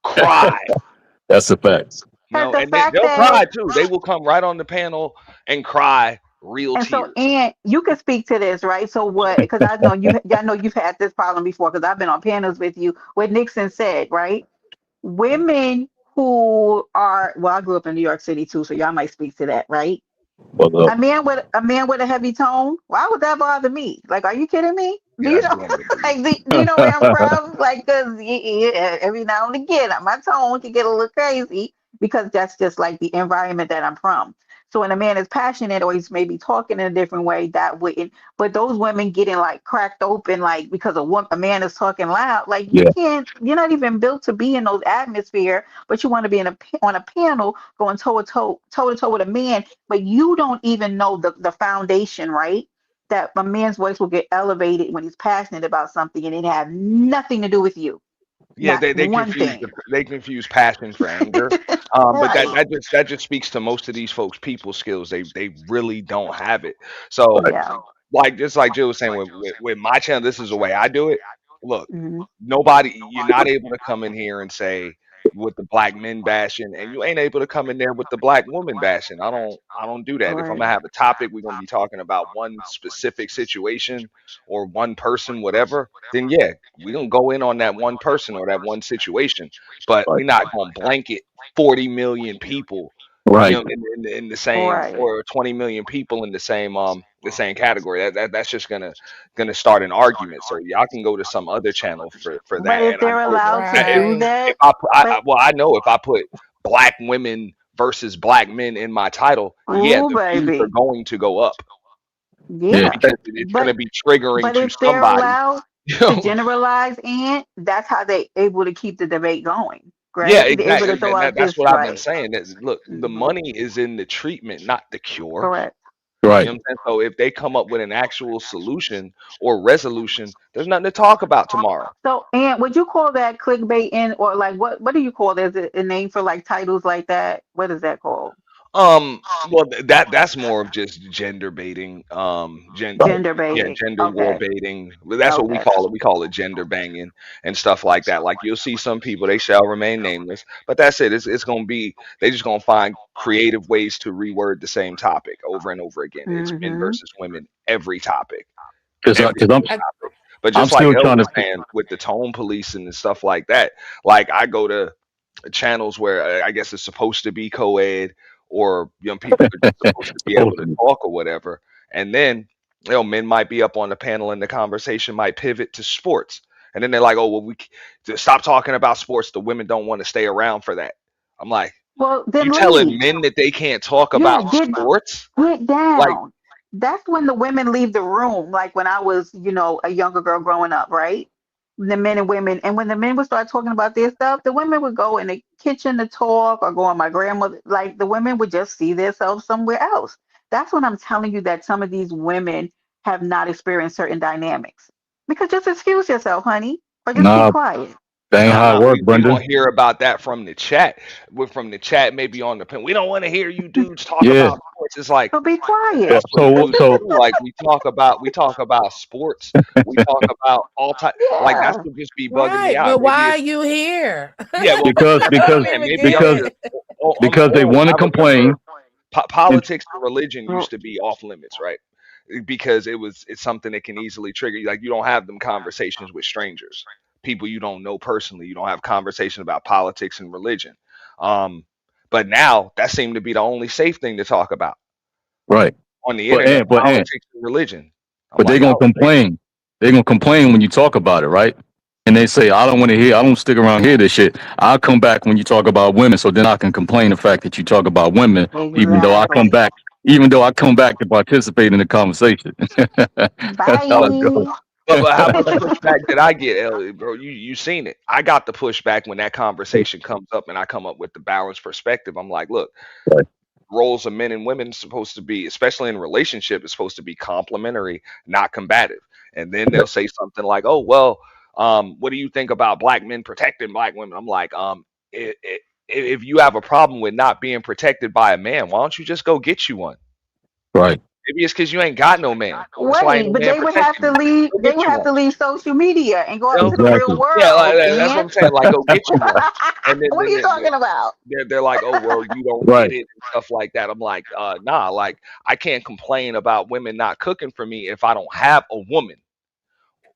cry. That's a fact. And the And fact they'll that cry too. They will come right on the panel and cry real and so tears. and you can speak to this, right? So what, because I know you've had this problem before because I've been on panels with you. What Nixon said, right? Women who are well, I grew up in New York City too, so y'all might speak to that, right? Well, A man with a heavy tone, why would that bother me? Like, are you kidding me? Do Yeah, you that's know normal. like do you know where I'm from? Like, cause every now and again my tone can get a little crazy because that's just like the environment that I'm from. So when a man is passionate or he's maybe talking in a different way, that wouldn't. But those women getting like cracked open, like because a man is talking loud, like you yeah, can't. You're not even built to be in those atmosphere. But you want to be on a panel going toe to toe with a man, but you don't even know the foundation, right? That a man's voice will get elevated when he's passionate about something and it have nothing to do with you. Yeah, Not they one confuse thing. they confuse passion for anger. But Right. that just speaks to most of these folks' people skills. They really don't have it. So Yeah. like just like Jill was saying with my channel, this is the way I do it. Look, Hmm. you're not able to come in here and say with the black men bashing, and you ain't able to come in there with the black woman bashing. I don't do that. If I'm Right. gonna have a topic, we're gonna be talking about one specific situation or one person, whatever. Then yeah, we're gonna go in on that one person or that one situation. But right, we're not gonna blanket 40 million people, you right, know, in the same, Right. or 20 million people in the same category. That's just gonna start an argument. So y'all can go to some other channel for But that. if And I they're know allowed to do Right. if that, but well, I know if I put black women versus black men in my title, yeah, ooh the views are baby. going to go up yeah, Yeah. because it's gonna But be triggering but to if they're somebody. allowed You to know? generalize and that's how they able to keep the debate going. Yeah, Right? They're able exactly. to throw out That's this what I've been right. saying. Look, the Hmm. money is in the treatment, not the cure. Correct. Right. You know what I'm saying? So if they come up with an actual solution or resolution, there's nothing to talk about tomorrow. So, and would you call that clickbaiting, or like what do you call it? Is it a name for like titles like that? What is that called? Well, that's more of just gender baiting. Right. Gender Yeah, baiting. gender war Okay. baiting. Well, that's what we Okay. call it. We call it gender banging and stuff like that. Like you'll see some people, they shall remain nameless, but that's it. It's gonna be they just gonna find creative ways to reword the same topic over and over again. It's men Mm-hmm. versus women, every topic, Because every I'm single topic. But I'm just like still El trying was to. saying with the tone policing and stuff like that, like I go to channels where I guess it's supposed to be co-ed or young people are just supposed to be able Supposed to to be. talk or whatever. And then, men might be up on the panel and the conversation might pivot to sports. And then they're like, oh, well, just stop talking about sports. The women don't want to stay around for that. I'm like, Well, then you telling leave. men that they can't talk Yeah, about sports? get Like, down. That's when the women leave the room. Like when I was, a younger girl growing up, right? The men and women, and when the men would start talking about their stuff, the women would go in the kitchen to talk, or go on my grandmother. Like the women would just see themselves somewhere else. That's when I'm telling you that some of these women have not experienced certain dynamics. Because just excuse yourself, honey, or just keep Nah, quiet. that ain't how it nah, works, we Brenda. gonna hear about that from the chat. We're from the chat, maybe on the pen. We don't want to hear you dudes talk Yeah. about sports. It's like, So be Yeah. quiet. that's what dudes do. Like we talk about sports. We talk about all type. Like that's Yeah. what just be bugging me Right, out. but Maybe why it's are you here? yeah. Well, because I that's what I'm don't because saying. even Maybe get I'm because just it. I'm because they old. want to I remember complain. And politics and religion Well, used to be off limits, right? Because it's something that can easily trigger you. Like you don't have them conversations with strangers, people you don't know personally. You don't have conversation about politics and religion. Um, but now that seemed to be the only safe thing to talk about right. on the But internet, and but and politics and religion. I'm but they're like, gonna y'all are crazy. complain. They're gonna complain when you talk about it, right? And they say, I don't want to hear. I don't stick around here. This shit. I'll come back when you talk about women, so then I can complain the fact that you talk about women, even though I come exactly. back, to participate in the conversation. That's how But it goes. Bye. but how much pushback did I get, Elliot, bro? You seen it. I got the pushback when that conversation comes up and I come up with the balanced perspective. I'm like, look, Right. roles of men and women supposed to be, especially in relationship, is supposed to be complementary, not combative. And then they'll say something like, "Oh well, what do you think about black men protecting black women?" I'm like, if you have a problem with not being protected by a man, why don't you just go get you one? Right. Maybe it's because you ain't got no man. That's why ain't Wait, no but man they would have protecting to you. leave. Go They get would you have one. to leave social media and go You out know? into the real Exactly. Yeah, world, that's what and I'm saying. Like, go get you one. And then what are you talking about? they're like, oh well, you don't Right. get it and stuff like that. I'm like, nah, like I can't complain about women not cooking for me if I don't have a woman,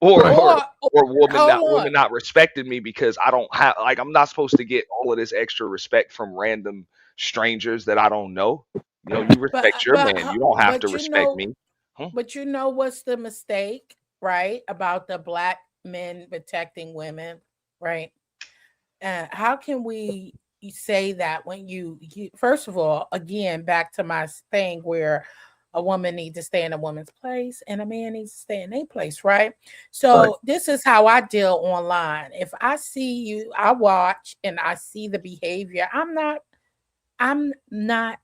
or Right. or Or or hold on. women not respecting me because I don't have, like, I'm not supposed to get all of this extra respect from random strangers that I don't know. You But respect your man. You don't have to but respect me. Huh? what's the mistake, right? About the black men protecting women, right? How can we say that when you first of all, again, back to my thing where a woman needs to stay in a woman's place and a man needs to stay in their place, right? Right. So this is how I deal online. If I see you, I watch and I see the behavior, I'm not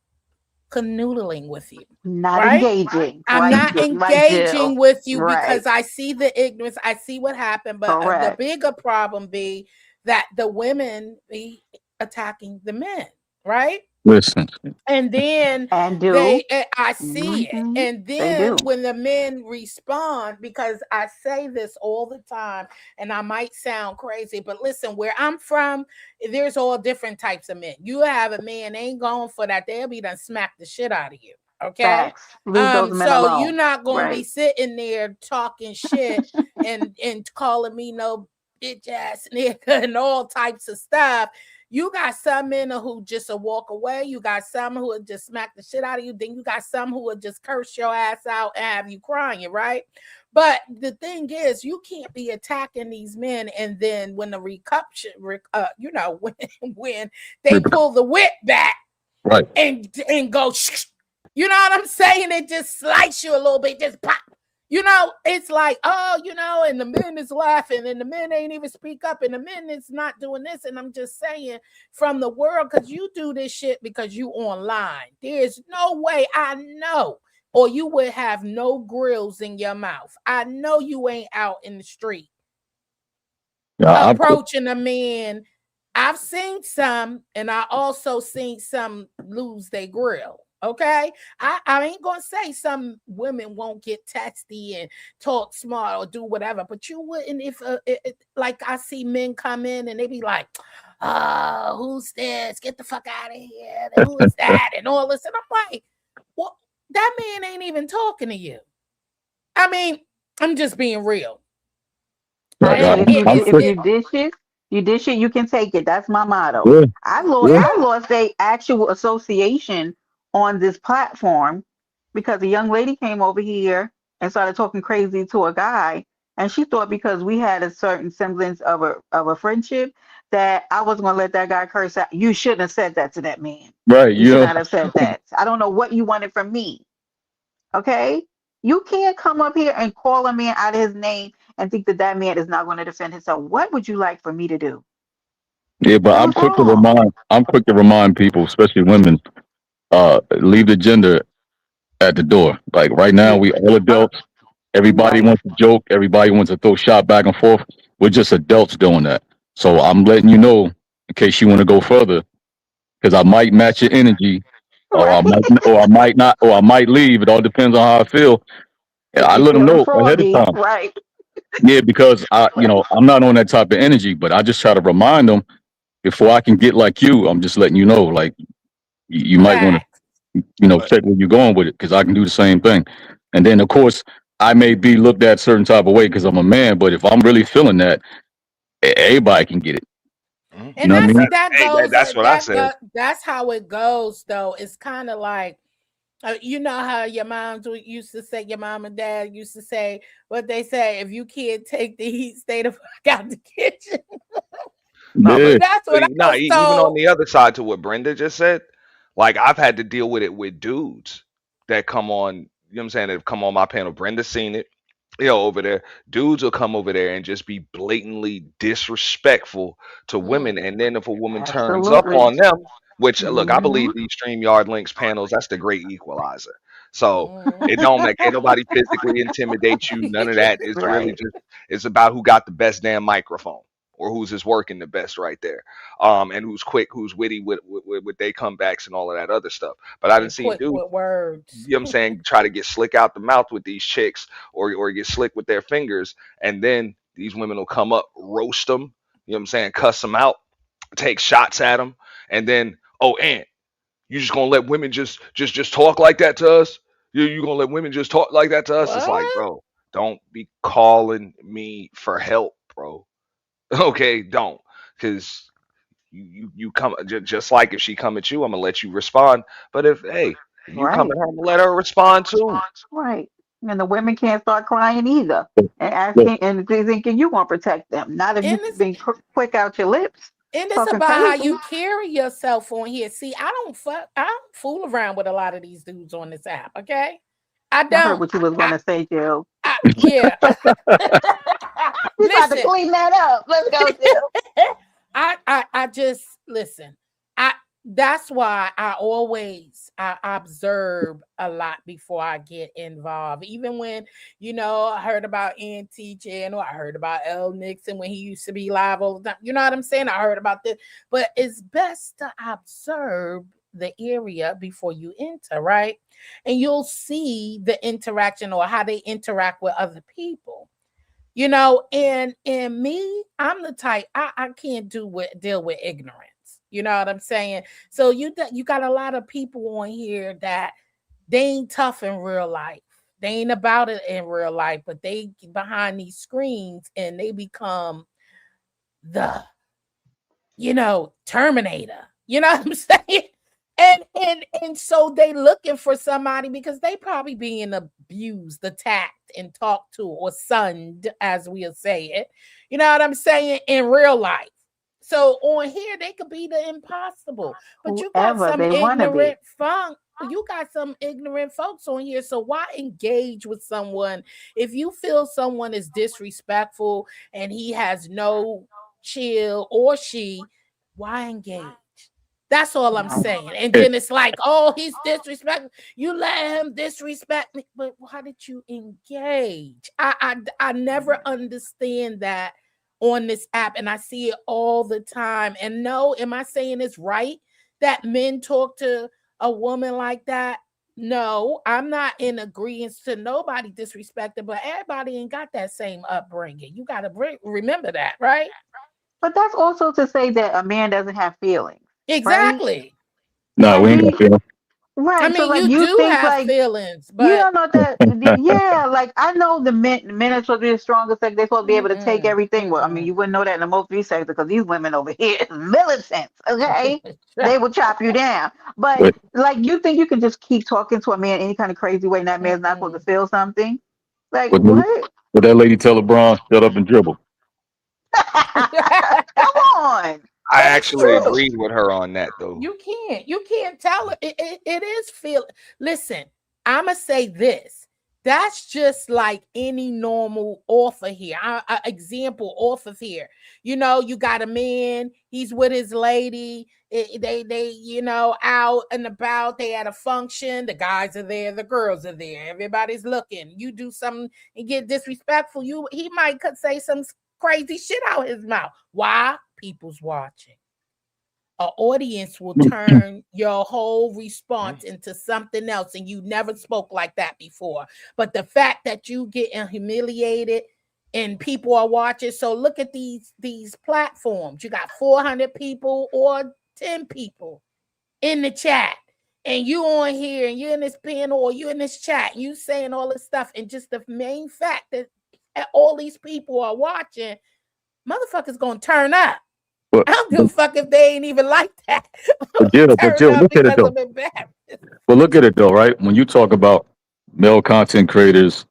canoodling with you, Not right? engaging, I'm right? not Right, Jill. engaging with you Right. because I see the ignorance, I see what happened, but the Correct. bigger problem be that the women be attacking the men, right? Listen. And then And do. I see it. Hmm. And They do. then when the men respond, because I say this all the time, and I might sound crazy, but listen, where I'm from, there's all different types of men. You have a man ain't going for that, they'll be done smack the shit out of you. Okay. Facts. Leave those men So you're alone. not gonna be Right. sitting there talking shit and calling me no bitch ass nigga and all types of stuff. You got some men who just will walk away. You got some who will just smack the shit out of you. Then you got some who will just curse your ass out and have you crying, right? But the thing is, you can't be attacking these men, and then when the when they pull the whip back Right. and go, you know what I'm saying? It just slice you a little bit, just pop. It's like, oh, and the men is laughing, and the men ain't even speak up, and the men is not doing this. And I'm just saying, from the world, because you do this shit because you online. There's no way I know or you would have no grills in your mouth. I know you ain't out in the street approaching a man. I've seen some, and I also seen some lose their grill. Okay, I ain't gonna say some women won't get testy and talk smart or do whatever, but you wouldn't if like I see men come in and they be like, "Oh, who's this? Get the fuck out of here! And who is that?" and all this, and I'm like, "Well, that man ain't even talking to you." I mean, I'm just being real. Hey, I'm if quick. you dish it, you can take it. That's my motto. Yeah, yeah. I lost a actual association on this platform because a young lady came over here and started talking crazy to a guy, and she thought because we had a certain semblance of a friendship that I was gonna let that guy curse out. You shouldn't have said that to that man. Right. You You should know, not have said that. I don't know what you wanted from me. Okay? You can't come up here and call a man out of his name and think that that man is not going to defend himself. What would you like for me to do? yeah, but That was wrong. I'm quick to remind people, especially women, leave the gender at the door. Like right now, we all adults. Everybody Right. wants to joke. Everybody wants to throw shot back and forth. We're just adults doing that. So I'm letting you know in case you want to go further, because I might match your energy, Right. or I might not, or I might leave. It all depends on how I feel. And If I you're let them feeling know ahead of froggy, time. right. Yeah, because Right. I'm not on that type of energy. But I just try to remind them before I can get like you. I'm just letting you know, like you might want Facts. to, But check where you're going with it, because I can do the same thing. And then of course I may be looked at a certain type of way because I'm a man. But if I'm really feeling that, everybody can get it. You And know what I that's mean? that hey, goes that's what I said. that's how it goes though. It's kind of like you know how your used to say, your mom and dad used to say what they say: if you can't take the heat, stay the fuck out the kitchen. No, Yeah. but That's what I was even on told. the other side to what Brenda just said, like I've had to deal with it with dudes that come on, you know what I'm saying, that have come on my panel. Brenda's seen it, over there. Dudes will come over there and just be blatantly disrespectful to women. Mm, And then if a woman turns up Absolutely. on them, which look, I Hmm. believe these StreamYard links panels, that's the great equalizer. So it mm. don't make ain't nobody physically intimidate you. None of that. It's really Right. just it's about who got the best damn microphone or who's just working the best right there. And who's quick, who's witty with their comebacks and all of that other stuff. But I didn't And see quick dudes, with words. you know what I'm saying, try to get slick out the mouth with these chicks or get slick with their fingers. And then these women will come up, roast them, you know what I'm saying, cuss them out, take shots at them. And then, oh, and you just gonna let women just talk like that to us? You gonna let women just talk like that to us? It's like, What? bro, don't be calling me for help, bro. Okay, don't. Because you come just like if she come at you, I'm gonna let you respond. But if you come Right. at her, I'm gonna let her respond too. Right. And the women can't start crying either and Look, asking and they thinking you want to protect them. Not if And you it's been quick out your lips and it's talking about how crazy. you carry yourself on here. See, I don't fool around with a lot of these dudes on this app. Okay, I I heard don't. what you was going to say, Jill. Yeah. We about to Listen, clean that up. Let's go, Jill. I just listen. I That's why I observe a lot before I get involved. Even when I heard about NT Channel, I heard about L Nixon when he used to be live all the time. You know what I'm saying? I heard about this, but it's best to observe the area before you enter, right? And you'll see the interaction or how they interact with other people. And me, I'm the type I can't deal with ignorance. You know what I'm saying? So you got a lot of people on here that they ain't tough in real life. They ain't about it in real life, but they behind these screens and they become the Terminator. You know what I'm saying? And so they looking for somebody because they probably being abused, attacked, and talked to, or sunned, as we'll say it. You know what I'm saying? In real life. So on here, they could be the impossible. But you got Whoever some they want to be. ignorant funk. You got some ignorant folks on here. So why engage with someone if you feel someone is disrespectful and he has no chill, or she, why engage? That's all I'm Right. saying. And then it's like, oh, he's disrespectful. You let him disrespect me. But why did you engage? I never understand that on this app. And I see it all the time. And no, am I saying it's right that men talk to a woman like that? No, I'm not in agreement to nobody disrespecting, but everybody ain't got that same upbringing. You got to remember that, right? But that's also to say that a man doesn't have feelings, right? Exactly. No, Like we ain't gonna we feel. I right. So mean, like you you do think have like feelings, you but don't know that yeah, like I know men are supposed to be the strongest sex, they're supposed to be able to take mm-mm, everything. Well, I mean mm-mm. you wouldn't know that in the most three sectors because these women over here is militants, okay? They will chop you down. But But like you think you can just keep talking to a man any kind of crazy way and that man's not supposed to Mm-mm. feel something? Like what what? that lady tell LeBron, shut up and dribble. Come on. I But it's actually true. agreed with her on that though. You can't tell it is feel. Listen, I'ma say this. That's just like any normal offer here. Example off of here. You got a man. He's with his lady. They out and about. They at a function. The guys are there. The girls are there. Everybody's looking. You do something and get disrespectful. He might could say some crazy shit out his mouth. Why? People's watching. An audience will turn your whole response into something else, and you never spoke like that before. But the fact that you get humiliated and people are watching, so look at these platforms. You got 400 people or 10 people in the chat, and you on here, and you're in this panel or you in this chat, and you saying all this stuff, and just the main fact that all these people are watching, motherfuckers gonna turn up. But I don't give a fuck if they ain't even like that. but Turn Jill, up look at it because though. I'm embarrassed. But look at it though, right? When you talk about male content creators,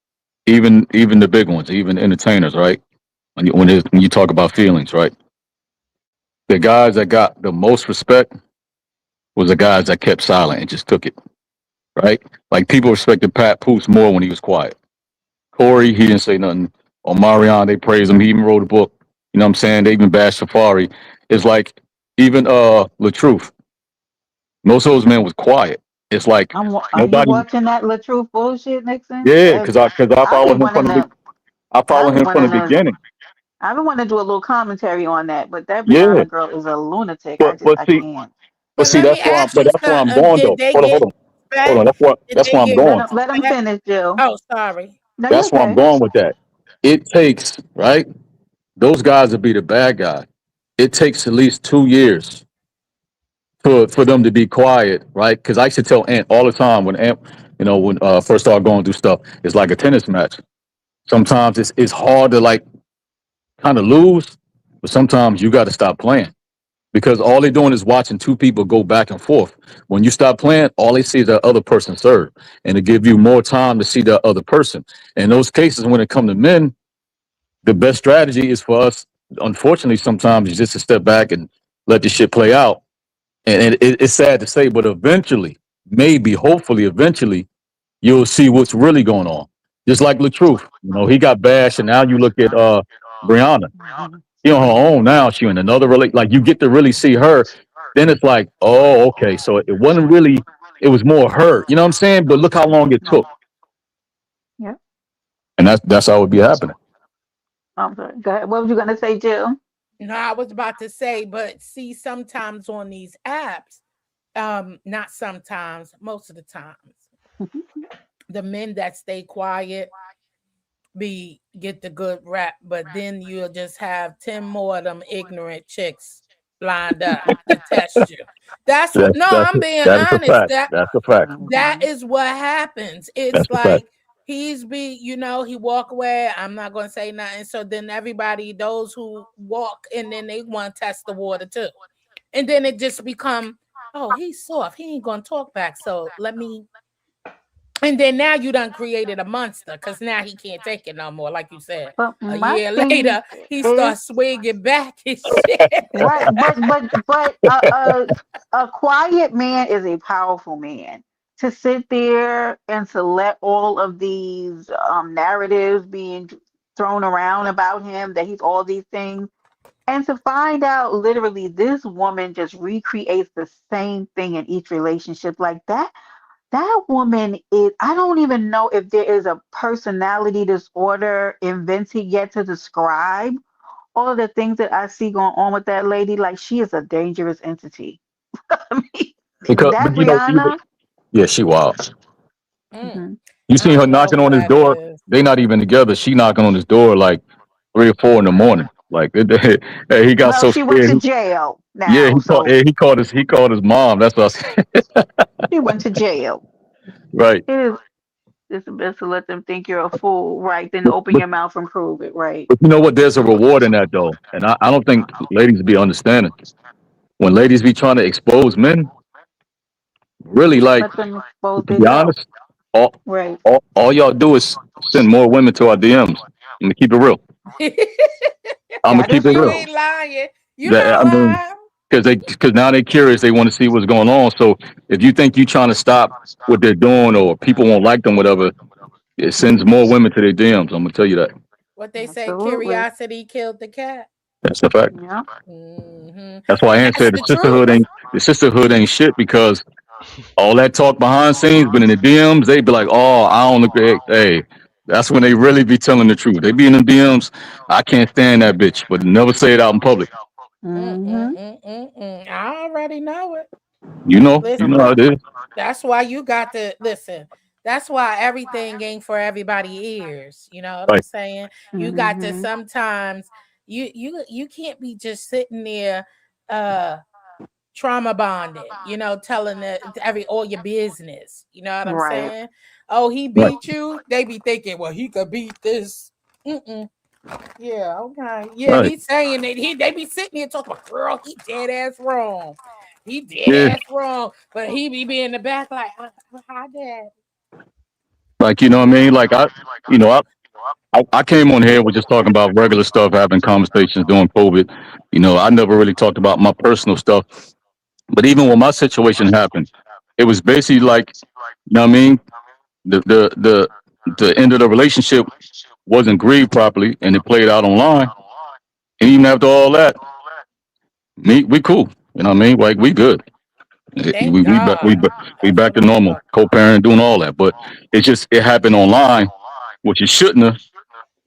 even the big ones, even entertainers, right? When you talk about feelings, right? The guys that got the most respect was the guys that kept silent and just took it, right? Like people respected Pat Poose more when he was quiet. Corey, he didn't say nothing. Omarion, they praised him. He even wrote a book. You know what I'm saying? They even bashed Safari. It's like even LaTruth. Most of those men was quiet. It's like Are you nobody. watching that La Truth bullshit, Nixon? Yeah, That because I I've follow been him from wanting the to I I've follow been him from the wanting to beginning. I've been wanting to do a little commentary on that, but that Yeah, Brianna girl is a lunatic. but but I see can't. but But see let me that's ask you where I'm something. going Did though. they Hold on, get hold on. respect? Did That's they where I'm get going. Let him respect? finish, Jill. Oh, sorry. No, you That's where I'm okay? going with that. It takes right. Those guys will be the bad guy. It takes at least 2 years for them to be quiet, right? Because I used to tell Ant all the time when Ant, when first started going through stuff, it's like a tennis match. Sometimes it's hard to like kind of lose, but sometimes you got to stop playing because all they're doing is watching two people go back and forth. When you stop playing, all they see is that other person serve, and to give you more time to see that other person. In those cases, when it comes to men, the best strategy is for us, unfortunately, sometimes is just to step back and let the shit play out. And it's sad to say, but eventually, maybe, hopefully, eventually, you'll see what's really going on. Just like LaTruth, he got bashed, and now you look at Brianna. Mhm. She on her own now. She in another like you get to really see her. Then it's like, oh, okay. So it wasn't really. It was more her. You know what I'm saying? But look how long it Right. took, Yeah. and that's how it would be happening. I'm sorry. Go ahead. What was you gonna say, Jill? No, I was about to say, but see, sometimes on these apps, not sometimes, most of the times, the men that stay quiet get the good rap, but then you'll just have 10 more of them ignorant chicks lined up to test you. That's what That's no, that's I'm being that is a honest. fact. That That's a fact. that Mhm. is what happens. It's That's a fact. like he walk away. I'm not gonna say nothing. So then everybody, those who walk, and then they want to test the water too. And then it just become, oh, he's soft. He ain't gonna talk back. So let me. And then now you done created a monster because now he can't take it no more. Like you said, But a my year thing later he is starts swinging back his shit. right, but a quiet man is a powerful man. To sit there and to let all of these narratives being thrown around about him that he's all these things And to find out literally this woman just recreates the same thing in each relationship like that. That woman is, I don't even know if there is a personality disorder invented yet to describe all of the things that I see going on with that lady. Like, she is a dangerous entity. I mean, Because, that but you know, Brianna. yeah, she wild. Mm. Mhm. You I seen her don't know knocking who on his that door. is. They not even together. She knocking on his door like 3 or 4 in the morning. Like hey, he got Well, so she went scared. to jail Yeah, now, so he called his mom. That's what I said. she went to jail. Right. It is it's best to let them think you're a fool, right? Then But, open but your mouth and prove it, right? but you know what? There's a reward in that though, and I don't think ladies be understanding when ladies be trying to expose men. Really, like Let them expose to be themselves, honest, all right? all y'all do is send more women to our DMs. I'm gonna keep it real. I'm gonna That keep is it You real. true. ain't lying. You That not I mean, lying. because now they're curious. They want to see what's going on. So if you think you trying to stop what they're doing or people won't like them, whatever, it sends more women to their DMs. I'm gonna tell you that. What they say, Absolutely. curiosity killed the cat. That's a fact. Yeah. That's why And Ann that's said the truth. the sisterhood ain't shit because all that talk behind scenes, but in the DMs, they be like, oh, I don't look at hey. That's when they really be telling the truth. They be in the DMs. I can't stand that bitch, but never say it out in public. Mm-hmm. I already know it. You So, know Listen, how it is. that's why you got to listen. That's why everything ain't for everybody ears. You know what I'm Right. saying? You got to mm-hmm. sometimes you can't be just sitting there uh trauma bonded, telling every all your business. You know what I'm Right. saying? Oh, he Right. beat you. They be thinking, well, he could beat this. Mm-mm. Yeah, okay. Yeah, Right. he's saying that they be sitting here talking about, girl, he dead ass wrong. He dead Yeah. ass wrong. But he be in the back like, hi, dad. Like, you know what I mean? Like you know, I came on here, we're just talking about regular stuff, having conversations during COVID. You know, I never really talked about my personal stuff. But even when my situation happened, it was basically like, you know what I mean? The end of the relationship wasn't grieved properly and it played out online. And even after all that, we cool. You know what I mean? Like we good. Thank God. We That's back what to I'm normal, talking co-parent, doing all that. But it happened online, which it shouldn't have.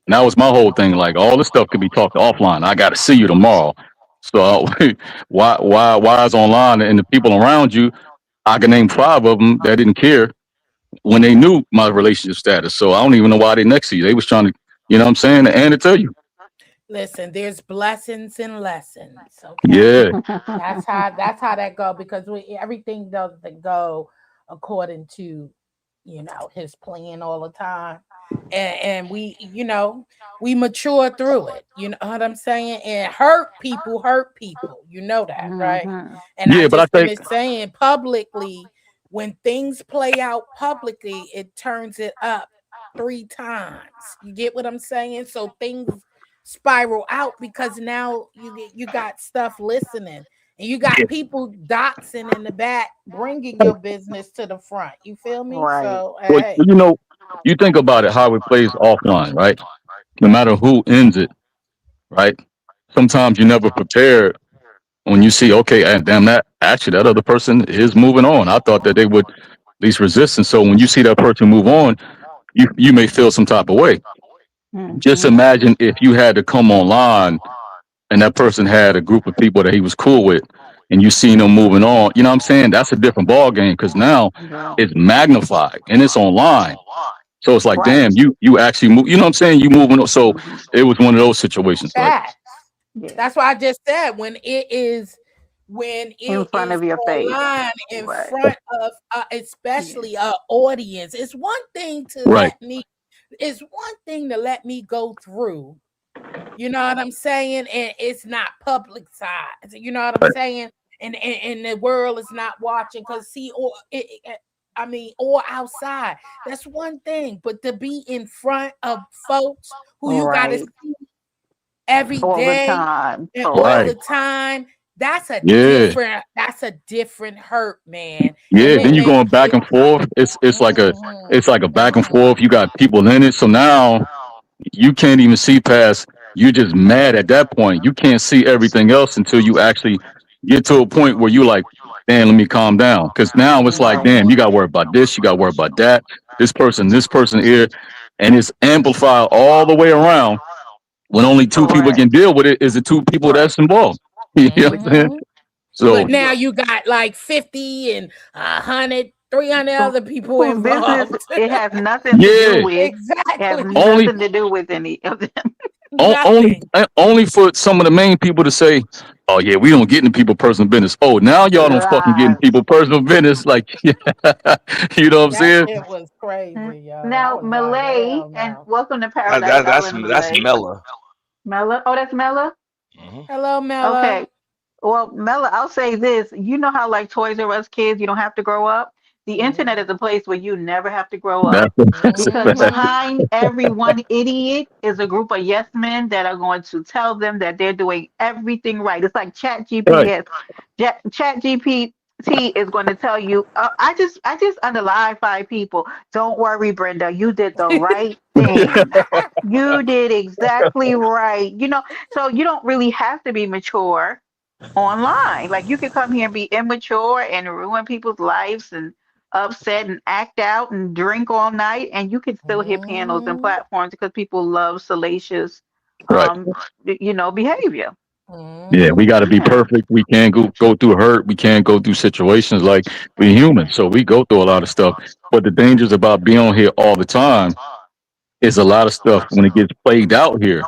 And that was my whole thing. Like all this stuff could be talked offline. I got to see you tomorrow. So why is online and the people around you? I can name 5 of them that didn't care when they knew my relationship status. So I don't even know why they next to you. They was trying to, you know what I'm saying, and to tell you. Listen, there's blessings and lessons, okay? Yeah, That's how that go because everything doesn't go according to his plan all the time. And we we mature through it, you know what I'm saying, and hurt people, you know that, right? Mm-hmm. And I yeah, but I just think finished saying publicly, when things play out publicly, it turns it up 3 times. You get what I'm saying? So things spiral out because now you got stuff listening and you got people doxing in the back, bringing your business to the front. You feel me? Right. So well, hey, you know, you think about it how it plays offline, right? No matter who ends it, right? Sometimes you never prepared when you see, okay, and damn that actually that other person is moving on. I thought that they would at least resist. And so when you see that person move on, you may feel some type of way. Just Mm-hmm. imagine if you had to come online and that person had a group of people that he was cool with and you seen them moving on, you know what I'm saying? That's a different ball game because now Yeah. it's magnified and it's online. So it's like, Right. damn, you actually move. You know what I'm saying? You moving on. So Mm-hmm. it was one of those situations. Like, facts. Yeah. That's why I just said when In it front is of your face. online in Right. front of Yeah. especially a audience. right, It's one thing to let me go through. You know what I'm saying? And it's not publicized. You know what I'm saying? And the world is not watching because see, I mean, or outside. That's one thing. But to be in front of folks who you got to Right. see every All the day time. and all right, the Correct. time, yeah, that's a different hurt, man. And yeah. Then you then going back and forth. mhm, It's like a back and mhm. forth. You got people in it. So now you can't even see past. you're just mad at that point. You can't see everything else until you actually get to a point where you're like, damn, let me calm down. Because now it's like, Right. damn, you got to worry about this, you got to worry about that, this person here, and it's amplified all the way around. When only two people Correct. can deal with it, is the two people that's involved. You know what I'm saying? Mhm. So But now you got like 50 and 100, 300 Who- other people Whose business involved. it has nothing to do yeah, with. It has Exactly. only nothing to do with any of them. Nothing. only for some of the main people to say, "Oh yeah, we don't get into people personal business." Oh, now y'all don't fucking get in Lies. people personal business. Like, you know what I'm That saying? shit was Mm. crazy, yo. I Now, was like, Malay, hell and no. welcome to That, Paradise that, that's Island, that's Malay. Mela. Mela. Oh, that's Mela? Hmm. Hello, Mela. Okay. Well, Mela, I'll say this. You know how like Toys R Us kids, you don't have to grow up? The internet is Mhm. a place where you never have to grow up. That's a Because fact. Mhm. behind every one idiot is a group of yes men that are going to tell them that they're doing everything right. It's like Chat Right. GPS. Chat GPT is going to tell you, I just unalived 5 people. Don't worry, Brenda. You did the right thing. You did exactly right. So you don't really have to be mature online. Like you could come here and be immature and ruin people's lives and upset and act out and drink all night, and you can still hit panels and Mhm. platforms because people love salacious, Right. um, behavior. Yeah, we Mhm. got to be Yeah. perfect. We can't go through hurt. We can't go through situations like we're human. So we go through a lot of stuff. But the dangers about being on here all the time is a lot of stuff when it gets played out here.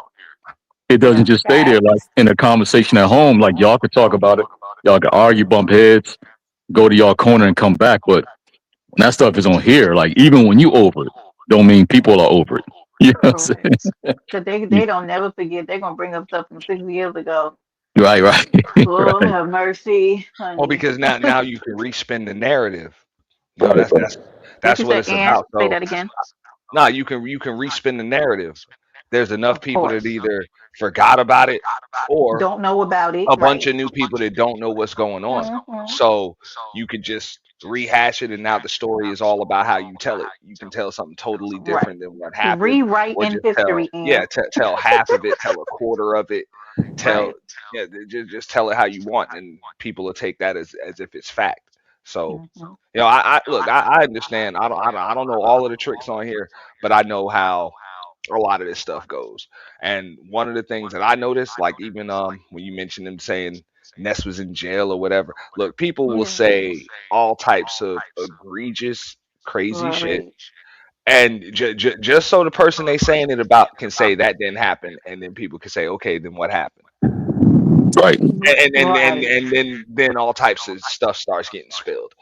It doesn't Yeah. just stay there like Facts. in a conversation at home. Like y'all could talk about it, y'all could argue, bump heads, go to y'all corner and come back. But when that stuff is on here, like even when you over it, don't mean people are over it. You know what I'm Correct. saying? Because they don't never forget. They're gonna bring up stuff from 6 years ago. Right, right, Lord right, have mercy, Well, honey. because now you can respin the narrative. You know, right, that's right. that's What that's you what say, it's Ann? about. Say So that again. now you can respin the narrative. There's enough Of people that course. either forgot about it or Don't know about it. a bunch Right. of new people that don't know what's going on. Hmm. So you could just rehash it, and now the story is all about how you tell it. You can tell something totally Right. different than what happened, or Rewriting just history, tell, yeah, Ann. tell half of it, tell a quarter of it, tell, Right. yeah, just tell it how you want, and people will take that as if it's fact. So, Hmm. I look, I understand. I don't know all of the tricks on here, but I know how a lot of this stuff goes. And one of the things that I noticed, like even when you mentioned them saying Ness was in jail or whatever, look, people will Yeah. say all types of egregious, crazy shit, Right. and just so the person they saying it about can say that didn't happen, and then people can say, okay, then what happened? Right. Right. And then all types of stuff starts getting spilled.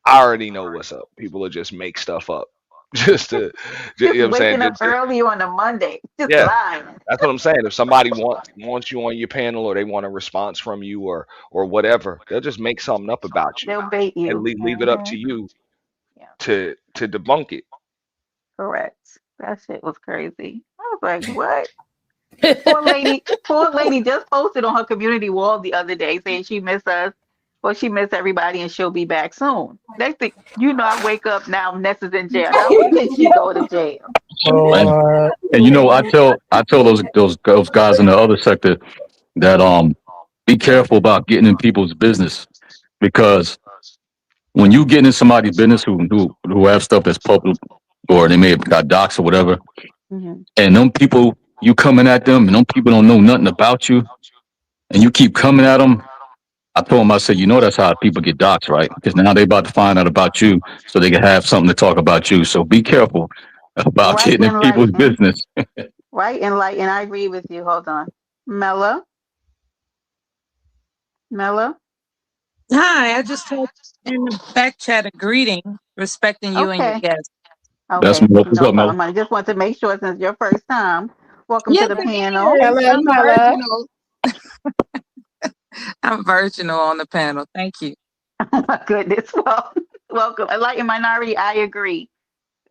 I already know what's up. People will just make stuff up. Just to, you Just know what I'm saying? waking up early on a Monday. Just Yeah, lying. that's what I'm saying. If somebody wants you on your panel, or they want a response from you, or whatever, they'll just make something up about you They'll bait and you. leave it up to you Yeah. to debunk it. Correct. That shit was crazy. I was like, what? Poor lady just posted on her community wall the other day saying she miss us. Well, she miss everybody and she'll be back soon. Next thing I wake up now, Ness is in jail. Now when did she go to jail? And Lord. and I tell those guys in the other sector that be careful about getting in people's business because when you get in somebody's business who have stuff that's public or they may have got docs or whatever, Hmm. and them people you coming at them and them people don't know nothing about you and you keep coming at them. I told him, I said, that's how people get docs, right? Because now they about to find out about you so they can have something to talk about you. So be careful about Right getting in and people's lighten. business. Right and lighten. I agree with you. Hold on. Mella. Mella. Hi, I just told in the back chat a greeting, respecting you and your Okay. guests. That's Okay. Mel. What's No up, Mel? problem. I just want to make sure since your first time. Welcome to Yes, the it panel. is. Hello, I'm Mela. virginal. I'm virginal on the panel. Thank you. Oh my goodness. Well, welcome. Enlightened minority, I agree.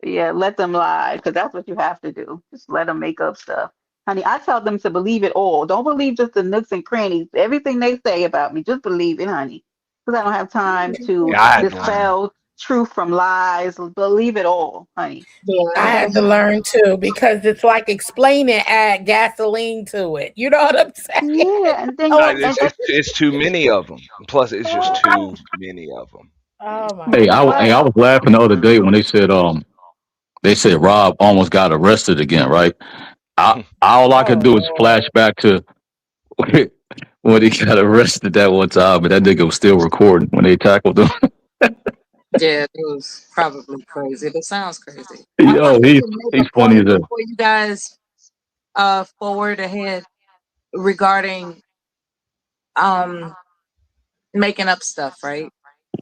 Yeah, let them lie, because that's what you have to do. Just let them make up stuff. Honey, I tell them to believe it all. Don't believe just the nooks and crannies. Everything they say about me, just believe it, honey. Because I don't have time to Yeah, I had to learn. dispel. truth from lies. Believe it all, honey. I Okay. had to learn too because it's like explaining, add gasoline to it. You know what I'm saying? Yeah, and then Oh, It's too many of them. Plus, it's just too many of them. oh my Hey, God. I was laughing the other day when they said Rob almost got arrested again, right? All I could Oh do is Lord. flash back to when he got arrested that one time, but that nigga was still recording when they tackled him. Yeah, it was probably crazy. That sounds crazy. I Yo, wanted to make he's a funny as point hell. before you guys forward ahead regarding um making up stuff, right?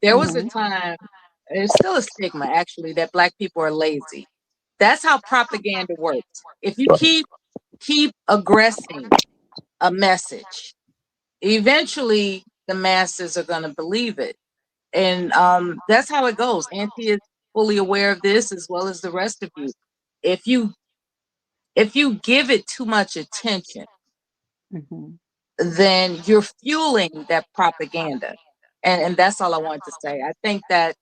There was a Hmm. time, there's still a stigma actually that black people are lazy. That's how propaganda works. If you keep aggressing a message, eventually the masses are going to believe it. And that's how it goes. Auntie is fully aware of this as well as the rest of you. If you give it too much attention, Hmm. then you're fueling that propaganda. And that's all I wanted to say. I think that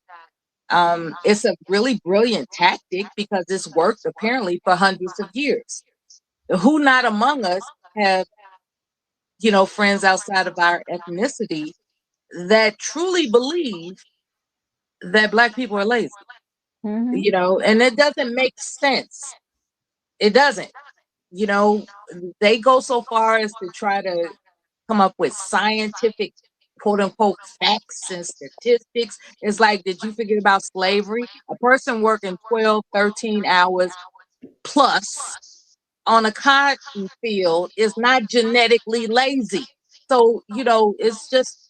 it's a really brilliant tactic because it's worked apparently for hundreds of years. Who not among us have, friends outside of our ethnicity that truly believe that black people are lazy, Hmm. and it doesn't make sense. It doesn't, you know, they go so far as to try to come up with scientific quote unquote facts and statistics. It's like, did you forget about slavery? A person working 12, 13 hours plus on a cotton field is not genetically lazy. So, it's just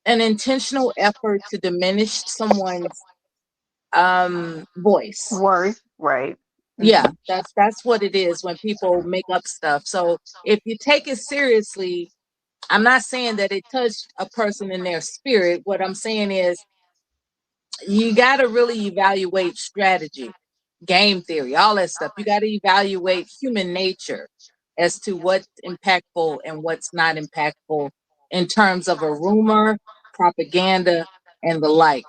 an intentional effort to diminish someone's voice. Worth, right. Yeah, Hmm. that's what it is when people make up stuff. So if you take it seriously, I'm not saying that it touched a person in their spirit. What I'm saying is you got to really evaluate strategy, game theory, all that stuff. You got to evaluate human nature as to what's impactful and what's not impactful in terms of a rumor, propaganda, and the like.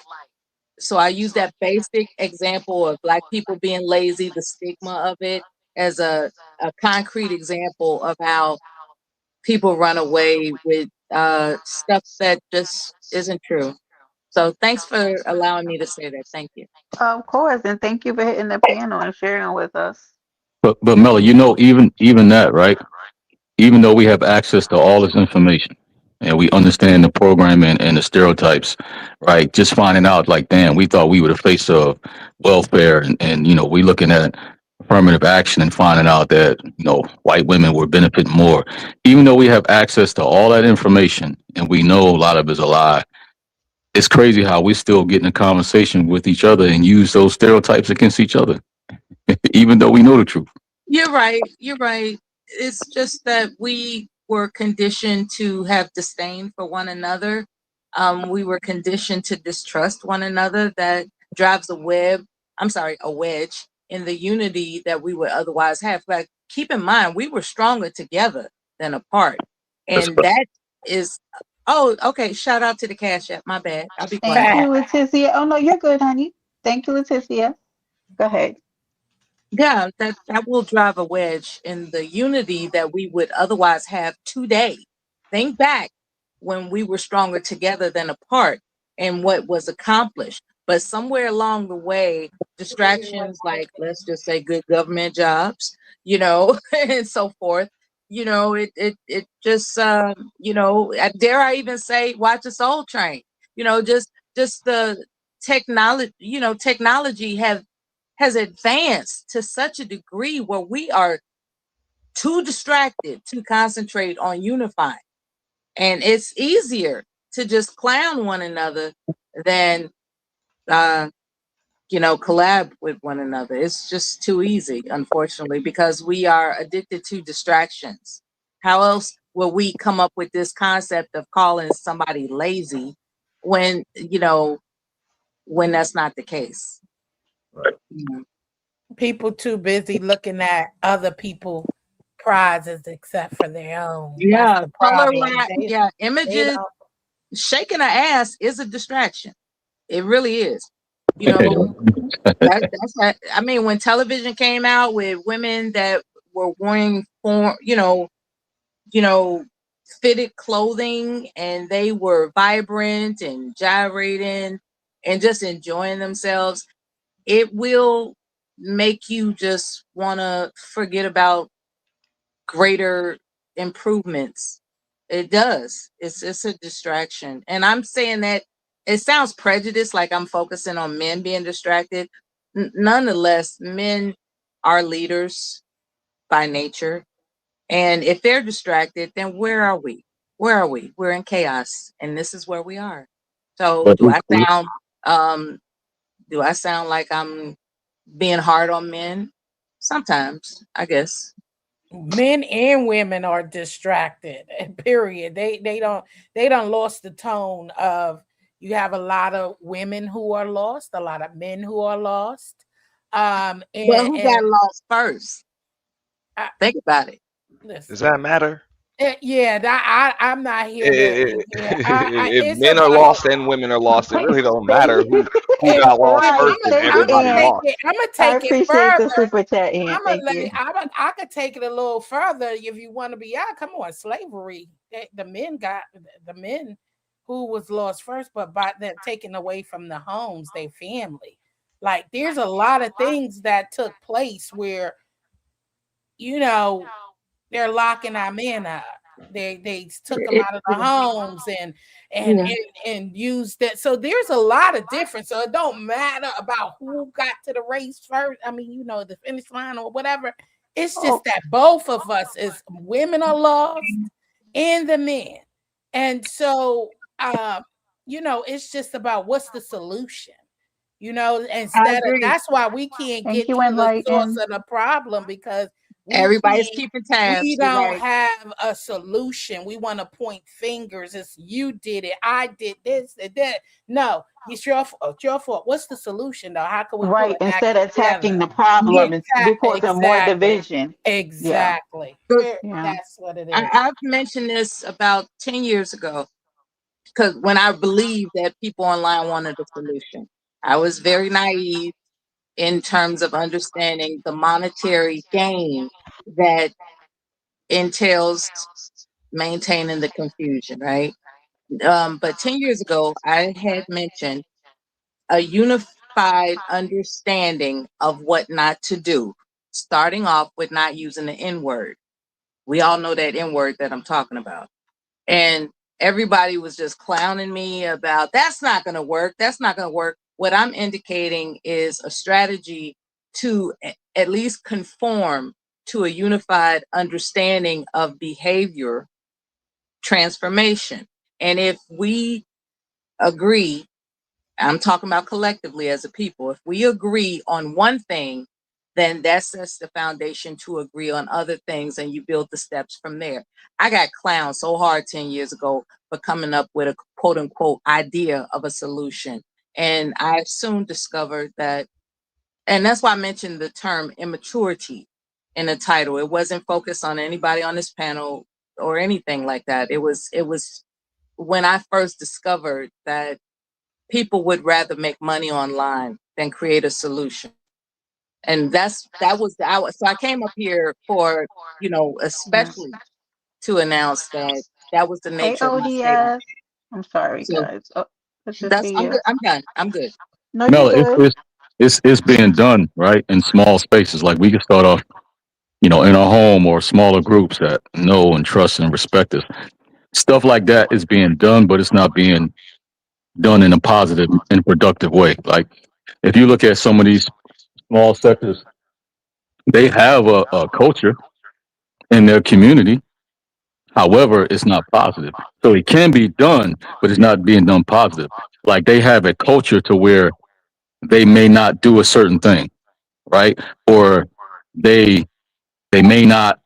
So I use that basic example of black people being lazy, the stigma of it, as a concrete example of how people run away with stuff that just isn't true. So thanks for allowing me to say that. Thank you. Of course, and thank you for hitting the panel and sharing with us. But Mela, even that, right? Even though we have access to all this information and we understand the programming and the stereotypes, right? Just finding out, like, damn, we thought we were the face of welfare, and we looking at affirmative action and finding out that white women were benefiting more. Even though we have access to all that information and we know a lot of it's a lie, it's crazy how we still get in a conversation with each other and use those stereotypes against each other, even though we know the truth. You're right. You're right. It's just that we were conditioned to have disdain for one another. We were conditioned to distrust one another. That drives a wedge in the unity that we would otherwise have. But keep in mind, we were stronger together than apart. That's And that is, oh, okay. Shout out to the Cash App. My bad. I'll be quiet. Thank you, Fact. Leticia. Oh no, you're good, honey. Thank you, Leticia. Go ahead. Yeah, that will drive a wedge in the unity that we would otherwise have today. Think back when we were stronger together than apart and what was accomplished. But somewhere along the way, distractions like, let's just say, good government jobs, and so forth. It just dare I even say, watch a Soul Train. Just the technology. Technology has advanced to such a degree where we are too distracted to concentrate on unifying. And it's easier to just clown one another than, collab with one another. It's just too easy, unfortunately, because we are addicted to distractions. How else will we come up with this concept of calling somebody lazy when, when that's not the case? Mhm. People too busy looking at other people prizes except for their own. That's Yeah, the color problem. line, yeah, They images. don't Shaking an ass is a distraction. It really is. You know, I mean, when television came out with women that were wearing you know, fitted clothing, and they were vibrant and gyrating and just enjoying themselves, it will make you just want to forget about greater improvements. It does. It's a distraction. And I'm saying that it sounds prejudiced, like I'm focusing on men being distracted. Nonetheless, men are leaders by nature. And if they're distracted, then where are we? Where are we? We're in chaos. And this is where we are. So But do I sound like I'm being hard on men? Sometimes, I guess. Men and women are distracted. Period. They don't lost the tone of, you have a lot of women who are lost, a lot of men who are lost. Well, who got lost first? Think about it. Listen, Does that matter? Yeah, I'm not here. If men are lost and women are lost, it really don't matter who got lost Right. first. If Thank you, everybody Ann. lost. I'm gonna I take it appreciate the further. super chat, Ann. Thank you. I could take it a little further if you want to be out. Come on, slavery. The men who was lost first, but by them taken away from the homes, their family. Like, there's a lot of things that took place where, you know, they're locking our men up. They took them out of the homes and used that. So there's a lot of difference. So it don't matter about who got to the race first. I mean, you know, the finish line or whatever. It's just that both of us as women are lost and the men. And so you know, it's just about what's the solution. You know, instead of, that's why we can't get to the source of the problem, because everybody's keeping tabs. We don't have a solution. We want to point fingers. It's you did it. I did this and that. No, it's your fault. It's your fault. What's the solution though? How can we instead of attacking the problem and causing more division? Exactly. Yeah. That's what it is. I've mentioned this about 10 years ago, because when I believed that people online wanted a solution, I was very naive in terms of understanding the monetary gain that entails maintaining the confusion, right? But 10 years ago, I had mentioned a unified understanding of what not to do, starting off with not using the N-word. We all know that N-word that I'm talking about. And everybody was just clowning me about, that's not going to work. That's not going to work. What I'm indicating is a strategy to at least conform to a unified understanding of behavior transformation. And if we agree, I'm talking about collectively as a people, if we agree on one thing, then that sets the foundation to agree on other things, and you build the steps from there. I got clowned so hard 10 years ago for coming up with a quote unquote idea of a solution. And I soon discovered that, and that's why I mentioned the term immaturity in the title. It wasn't focused on anybody on this panel or anything like that. It was when I first discovered that people would rather make money online than create a solution. And that was the hour. So I came up here for, you know, especially to announce that was the nature of my statement. I'm sorry, guys. I'm done. I'm good. No, Mel, it's being done right in small spaces. Like, we can start off, you know, in our home or smaller groups that know and trust and respect us. Stuff like that is being done, but it's not being done in a positive and productive way. Like, if you look at some of these small sectors, they have a culture in their community. However, it's not positive. So it can be done, but it's not being done positive. Like, they have a culture to where they may not do a certain thing, right? Or they may not.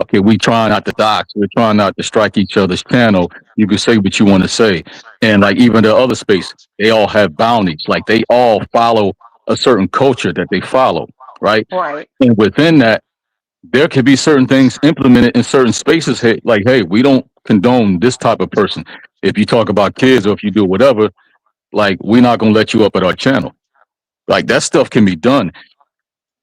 Okay, we try not to dox. We're trying not to strike each other's channel. You can say what you want to say, and like, even the other space, they all have boundaries. Like, they all follow a certain culture that they follow, right? Right. And within that, there could be certain things implemented in certain spaces. Hey, like, hey, we don't condone this type of person. If you talk about kids or if you do whatever, like, we're not gonna let you up at our channel. Like, that stuff can be done.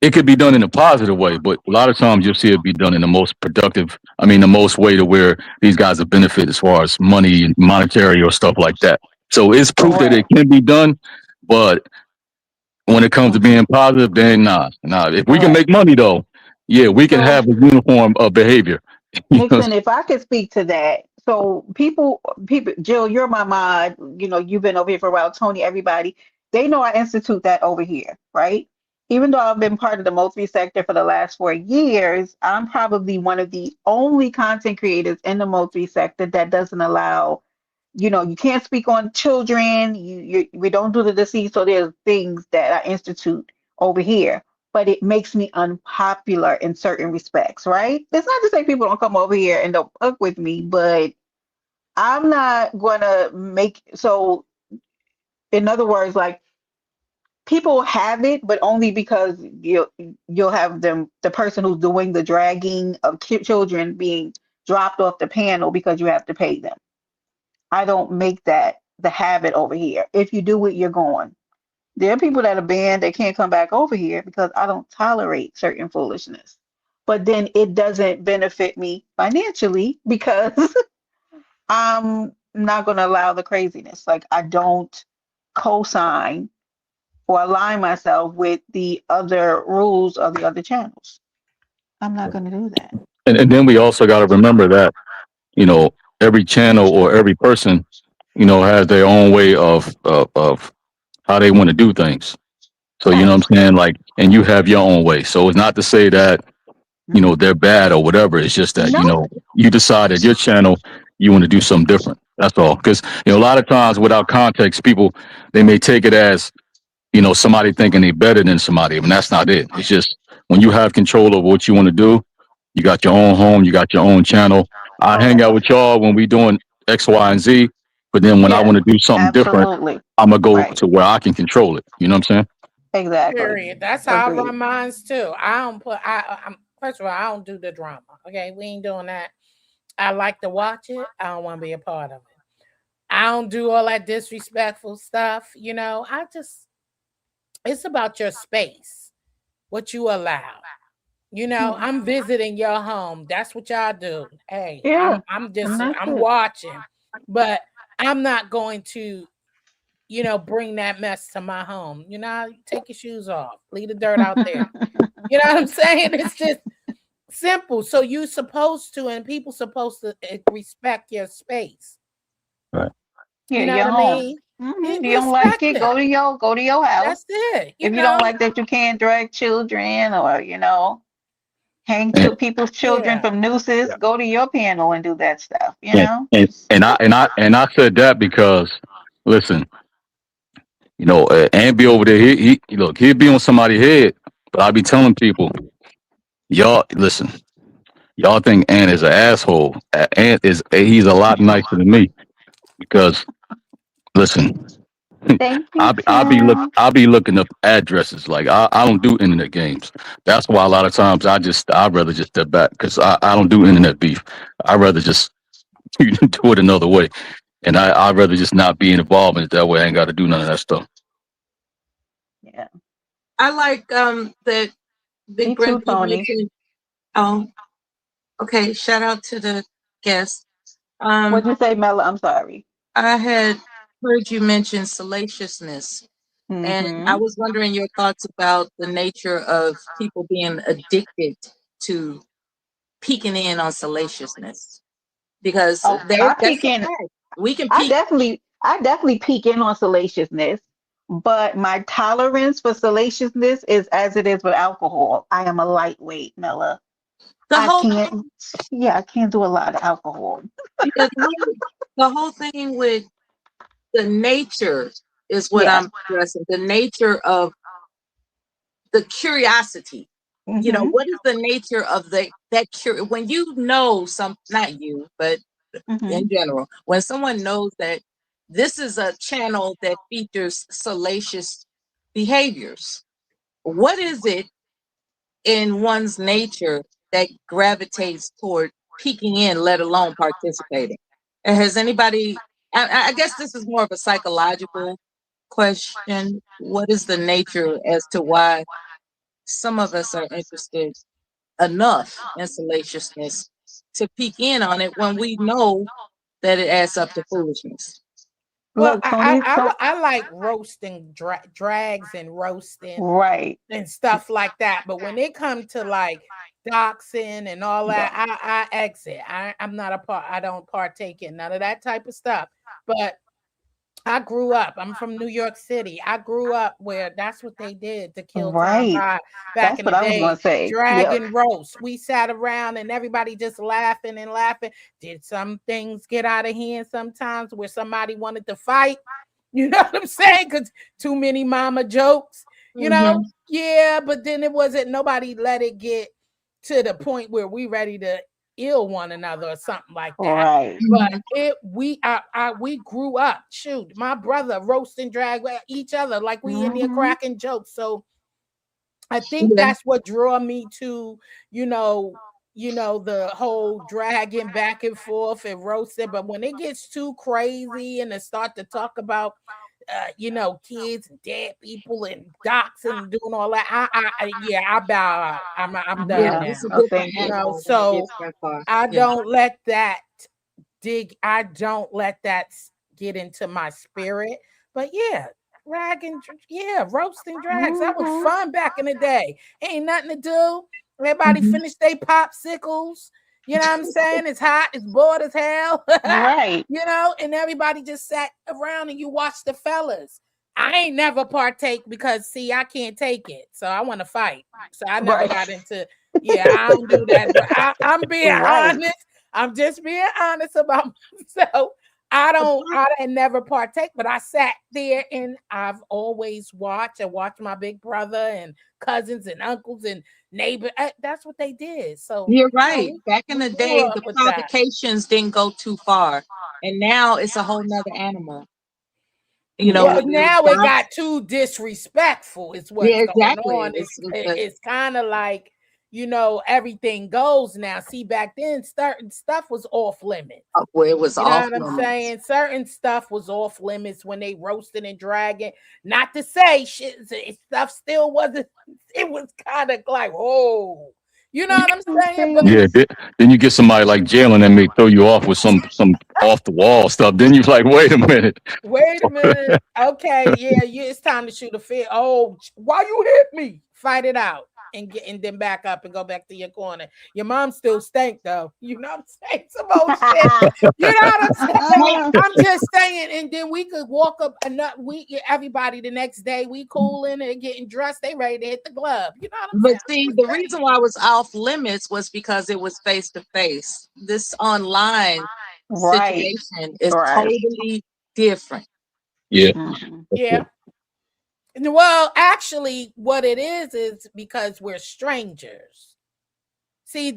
It could be done in a positive way, but a lot of times you'll see it be done in the most productive. I mean, the most way to where these guys are benefit as far as money and monetary or stuff like that. So it's proof that it Correct. can be done, but when it comes to being positive, then nah. If we can Correct. make money though, yeah, we can So have a uniform of behavior. You know, Nixon, if I could speak to that. So people, Jill, you're my mod. You know, you've been over here for a while. Tony, everybody, they know I institute that over here, right? Even though I've been part of the multi sector for the last 4 years, I'm probably one of the only content creators in the multi sector that doesn't allow, you can't speak on children. We don't do the deceased. So there's things that I institute over here, but it makes me unpopular in certain respects, right? It's not to say people don't come over here and don't fuck with me, but I'm not gonna make so. In other words, like, people have it, but only because you'll have the person who's doing the dragging of children being dropped off the panel because you have to pay them. I don't make that the habit over here. If you do it, you're gone. There are people that are banned that can't come back over here because I don't tolerate certain foolishness. But then it doesn't benefit me financially because I'm not going to allow the craziness. Like, I don't co-sign or align myself with the other rules of the other channels. I'm not going to do that. and then we also got to remember that, you know, every channel or every person, you know, has their own way of how they want to do things. So you know Right. what I'm saying? Like, and you have your own way. So it's not to say that, you know, they're bad or whatever. It's just that, you No. know, you decided your channel, you want to do something different. That's all. Because, you know, a lot of times without context, people, they may take it as, you know, somebody thinking they better than somebody. And that's not it. It's just when you have control over what you want to do, you got your own home, you got your own channel. I hang out Correct. with y'all when we doing X, Y, and Z. But then when I Yes, want to do something different, absolutely. I'm gonna go Right. to where I can control it. You know what I'm saying? Exactly. Period. That's how I Agreed. run mines too. I don't put. I'm first of all, I don't do the drama. Okay, we ain't doing that. I like to watch it. I don't want to be a part of it. I don't do all that disrespectful stuff. It's about your space, what you allow. I'm visiting your home. That's what y'all do. Hey, Yeah, I'm and just that's I'm it. watching, but I'm not going to bring that mess to my home. Take your shoes off, leave the dirt out there. You know what I'm saying? It's just simple. So you supposed to, and people supposed to respect your space. Right. Yeah, You know your what I home. mean? You don't like Respect it, it. go to your house. That's it. If you don't like that you can't drag children or hang And, people's children Yeah. from nooses, Yeah. go to your panel and do that stuff. and, and I said that because, listen, you know, Ant be over there. He look, he'll be on somebody's head, but I be telling people, y'all listen. Y'all think Ant is an asshole. He's a lot nicer than me because, listen, Thank you, Tim. I'll be looking up addresses. Like, I don't do internet games. That's why a lot of times I'd rather just step back because I don't do internet beef. I'd rather just do it another way, and I'd rather just not be involved in it that way. I ain't got to do none of that stuff. Yeah, I like that Big me too, Brent you Tony. mentioned. Oh, okay. Shout out to the guest. What'd you say, Mella? I'm sorry. I had heard you mention salaciousness, and I Mm-hmm. was wondering your thoughts about the nature of people being addicted to peeking in on salaciousness, because Oh, I that's peek a in. fact. We can I peek. definitely, I definitely peek in on salaciousness, but my tolerance for salaciousness is as it is with alcohol. I am a lightweight, Mella. The I whole can't. Yeah, I can't do a lot of alcohol. because the whole thing with the nature is what Yeah. I'm stressing. The nature of the curiosity. Mm-hmm. What is the nature of when you know not you, but Mm-hmm. in general, when someone knows that this is a channel that features salacious behaviors, what is it in one's nature that gravitates toward peeking in, let alone participating? And has anybody, I guess this is more of a psychological question. What is the nature as to why some of us are interested enough in salaciousness to peek in on it when we know that it adds up to foolishness? Well, Look, Tony, I like roasting drags and roasting right. and stuff like that. But when it comes to like doxing and all that, I exit. I'm not a part. I don't partake in none of that type of stuff. But I grew up. I'm from New York City. I grew up where that's what they did to kill time Right. back That's in what the I was day. gonna say. Drag Yep. and roast. We sat around and everybody just laughing and laughing. Did some things get out of hand sometimes where somebody wanted to fight? You know what I'm saying? Because too many mama jokes. You know, yeah, but then it wasn't. Nobody let it get to the point where we ready to ill one another or something like that. Right. But we grew up. Shoot, my brother roasting drag each other like we in there cracking jokes. So I think that's what drew me to, you know, the whole dragging back and forth and roasting. But when it gets too crazy and they start to talk about kids and dead people and doxing and doing all that, I bow out. I'm done Yeah, now. it's a Oh, different thank you. animal when it So gets that far. I Yeah. don't let that I don't let that get into my spirit. But yeah, roasting drags. That was fun back in the day. Ain't nothing to do. Everybody finished their popsicles. You know what I'm saying? It's hot, it's bored as hell. Right. You know, and everybody just sat around and you watched the fellas. I ain't never partake because see, I can't take it. So I want to fight. So I never got into, I don't do that. But I'm being honest. I'm just being honest about myself. I never partake, but I sat there and I've always watched my big brother and cousins and uncles and neighbors. That's what they did. So you're right. Back in the day, the with that. provocations didn't go too far, and now it's a whole nother animal. You know, now it got too disrespectful. Is what's going on. It's kind of like, everything goes now. See, back then, certain stuff was off limits. Where it was off limits. I'm saying? Certain stuff was off limits when they roasted and dragging. Not to say stuff still wasn't. It was kind of like, whoa. You know what I'm saying? But Yeah, then you get somebody like Jalen and may throw you off with some off the wall stuff. Then you're like, wait a minute. Okay, it's time to shoot a fit. Oh, why you hit me? Fight it out and then back up and go back to your corner. Your mom still stank though. You know what I'm saying? Some old shit. You know what I'm saying? I'm just saying, and then we could walk up everybody the next day, we cooling and getting dressed, they ready to hit the club. You know what I'm saying? But see, the reason why I was off limits was because it was face to face. This online situation is totally different. Yeah. Yeah. Well, actually, what it is because we're strangers. See,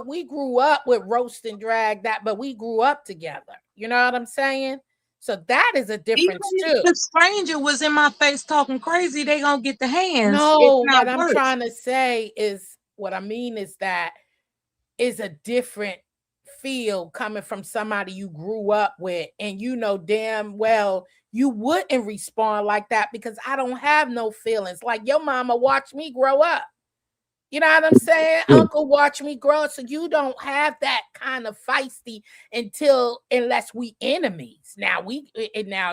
we grew up with roast and drag but we grew up together. You know what I'm saying? So that is a difference Even too. If the stranger was in my face talking crazy, they gonna get the hands. No, what I'm trying to say is that is a different feel coming from somebody you grew up with, and you know damn well you wouldn't respond like that because I don't have no feelings. Like your mama watched me grow up. You know what I'm saying? Uncle watched me grow up. So you don't have that kind of feisty unless we enemies. Now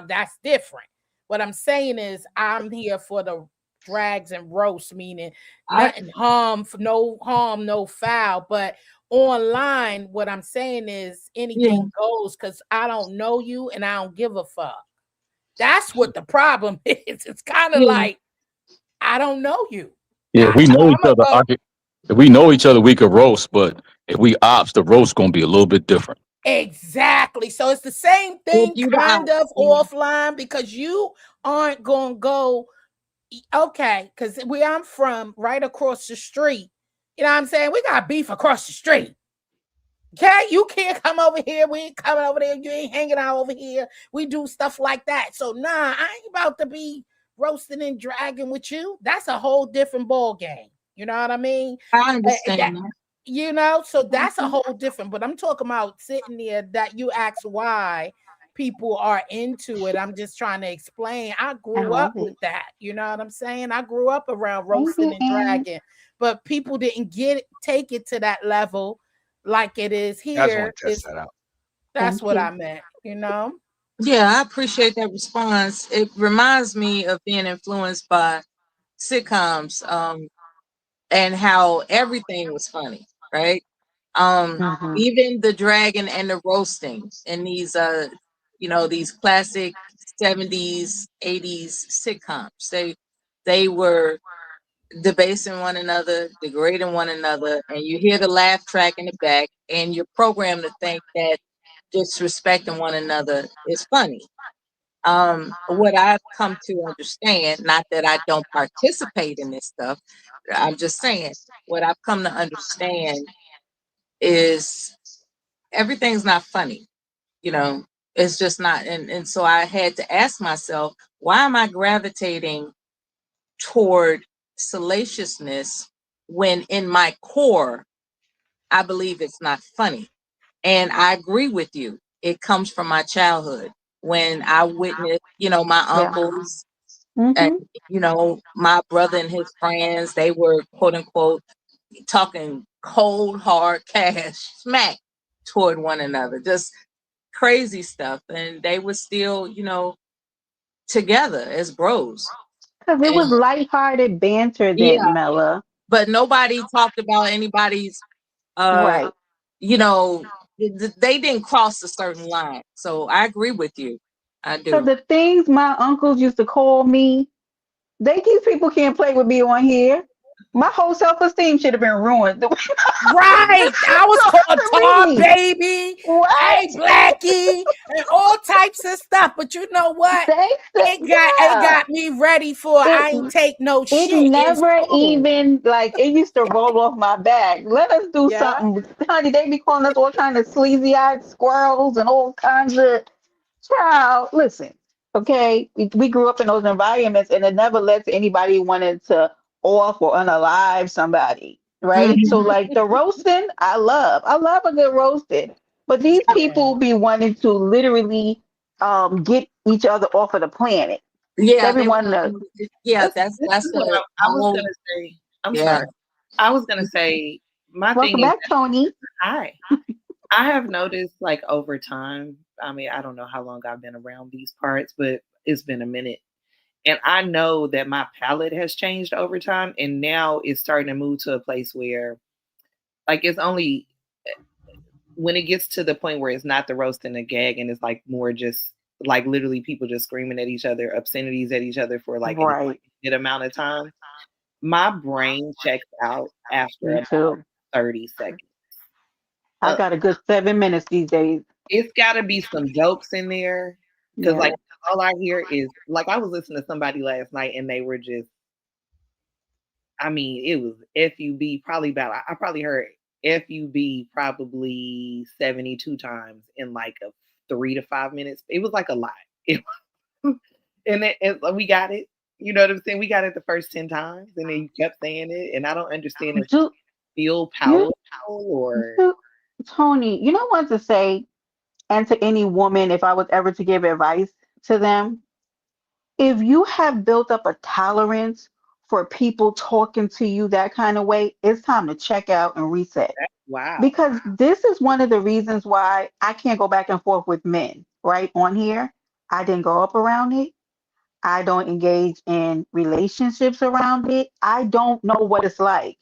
that's different. What I'm saying is I'm here for the drags and roast, meaning nothing no harm, no foul. But online, what I'm saying is anything goes because I don't know you and I don't give a fuck. That's what the problem is. It's kind of like I don't know you. Yeah, we know each other. If we know each other, we could roast, but if we ops, the roast gonna be a little bit different. Exactly. So it's the same thing kind of offline because you aren't gonna go because where I'm from, right across the street, you know what I'm saying? We got beef across the street. Okay, you can't come over here. We ain't coming over there. You ain't hanging out over here. We do stuff like that. So I ain't about to be roasting and dragging with you. That's a whole different ball game. You know what I mean? I understand that. So that's a whole different. But I'm talking about sitting there that you ask why people are into it. I'm just trying to explain. I I grew up love with it. that. You know what I'm saying? I grew up around Thank roasting you, and Ann. dragging, but people didn't take it to that level like it is I just want here. to test that out. That's Thank what I you. meant, you know? Yeah, I appreciate that response. It reminds me of being influenced by sitcoms, and how everything was funny, right? Hmm. Even the dragon and the roasting in these these classic 70s, 80s sitcoms. They were debasing one another, degrading one another, and you hear the laugh track in the back, and you're programmed to think that disrespecting one another is funny. What I've come to understand, not that I don't participate in this stuff, I'm just saying what I've come to understand is everything's not funny, you know, it's just not. And so I had to ask myself, why am I gravitating toward salaciousness when in my core, I believe it's not funny? And I agree with you. It comes from my childhood when I witnessed, my Yeah. uncles and, Hmm. my brother and his friends, they were quote unquote talking cold, hard cash smack toward one another, just crazy stuff. And they were still, together as bros. Because it And was lighthearted banter yeah, then, Mella. but nobody talked about anybody's, uh, Right. they didn't cross a certain line. So I agree with you. I So do. the things my uncles used to call me, these people can't play with me on here. My whole self-esteem should have been ruined. The way my uncles Right. I was talk called to Tar me. Baby, What? hey Blackie, and all types of stuff. But you know what? They said, It yeah. got me ready for It I ain't take no it shit in never school. even like it used to roll off my back. Let us do Yeah. something. Honey, they be calling us all kind of sleazy eyed squirrels and all kinds of child. Listen, okay, we grew up in those environments and it never led to anybody wanting to off or unalive somebody. Right. So Mhm. like the roasting, I love. I love a good roasted. But these Yeah. people be wanting to literally get each other off of the planet. Yeah, they Everyone want. Yeah, This that's is what the I was whole. gonna say. I'm Yeah. sorry. I was gonna say my welcome thing is back, Tony. hi. I have noticed like over time. I mean, I don't know how long I've been around these parts, but it's been a minute. And I know that my palate has changed over time, and now it's starting to move to a place where, like, it's only when it gets to the point where it's not the roast and the gag, and it's like more just like literally people just screaming at each other, obscenities at each other for like an Right. extended amount of time. My brain checks out after Me about too. 30 seconds. I Uh, got a good 7 minutes these days. it's got to be some jokes in there because, Yeah. like, all I hear is like I was listening to somebody last night and they were just, I mean, it was FUB probably about, I probably heard FUB probably 72 times in like a 3 to 5 minutes. It was like a lot. It, we got it. You know what I'm saying? We got it the first 10 times and then you kept saying it. And I don't understand if Do feel you, powerful or you, Tony, you know what to say, and to any woman, if I was ever to give advice to them, if you have built up a tolerance for people talking to you that kind of way, it's time to check out and reset. wow. Because this is one of the reasons why I can't go back and forth with men, right? On here, I didn't grow up around it. I don't engage in relationships around it. I don't know what it's like.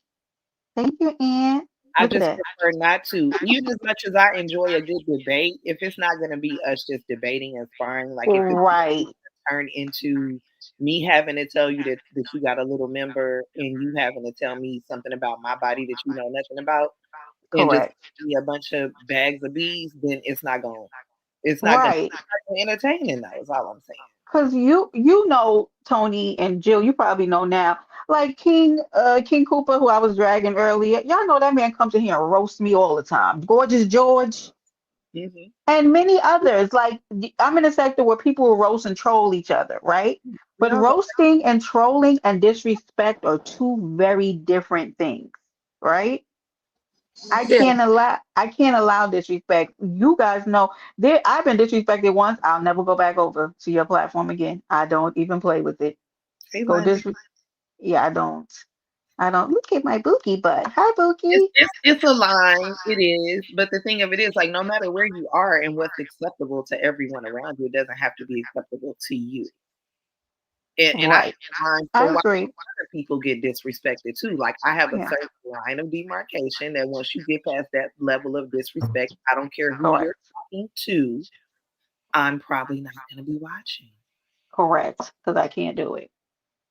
Thank you, Ann. I Look at just that. prefer not to. Even as much as I enjoy a good debate, if it's not going to be us just debating and sparring, like if it's Right. turn into me having to tell you that you got a little member and you having to tell me something about my body that you know nothing about and just Correct. be a bunch of bags of bees, then it's not gonna Right. be entertaining though, is all I'm saying. Because you know Tony and Jill, you probably know now. Like King Cooper, who I was dragging earlier, y'all know that man comes in here and roasts me all the time. Gorgeous George Hmm. and many others. Like I'm in a sector where people roast and troll each other, right? We But all go roasting and trolling and disrespect are two very different things, right? I Yeah. can't allow disrespect. You guys know there I've been disrespected once. I'll never go back over to your platform again. I don't even play with it. Hey, Go London. dis Yeah, I don't. I don't look at my Bookie butt. Hi Bookie. It's a line. It is. But the thing of it is, like, no matter where you are and what's acceptable to everyone around you, it doesn't have to be acceptable to you. And I have Right. a line I for why agree. other people get disrespected too. Like, I have a Yeah. certain line of demarcation that once you get past that level of disrespect, I don't care who Correct. you're talking to, I'm probably not going to be watching. Correct. Because I can't do it.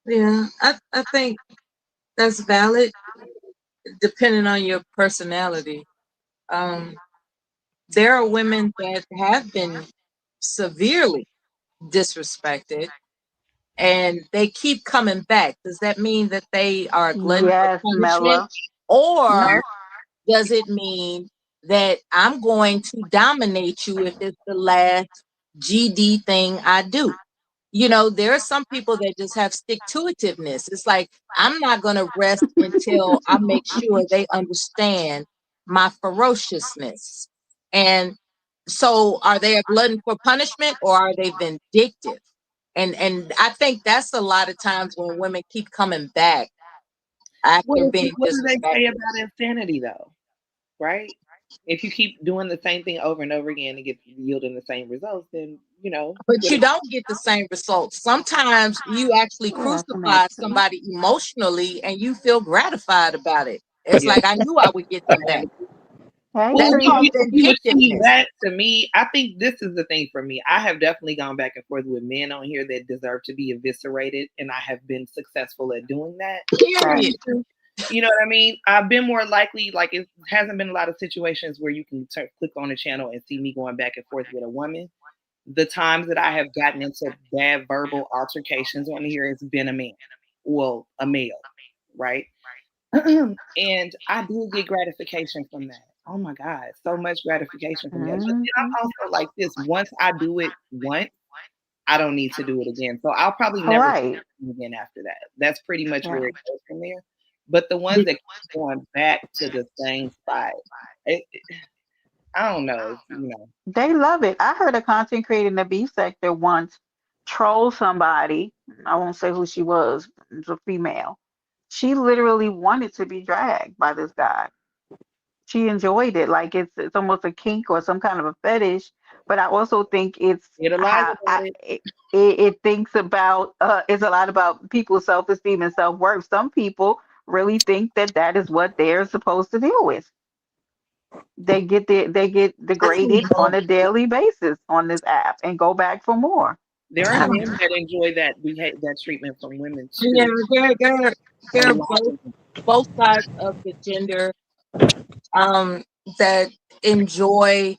Yeah, I think that's valid depending on your personality. There are women that have been severely disrespected and they keep coming back. Does that mean that they are glutton for Yes, punishment? Mella. Or does it mean that I'm going to dominate you if it's the last GD thing I do? You know, there are some people that just have stick-to-itiveness. It's like, I'm not going to rest until I make sure they understand my ferociousness. And so are they a glutton for punishment or are they vindictive? And I think that's a lot of times when women keep coming back after being What do they say disrespected. about insanity, though? Right? If you keep doing the same thing over and over again and get yielding the same results, then But you don't get the same results. Sometimes you actually Yeah, that's an crucify accident. somebody emotionally and you feel gratified about it. It's Yeah. like, I knew I would get them back. Hey, That's Well, called Cream. see, vindictiveness. that to me, I think this is the thing for me. I have definitely gone back and forth with men on here that deserve to be eviscerated, and I have been successful at doing that. Period. You know what I mean? I've been more likely, like, it hasn't been a lot of situations where you can click on a channel and see me going back and forth with a woman. The times that I have gotten into bad verbal altercations on here, it's been a man. Well, a male, right? And I do get gratification from that. Oh my God, so much gratification from that. But then I'm also like this: once I do it once, I don't need to do it again. So I'll probably never do Right. it again after that. That's pretty much Yeah. where it goes from there. But the ones that keep going back to the same spot, I don't know. They love it. I heard a content creator in the beef sector once troll somebody. I won't say who she was. It was a female. She literally wanted to be dragged by this guy. She enjoyed it. Like it's almost a kink or some kind of a fetish. But I also think it's Get a lies how about it. it thinks about it's a lot about people's self-esteem and self-worth. Some people really think that that is what they're supposed to deal with. They get degraded on a daily basis on this app and go back for more. There are men that enjoy that treatment from women Yeah, too. they're both sides of the gender that enjoy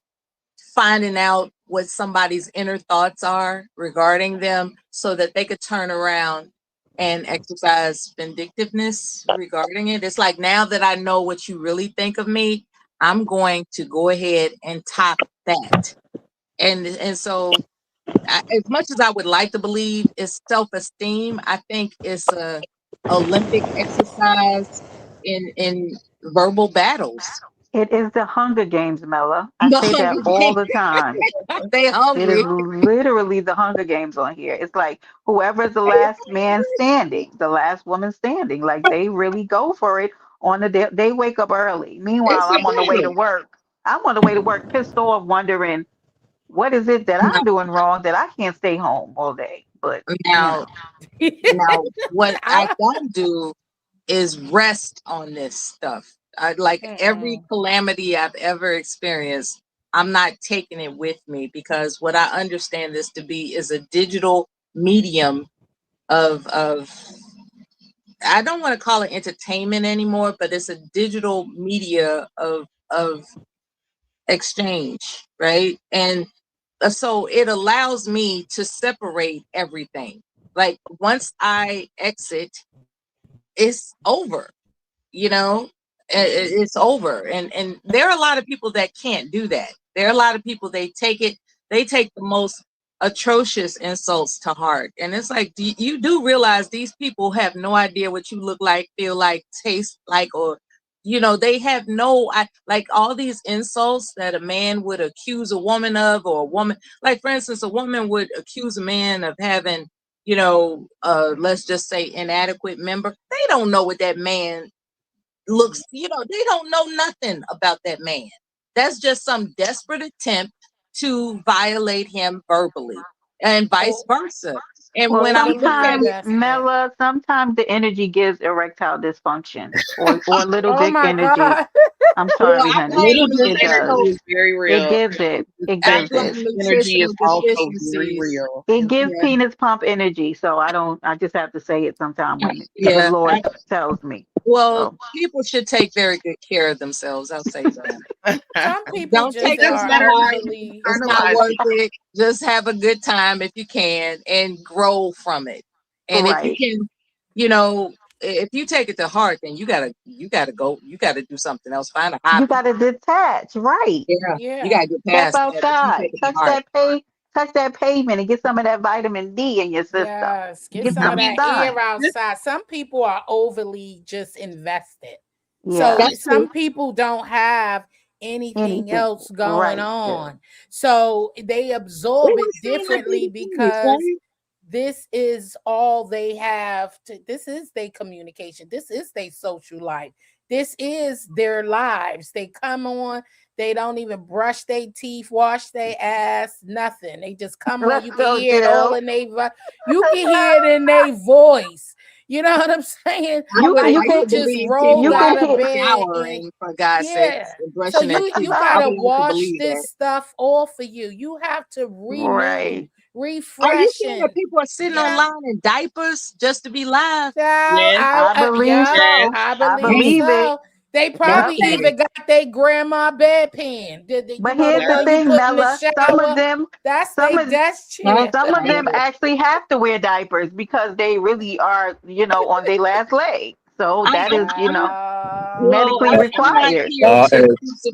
finding out what somebody's inner thoughts are regarding them so that they could turn around and exercise vindictiveness regarding it. It's like, now that I know what you really think of me, I'm going to go ahead and top that. And so as much as I would like to believe it's self-esteem, I think it's a Olympic exercise in verbal battles. It is the Hunger Games, Mella. I The say that Hunger all Games. the time. They It is hungry. literally the Hunger Games on here. It's like whoever's the last man standing, the last woman standing. Like they really go for it on the day. They wake up early. Meanwhile, It's a I'm on the way to battle. work. I'm on the way to work, pissed off, wondering what is it that I'm doing wrong that I can't stay home all day. But Now, what I don't do is rest on this stuff. Like every calamity I've ever experienced, I'm not taking it with me, because what I understand this to be is a digital medium of I don't want to call it entertainment anymore, but it's a digital media of exchange, right? And so it allows me to separate everything. Like once I exit, it's over, you know. It's over. And there are a lot of people that can't do that. There are a lot of people, they take the most atrocious insults to heart. And it's like, you do realize these people have no idea what you look like, feel like, taste like, or they have no, like all these insults that a man would accuse a woman of, or a woman, like for instance, a woman would accuse a man of having, let's just say inadequate member. They don't know what that man looks, they don't know nothing about that man. That's just some desperate attempt to violate him verbally, and vice versa. And Well, when I look at sometimes, it, Mela, sometimes the energy gives erectile dysfunction or little Oh dick my energy. God. I'm well, sorry, I honey. Little blame dick It does. energy is very It real. gives it. It I gives Fat blame it. dick energy is nutritional also very deficiencies. real. It gives Yeah, penis pump energy. So I just have to say it sometime when the good yeah. Lord tells me. Well, So people should take very good care of themselves. I'll say that. Some people Don't just take It's it just are to better heart. not overly. It's not internalize worth it. it. Just have a good time if you can and grow from it. And if you right. can, if you take it to heart, then you gotta do something else. Find a You hobby. gotta detach, right? Yeah, you Yeah. gotta get Step past that. If you outside, take it to heart. touch that pavement and get some of that vitamin D in your system. Yes. Get Get some I of some mean, that air sun. this, outside. Some people are overly just invested. So Yeah. That's some true. people don't have anything Anything. else going Right. on. So they We absorb were it saying that the differently other day, because right? this is all they have to, this is their communication, this is their social life, this is their lives. They come on, they don't even brush their teeth, wash their ass, nothing. They just come on. Let's You can go, hear it all Jill. in you can hear it in their voice. You know what I'm saying? I You would can Like you like you to can just believe rolled you people can are out of hear bed and showering, for God's sakes, yeah. and So brushing their you teeth. I gotta would like to wash believe that. this stuff off for you. You have to renew, right. Are you refresh, saying that and people are sitting yeah. online in diapers just to be live? Child, yes, I believe yeah, yes, so. I I believe hey, believe it. so. They That's Yep. probably sad. even got their grandma bedpan. But The here's the one you thing, put in the Mela. Shower. That's Some their of desk chair. That's some of them sad. actually have to wear diapers because they really are, on their last leg. So that is, Wow. Well, medically I'm not required. here Hey, to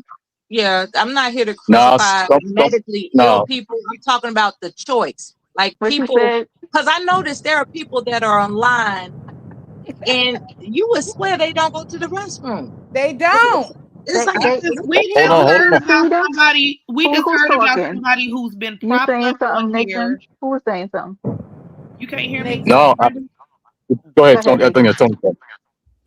yeah, I'm not here to nah, crucify some, medically ill nah. people. I'm talking about the choice. Like What you people, said? because I noticed there are people that are online and you would swear they don't go to the restroom. They It's, don't. it's like, we Hold just on, hold heard on. about Rashida, somebody. We just who's heard about talking? somebody who's been You propped saying up on something, Nixon? here. Who was saying something? You can't hear me, Nixon. No, Brenda? go Go ahead, ahead, Tony. I think it's Nixon. Tony.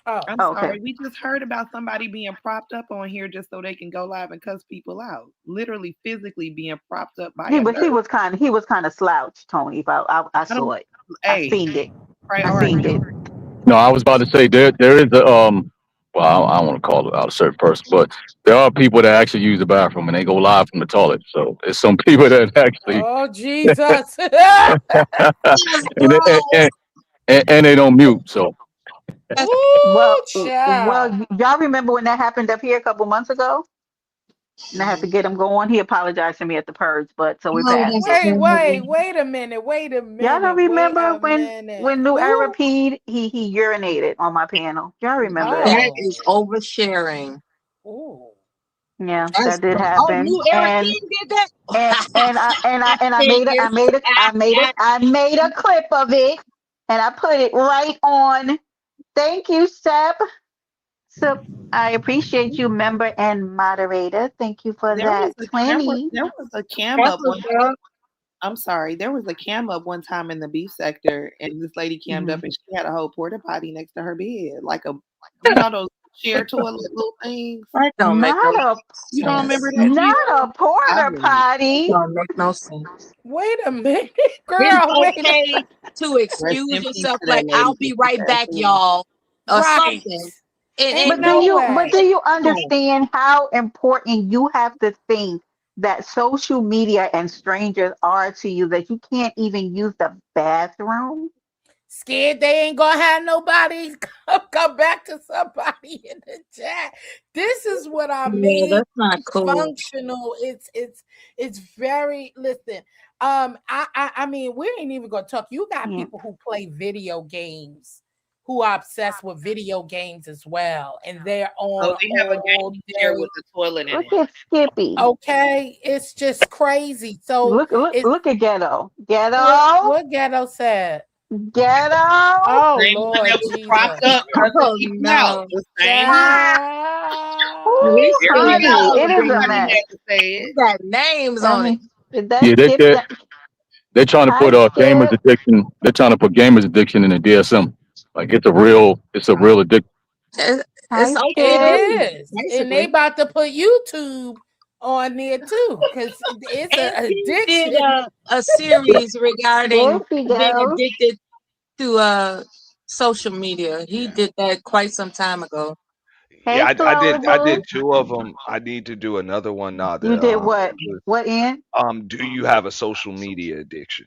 Oh, I'm Oh, okay. sorry. We just heard about somebody being propped up on here just so they can go live and cuss people out. Literally, physically being propped up by He a was he nurse. was kind of slouched, Tony. But I I don't. saw it. I Hey, seen it. I seen priority. it. No, I was about to say there is a well, I don't want to call it out a certain person, but there are people that actually use the bathroom and they go live from the toilet. So there's some people that actually oh Jesus. yes, and, they- bro. and they don't mute. So That's Ooh, Well, child. y'all remember when that happened up here a couple months ago? And I had to get him going. He apologized to me at the purge, but so we oh, passed that's it. Wait a minute. Y'all don't Wait remember a minute. when New Era Who? peed? He urinated on my panel. Y'all remember that? that Oh. is oversharing. Ooh. Yeah, That's that did oh, happen. New Era King did that. I made Figures. I made a clip of it and I put it right on. Thank you, Seb. So I appreciate you, member and moderator. Thank you for There was that. a camera. 20. There was a cam That's up one. what's up. I'm sorry. There was a cam up one time in the B sector, and this lady cammed Mhm. up, and she had a whole porta potty next to her bed, like those share toilet little things. That don't make no Not a You don't sense. remember that, not Jill? a I porter do. That potty. don't make no sense. Wait a minute. It's Girl, wait a okay to Rest excuse in peace yourself, to that like lady I'll because be she right passed back, away. y'all, or right. something. Ain't And But do no you way. understand how important you have to think that social media and strangers are to you that you can't even use the bathroom? Scared they ain't gonna have nobody come back to somebody in the chat. This is what I yeah, mean. that's not cool. Functional. It's very listen. I mean, we ain't even gonna talk. You got Yeah. people who play video games who are obsessed with video games as well, and they're Oh, on they have a all gaming chair day. with a toilet in Look it. at Skippy. Okay, it's just crazy. So it's Look at Ghetto. what Ghetto. Ghetto said. Ghetto. Oh Same one Lord that was propped Jesus. up under Oh Keep It Out. no. The same one. Ooh, We Here we see honey, go. it is a Somebody mess. had to say we it. got names I on it. mean, Yeah, that skip that. they're trying to Hi, put gamers Skip. addiction. They're trying to put gamers addiction in the DSM. Like it's a real addiction. It- Hi, It's It Skip. OCD, is. And they basically. about to put YouTube on there too. Cause it's an And he did addiction. a series There regarding she being goes. addicted to social media. He did that quite some time ago. Yeah, Hey, I Chloe did Boo. two of them. I need to do another one now. You That did what? it was, What in? do you have a social media addiction?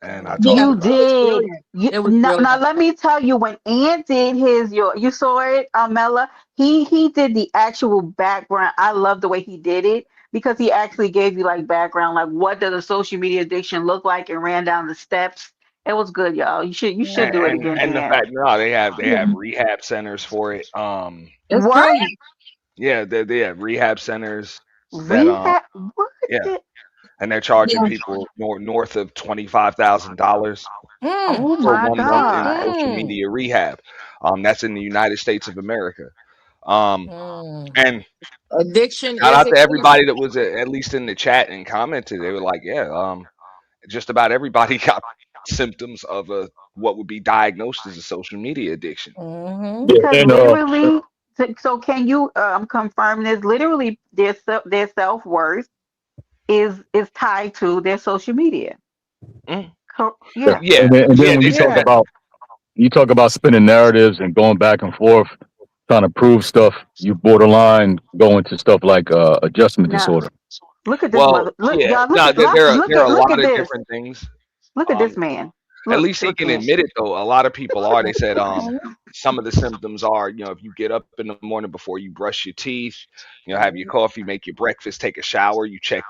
And I Yeah, talked You about it was did. brilliant. You It was now brilliant. let me tell you when Ann did you saw it, Mella. He did the actual background. I love the way he did it because he actually gave you like background, like what does a social media addiction look like, and ran down the steps. It was good, y'all. You should do it again, and the Ann. fact no, they have rehab centers for it. It's What? brilliant. Yeah, they have rehab centers that Rehab? What? yeah, the- and they're charging Yeah. people north of $25,000 Mm, Oh for my 1 month in God. social mm, media rehab. That's in the United States of America. mm. And Addiction shout is out to expensive. everybody that was at least in the chat and commented. They were like, yeah, just about everybody got symptoms of what would be diagnosed as a social media addiction. Mm-hmm. Yeah, Because and literally, so can you confirm this? Literally, their self-worth is tied to their social media. Mm. Yeah. Yeah, and then yeah, when they said Yeah. that. you talk about spinning narratives and going back and forth, trying to prove stuff, you borderline go into stuff like adjustment Now, disorder. look at this Well, mother. Look, yeah, y'all. no, there are a Look lot at of this. different things. Look at Um, this man. at Look, least he look can in. admit it though. A lot of people are. They said Mhm. some of the symptoms are, if you get up in the morning before you brush your teeth, have your coffee, make your breakfast, take a shower, you check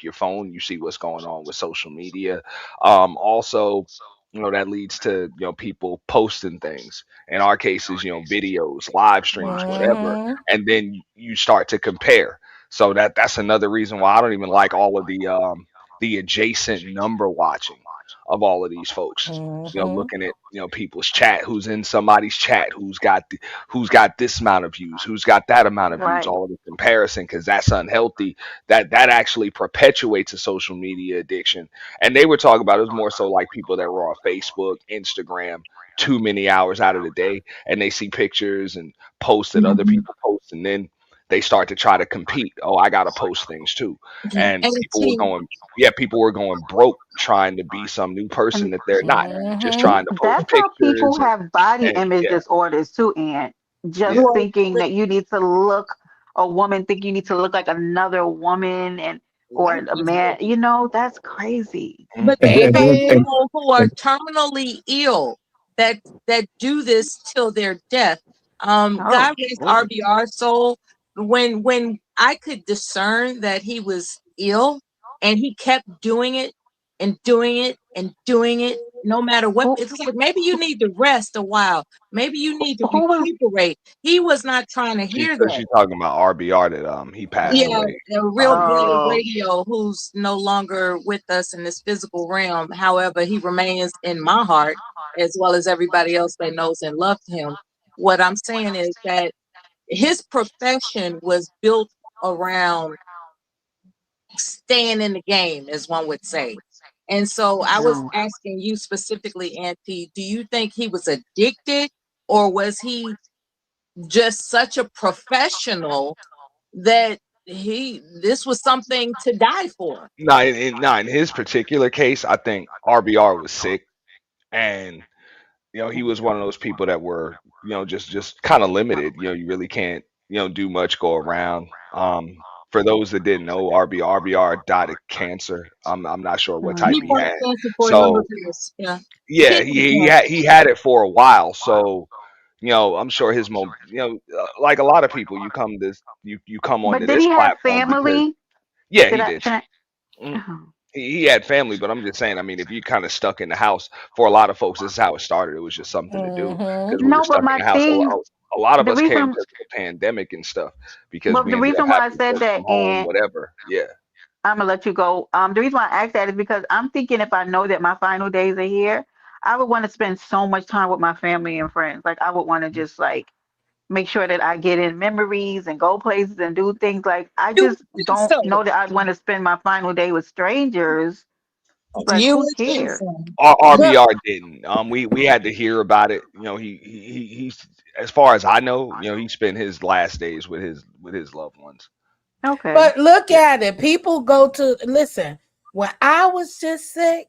your phone, you see what's going on with social media. Also, that leads to people posting things. In our cases, videos, live streams, whatever, Mhm. and then you start to compare. So that's another reason why I don't even like all of the adjacent number watching of all of these folks. Mhm. Looking at people's chat, who's in somebody's chat, who's got this amount of views, who's got that amount of views, Right. all of the comparison, because that's unhealthy. That actually perpetuates a social media addiction. And they were talking about it was more so like people that were on Facebook, Instagram, too many hours out of the day, and they see pictures and posts that other Mhm. people post, and then they start to try to compete. Oh, I gotta post things too. And And see, people were going broke trying to be some new person And that they're not, just Mhm. trying to post that's how people pictures have body and image yeah, disorders too, and just yeah. well, thinking that you need to look a woman think you need to look like another woman and or right. a man, that's crazy. Mm. But And, you and have then Baby. people who are terminally ill that do this till their death. Oh, God raised Mm. RBR soul. When I could discern that he was ill and he kept doing it and doing it and doing it, no matter what, who it's like maybe you need to rest a while. Maybe you need to who was recuperate. He was not trying to hear So that. she's talking about RBR that he passed Yeah, away. a real Yeah. blood oh radio who's no longer with us in this physical realm. However, he remains in my heart as well as everybody else that knows and loves him. What I'm saying is that his profession was built around staying in the game, as one would say. And so I was no. asking you specifically, Auntie, do you think he was addicted or was he just such a professional that this was something to die for? No, in his particular case, I think RBR was sick, and he was one of those people that were just kind of limited. You really can't do much, go around. For those that didn't know, RBR died of cancer. I'm not sure what type He he Mhm. fought had. cancer for a number of So years. Yeah. yeah, Kidney he had it for a while. So I'm sure his like a lot of people, you come But onto did this he have platform because family? yeah, Did he I did. can I Mm. oh, He had family, but I'm just saying. I mean, if you kind of stuck in the house, for a lot of folks, this is how it started. It was just something to do Mhm. because we were no, but stuck in my the house. thing A lot of the us came reason because of the pandemic and stuff because well we the ended up reason why I having to said work from that home, and whatever. Yeah. I'm gonna let you go. The reason why I asked that is because I'm thinking if I know that my final days are here, I would want to spend so much time with my family and friends. Like I would want to just like make sure that I get in memories and go places and do things. Like I You just would think don't so. know that I'd want to spend my final day with strangers. Like You who would think cares? so. But RBR didn't. We had to hear about it. You know, he's as far as I know, you know, he spent his last days with his loved ones. Okay. But look Yeah. at it. People go to listen. When I was just sick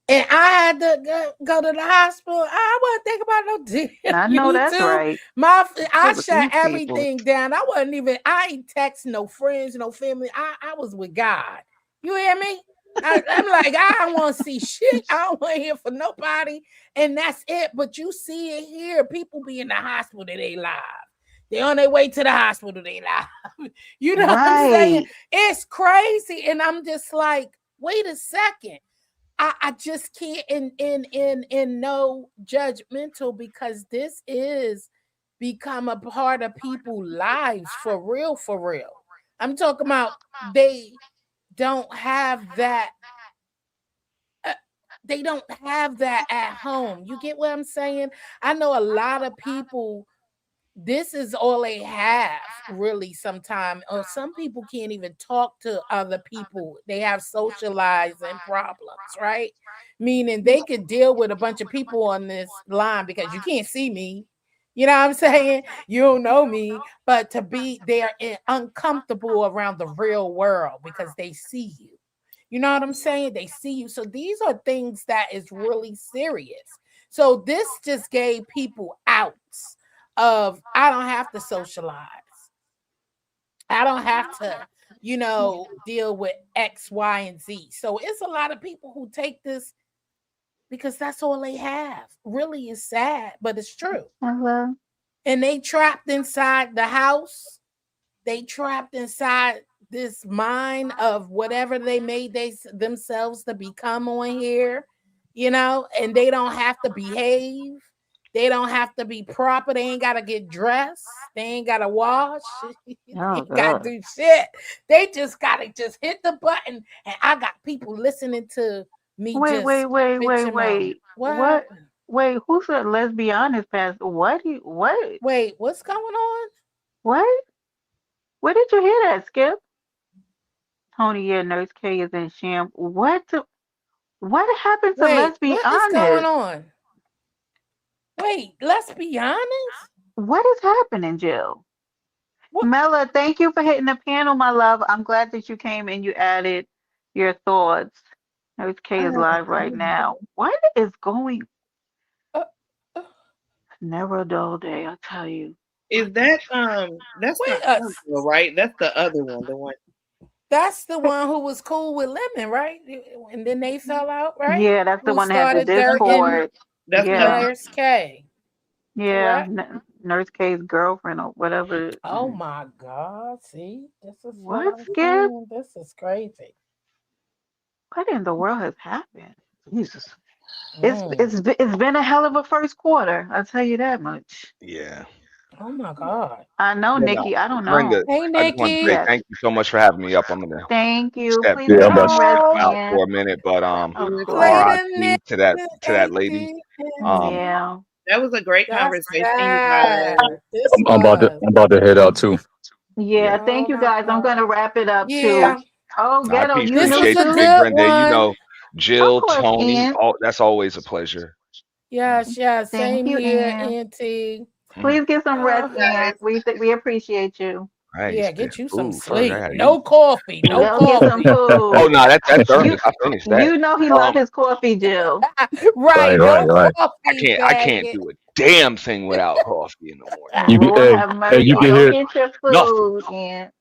and I had to go to the hospital, I wasn't thinking about no deal. I know that's YouTube. right. I Look at shut these people. everything down. I ain't texting no friends, no family. I was with God. You hear me? I'm like, I don't want to see shit. I don't want to hear from nobody. And that's it. But you see it here. People be in the hospital, they live. They on their way to the hospital, they live. You know what I'm saying? Right. It's crazy. And I'm just like, wait a second. I just can't in no judgmental, because this is become a part of people's lives for real, for real. I'm talking about they don't have that. They don't have that at home. You get what I'm saying? I know a lot of people, this is all they have really sometimes. Or some people can't even talk to other people. They have socializing problems, right? Meaning they could deal with a bunch of people on this line because you can't see me. You know what I'm saying? You don't know me, but they're uncomfortable around the real world because they see you. You know what I'm saying? They see you. So these are things that is really serious. So this just gave people outs of, I don't have to socialize. I don't have to, deal with X, Y, and Z. So it's a lot of people who take this because that's all they have. Really is sad, but it's true. Hello. And they trapped inside the house. They trapped inside this mind of whatever they made themselves to become on here, and they don't have to behave. They don't have to be proper. They ain't got to get dressed. They ain't got to wash. They ain't got to do shit. They just got to just hit the button. And I got people listening to me Wait, just wait, wait, wait, bitching wait. What What? happened? Wait, who said let's be honest, Pastor? What? What? Wait, what's going on? What? Where did you hear that, Skip? Tony, yeah, Nurse K is in sham. What happened to Wait, let's be what is going honest? on? Wait, let's be honest. What is happening, Jill? What? Mela, thank you for hitting the panel, my love. I'm glad that you came and you added your thoughts. Nurse K is live right now. What is going? Uh, uh, Never a dull day, I'll tell you. Is that that's Wait, not Angela, right? That's the other one, the one. that's the one who was cool with Lemon, right? And then they fell out, right? Yeah, that's the Who one that had the started Discord. That's Yeah, Nurse K. yeah. Correct? Nurse K's girlfriend or whatever. Oh my God! See, this is what What, I'm Skip? saying. This is crazy. What in the world has happened? Jesus. Mm. It's been a hell of a first quarter. I'll tell you that much. Yeah. Oh my God! I know, Yeah, no. Nikki. I don't Brenda, know. Hey, I just want to Nikki. say Yes. thank you so much for having me up. I'm gonna Thank you. step Please Yeah, get I'm about some rest Oh, out in. for a minute, but Of course. later, RIP Nick. to that lady. Yeah. That was a great That's conversation, you sad. guys. This I'm about to was. I'm about to head out too. Yeah. Yeah. Thank Oh you my guys. I'm God. gonna wrap it up Yeah, too. Oh, I Ghetto, you this new was appreciate a you, too? Big good Brenda. one. Of Jill, course, Tony. Ann. That's always a pleasure. Yes, Thank same you, here, Ann. Auntie. Mm. Please get some rest, Ann. Guys, We appreciate you. I ate Yeah, this get you some food first. I sleep. gotta No eat. coffee. No Go get some coffee. Oh food. no, that's You earnest. I finished that. you know he love his coffee, Jill. Right, Right, no right, right. coffee, I can't faggot. do a damn thing without coffee in the morning. You can, Lord hey, have hey, you mercy. can Go hear get your Nothing. food, Ann.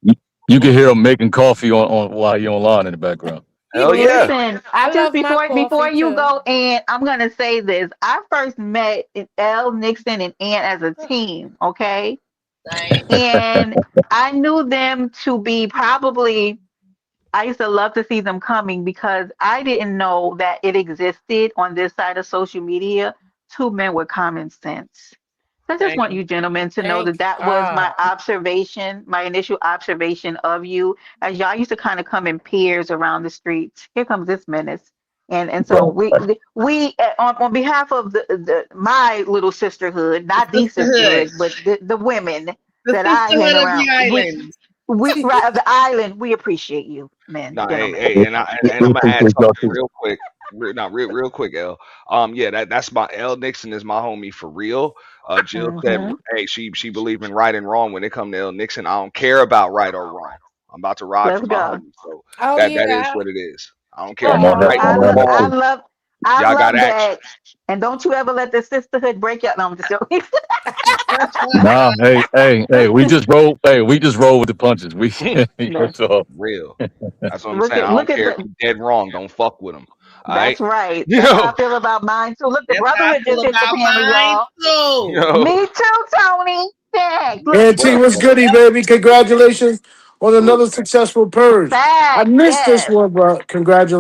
you can hear them making coffee on while you're online in the background. Hell yeah. Listen, I I just love my before coffee you too. go, and I'm gonna say this. I first met Elle Nixon and Ann as a team, okay? thanks. And I knew them to be probably I used to love to see them coming because I didn't know that it existed on this side of social media. Two men with common sense. I just Thanks. want you gentlemen to know that Thank that was my God. observation, my initial observation of you, as y'all used to kind of come in pairs around the streets. Here comes this menace. And so we on behalf of the my little sisterhood, not the Sisterhood. sisterhood, but the women The that I hang sisterhood of the around, islands. we right of the island, we appreciate you, men, Nah, hey, gentlemen. hey, and I'm gonna add something real quick. Real quick, L. Yeah, that's my L. Nixon is my homie for real. Jill said, Hmm. hey, she believe in right and wrong. When it come to L. Nixon, I don't care about right or wrong. I'm about to ride for Let's my go. homie. So Oh that is yeah. what it is. I don't care I'm about on that. Oh, right I'm or on that wrong. too. I Y'all got love action. that. And don't you ever let the sisterhood break you. No, I'm just joking. Nah, hey, we just roll. Hey, we just roll with the punches. We That's, that's all. Real. That's what I'm saying. I look don't at care if the. you dead wrong. Don't fuck with them. All right. That's right. You That's how I know. feel about mine too. Look, the That's how I Brotherhood feel just hit the about panel, mine y'all. You too. know. Me too, Tony. Thanks. Look, Auntie, what's goody, baby? Congratulations on Well, another successful purge. I facts. missed this Yes. one, but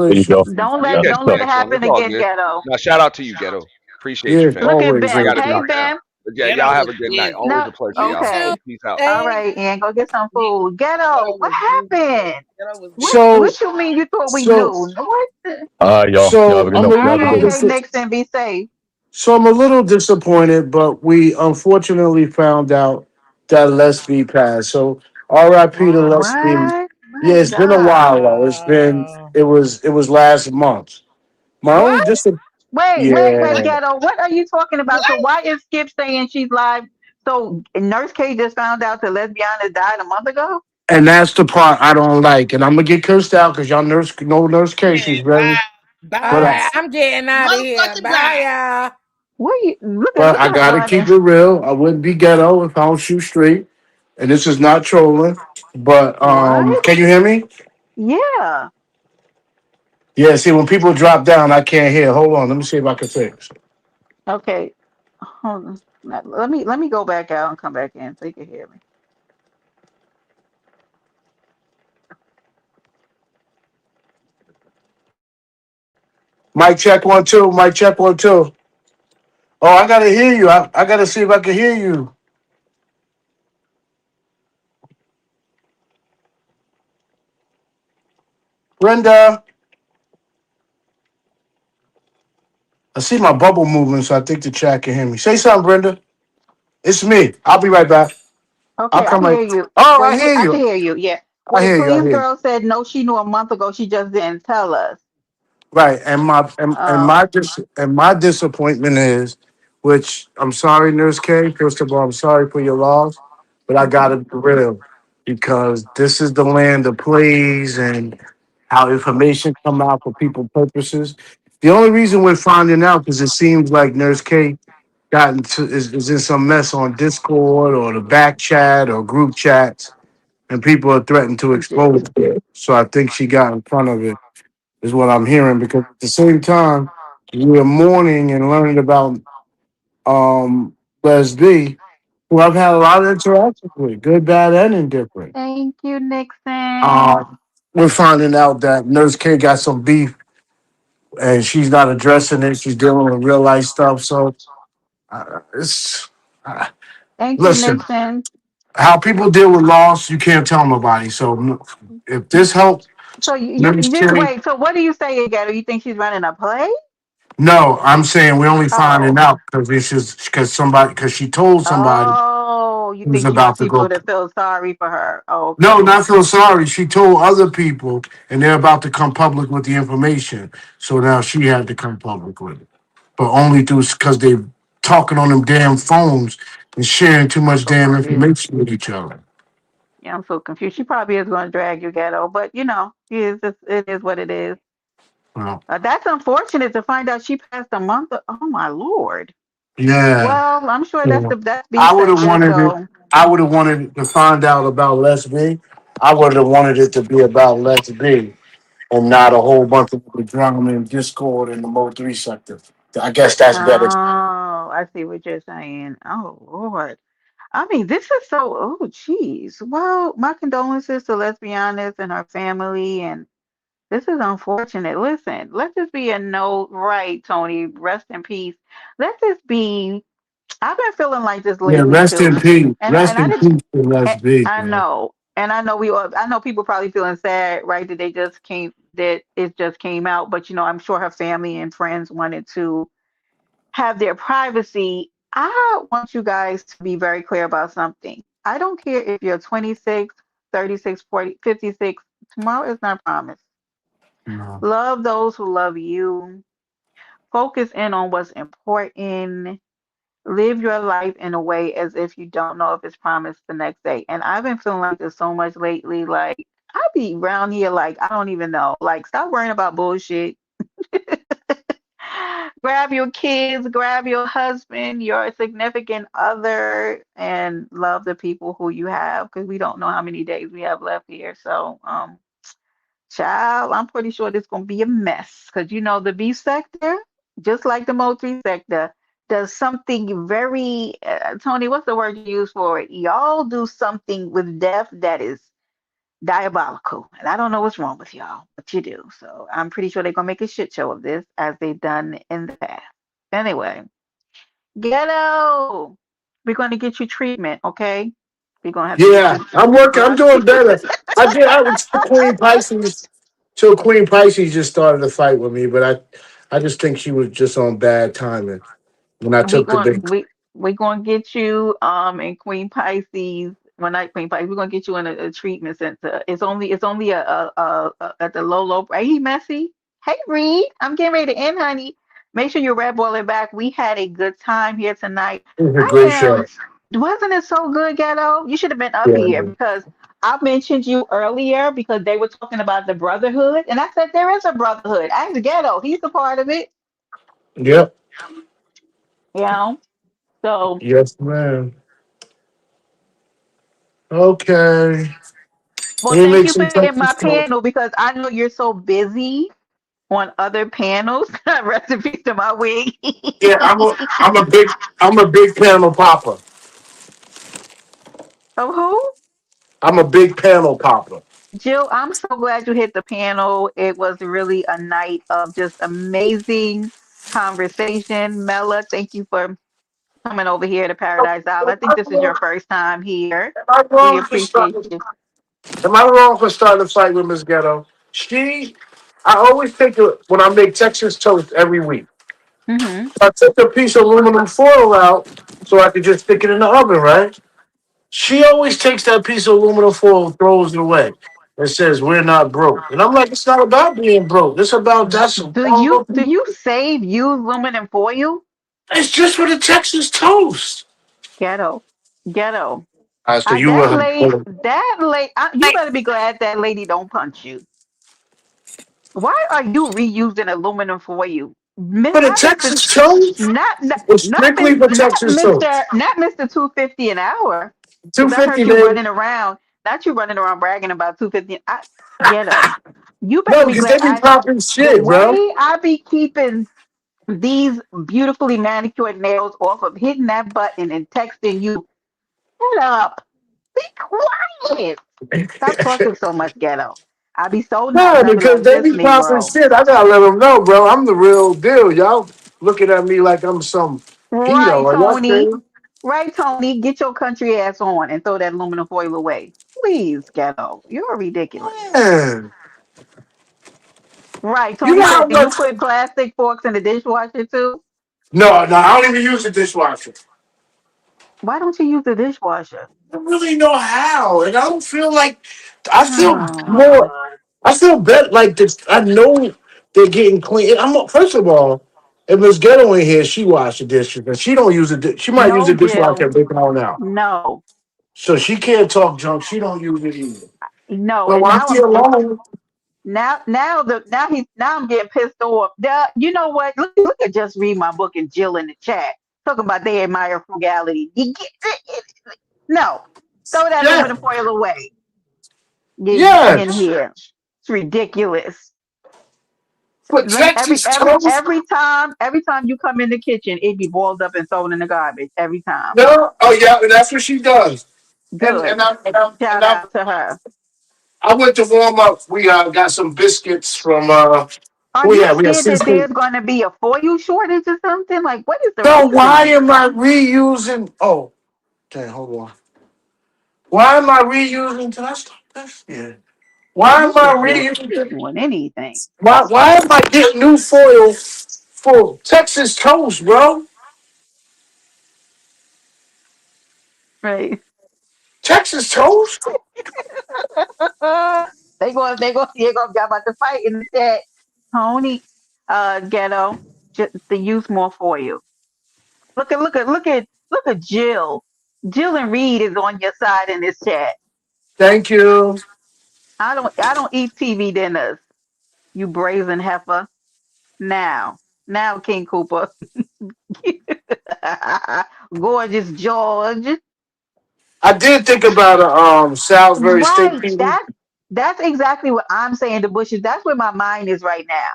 There you congratulations. go. you'll catch Don't the let it next one. happen It's all again, good. ghetto. Now, shout out to you, Ghetto. Appreciate you, Yes, fam. Look at always. I Bam. got to Hey, drop down. Bam. But yeah, y'all Ghetto have was a good night. busy. Always No, a pleasure, You y'all. okay. too. Peace out. All Hey. right, and go get some Ghetto food. Ghetto, what was busy. happened? Ghetto was So, What you mean you thought we so, knew? What? The- All right, y'all. Y'all have a so good I'm night. a Y'all have a little good hey, one. Nixon, be safe. so I'm a little disappointed, but we unfortunately found out that Leslie passed. So R.I.P. to Leslie. What? Yeah, My it's been a while God. though. Wow. It was last month. My only What? Wait, yeah. Ghetto. What are you talking about? So what? why is Skip saying she's live? So Nurse K just found out that Lesbiana died a month ago? And that's the part I don't like. And I'm gonna get cursed out because y'all know Nurse K. Man, She's bye. very, All but Bye. right, I'm getting out of here. Motherfucking bye. Bye, y'all. What you but look I at gotta keep it Ronnie. real. I wouldn't be ghetto if I don't shoot straight. And this is not trolling. But What? can you hear me? Yeah. Yeah. See, when people drop down, I can't hear. Hold on. Let me see if I can fix. Okay. Hold on. Let me go back out and come back in so you can hear me. Mic check 1 2. Mic check 1 2. Oh, I gotta hear you. I gotta see if I can hear you, Brenda. I see my bubble moving, so I think the chat can hear me. Say something, Brenda. It's me. I'll be right back. I'll Okay, I come right. hear you. Oh, I Wait, hear I can you. hear you. Yeah. I Wait, hear you. I please, hear you. girl said no, she knew a month ago. She just didn't tell us. Right, Oh, and my disappointment is, which I'm sorry, Nurse K. First of all, I'm sorry for your loss, but I hmm gotta be real because this is the land of plays and how information come out for people purposes. The only reason we're finding out because it seems like Nurse K got into is in some mess on Discord or the back chat or group chats, and people are threatening to she did. expose it. So I think she got in front of it is what I'm hearing. Because at the same time, we're mourning and learning about Les B, who I've had a lot of interactions with, good, bad, and indifferent. Thank you, Nixon. Um, we're finding out that Nurse K got some beef and she's not addressing it. She's dealing with real life stuff. So it's uh, Thank you, listen, Nixon. how people deal with loss, you can't tell nobody. So if this helps So you Nurse just K, wait. So what do you say, Gato? You think she's running a play? no, I'm saying we're only finding Oh, out because it's just because she told somebody oh, you who's think she want about to people go. to feel sorry for her? No, Okay. not feel sorry. She told other people, and they're about to come public with the information. So now she had to come public with it, but only through because they talking on them damn phones and sharing too much So damn confused. information with each other. Yeah, I'm so confused. She probably is going to drag you, Ghetto, but it is what it is. Well, That's unfortunate to find out she passed a month. Oh my lord. yeah. Well, I'm sure So that's B I would have sector. wanted it. So I would have wanted to find out about Les B. I would have wanted it to be about Les B and not a whole bunch of the drama and discord in the Mo 3 sector. I guess that's better. I see what you're saying. Oh Lord. I mean, this is so. Oh, geez. Well, my condolences to Lesbianas and her family, and this is unfortunate. Listen, let this be a note, right, Tony? Rest in peace. Let this be. I've been feeling like this Yeah, lately rest in too, peace. and Rest I in didn't. peace to Les B, I man. know, And I know people probably feeling sad, right? That it just came out, but I'm sure her family and friends wanted to have their privacy. I want you guys to be very clear about something. I don't care if you're 26, 36, 40, 56. Tomorrow is not promised. No. Love those who love you. Focus in on what's important. Live your life in a way as if you don't know if it's promised the next day. And I've been feeling like this so much lately. Like, I be around here like I don't even know. Like, stop worrying about bullshit. Grab your kids, grab your husband, your significant other, and love the people who you have because we don't know how many days we have left here. So, child, I'm pretty sure this gonna be a mess because the B sector, just like the Moultrie sector, does something very Tony. What's the word you use for it? Y'all do something with death that is diabolical, and I don't know what's wrong with y'all, but you do. So I'm pretty sure they're gonna make a shit show of this as they've done in the past. Anyway, ghetto, we're gonna get you treatment, okay? We're gonna have to get Yeah, you I'm working. I'm right. doing better. I was Queen Pisces. So Queen Pisces just started a fight with me, but I just think she was just on bad timing when I we took the going big. we gonna get you in Queen Pisces. Well, not Queen Pisces. We're gonna get you in a treatment center. It's only at the low. Hey, Messy. Hey, Reed. I'm getting ready to end, honey. Make sure you red ball it back. We had a good time here tonight. It was a I great am. show. Wasn't it so good, Ghetto? You should have been up Yeah. here because I mentioned you earlier because they were talking about the brotherhood, and I said there is a brotherhood. Ask Ghetto. He's a part of it. Yep. You know. So. Yes, ma'am. Okay. Well, Let me thank make you some for being Texas my toast. panel because I know you're so busy on other panels. Rest in peace to my wig. Yeah, I'm a big panel popper. Of who? I'm a big panel popper. Jill, I'm so glad you hit the panel. It was really a night of just amazing conversation. Mela, thank you for coming over here to Paradise Isle. I think this is your first time here. Am I We wrong for appreciate starting? you. Am I wrong for starting a fight with Miss Ghetto? I always take it when I make Texas toast every week. Hmm. I took a piece of aluminum foil out so I could just stick it in the oven, right? She always takes that piece of aluminum foil and throws it away and says, "We're not broke." And I'm like, it's not about being broke. It's about that's some Do you horrible do you people. save used aluminum foil? It's just for the Texas toast. Ghetto, ghetto. So you That were lady, you better be glad that lady don't punch you. Why are you reusing aluminum foil? for the Not Mister, Texas toast. not not It's not strictly for Texas toast. Not Mister 250 an hour. Two Because I fifty, heard you baby. running around, not you running around bragging about 250. Ghetto. You better No, be because glad they be popping the shit, bro. way I be keeping these beautifully manicured nails off of hitting that button and texting you. Shut up. Be quiet. Stop talking so much, Ghetto. I be so nice. No, I be because like, they this be popping Negro. shit. I gotta let them know, bro. I'm the real deal. Y'all looking at me like I'm some Right, pedo. Are y'all Tony. crazy? Right, Tony. Get your country ass on and throw that aluminum foil away. Please, Ghetto. You're ridiculous. Man, Right, you Tony know how said, do you much? put plastic forks in the dishwasher too? No, no, I don't even use the dishwasher. Why don't you use the dishwasher? I don't really know how, and I don't feel like I feel Oh, more. I feel better like this. I know they're getting clean. First of all, if Miss Ghetto in here, she wash the dishes, and she don't use it. She might use no, the dishwasher Jill. every now and now, No, so she can't talk junk. She don't use it either. no. So And I'm now here alone. now I'm getting pissed off. You know what? Look at just read my book and Jill in the chat talking about they admire frugality. No, throw that Yeah. aluminum foil away. You in Yes. here. It's ridiculous. But Texas toast? Every time you come in the kitchen, it be boiled up and thrown in the garbage. Every time. No. Oh yeah, and that's what she does. And Good. and I and, I and Shout I, out to her. I went to warm up. We got some biscuits from Are oh you yeah, we got scared that seafood. there's going to be a foil shortage or something? Like, what is the No, why reasoning? am I reusing? Oh, damn, hold on. Why am I reusing? Did I stop this? Yeah. Why am You I just doing reusing? anything, Why am I getting new foil for Texas toast, bro? right? Texas toast? You're gonna be about to fight in the chat. Tony, ghetto, just to use more for you. Look at Jill. Jill and Reed is on your side in this chat. Thank you. I don't eat TV dinners. You brazen heifer. Now, King Cooper. Gorgeous George. I did think about a Salisbury steak Right. kingdom. That's exactly what I'm saying to Bushes. That's where my mind is right now.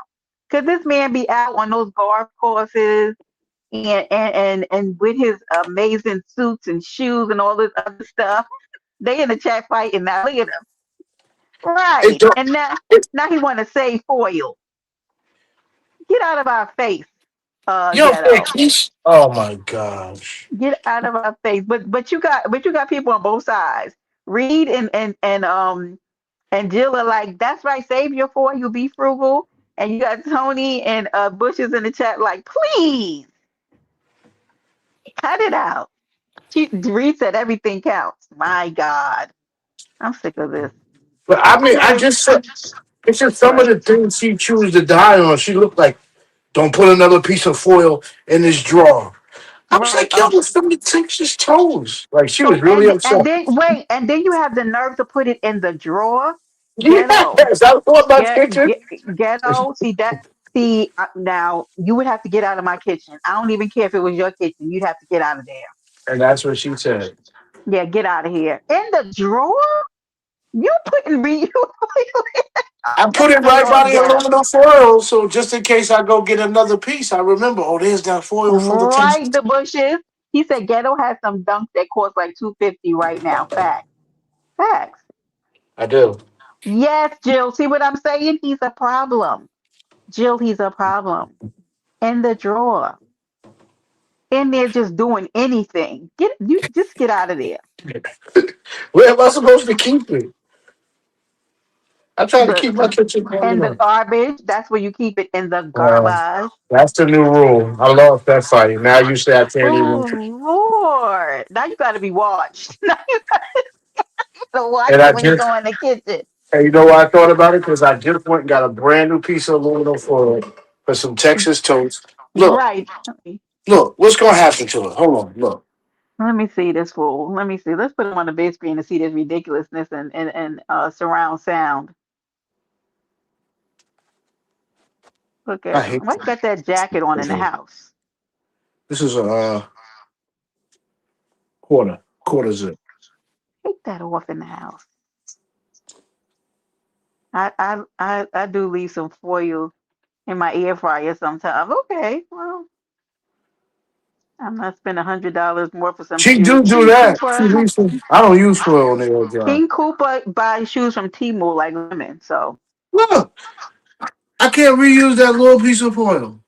Cause this man be out on those golf courses and with his amazing suits and shoes and all this other stuff. They in the chat fighting now. Look at him. It Right. don't. And It, now he wanna say foil. Get out of our face, you don't think ghetto. he's? Oh my gosh. Get out of our face. But you got people on both sides. Reed and Jill are like, that's right, save your four, you be frugal. And you got Tony and Bushes in the chat like, please cut it out. Reed said everything counts. My God. I'm sick of this. But I mean, I Okay. just said it's just some of What? the things she choose to die on. She looked like, don't put another piece of foil in this drawer. I was Right. like, yo, it's from the Texas toes. Like she was So really and upset. then wait, and then you have the nerve to put it in the drawer. Ghetto. Yes, I thought my Get, kitchen. get ghetto. Now you would have to get out of my kitchen. I don't even care if it was your kitchen. You'd have to get out of there. And that's what she said. Yeah, get out of here. In the drawer? You putting you I put it the right by wrong the ghetto. aluminum foil, so just in case I go get another piece, I remember. Oh, there's that foil from the Right, Texas. the bushes. He said ghetto has some dunks that cost like 250 right now. Facts. Facts. I do. Yes, Jill. See what I'm saying? He's a problem. Jill, he's a problem. In the drawer. In there just doing anything. Get out of there. Where am I supposed to keep it? I try to keep my The kitchen clean. in the garbage. That's where you keep it in the Uh, garbage. that's the new rule. I lost that fight. Now you say I can't even. Oh Lord. Now you gotta be watched. Now you gotta watch And it I when you just, go in the kitchen. and you know why I thought about it? Because I just went and got a brand new piece of aluminum foil for some Texas toast. Look, Right. look, what's gonna happen to it? Hold on, look. Let me see this fool. Let me see. Let's put him on the big screen to see this ridiculousness and surround sound. Look I at him. hate Why you got that jacket on in the this. house? This is a quarter zip. Take that off in the house. I do leave some foil in my air fryer sometimes. Okay, well, I'm not spending $100 more for some She shoes. do King that. She Cooper. leaves some, I don't use foil on the air dryer. King Cooper buys shoes from Temu like women. So Look, I can't reuse that little piece of foil.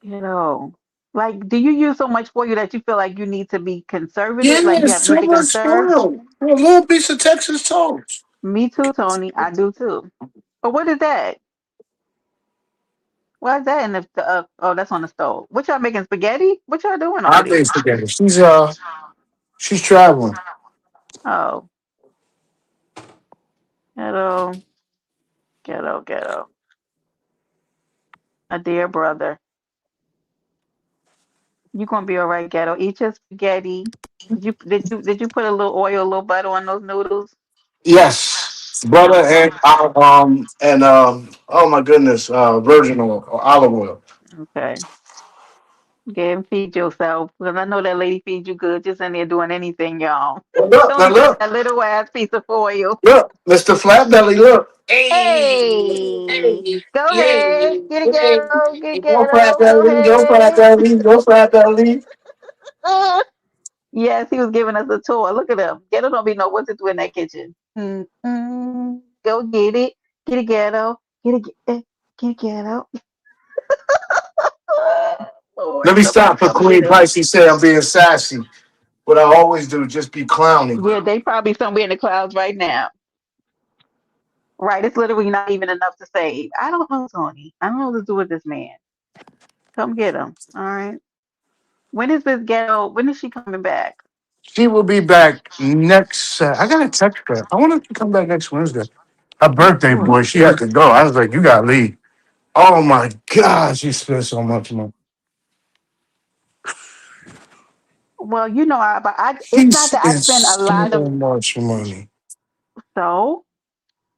you know, like, do you use so much foil that you feel like you need to be Yeah, conservative? Like you it's have need too to much conserve? foil for a little piece of Texas toast. Me too, Tony. I do too. But what is that? Why is that in the oh, that's on the stove. What y'all making spaghetti? What y'all doing I over think there? spaghetti. She's traveling. Oh, ghetto, ghetto. A dear brother. You gonna be all right, ghetto. Eat your spaghetti. Did you put a little oil, a little butter on those noodles? Yes, butter Okay, and oh my goodness, virgin oil or olive oil. okay. Get and feed yourself. Because I know that lady feeds you good just in there doing anything, y'all. Look, now Tony got look, that little ass piece of foil. look, Mr. Flatbelly, look. Hey, go ahead. Get it, ghetto. Get it, Go ghetto. Go Flatbelly, go ahead. Flatbelly, go Flatbelly. Yes, he was giving us a tour. Look at him. Ghetto don't be know what to do in that kitchen. Go get it. Get it, ghetto. Get it, ghetto. Lord, Let me somebody stop for come get Queen him. Pisces say I'm being sassy. what I always do, just be clowning. Yeah, they probably somewhere in the clouds right now. Right, it's literally not even enough to save. I don't know, Tony. I don't know what to do with this man. Come get him. All right. When is this ghetto? When is she coming back? She will be back next. I got to text her. I want her to come back next Wednesday. Her birthday, Oh, boy. She had to go. I was like, you got to leave. Oh my God, she spent so much money. well, but She it's not that I spent spend a lot so of. much money. So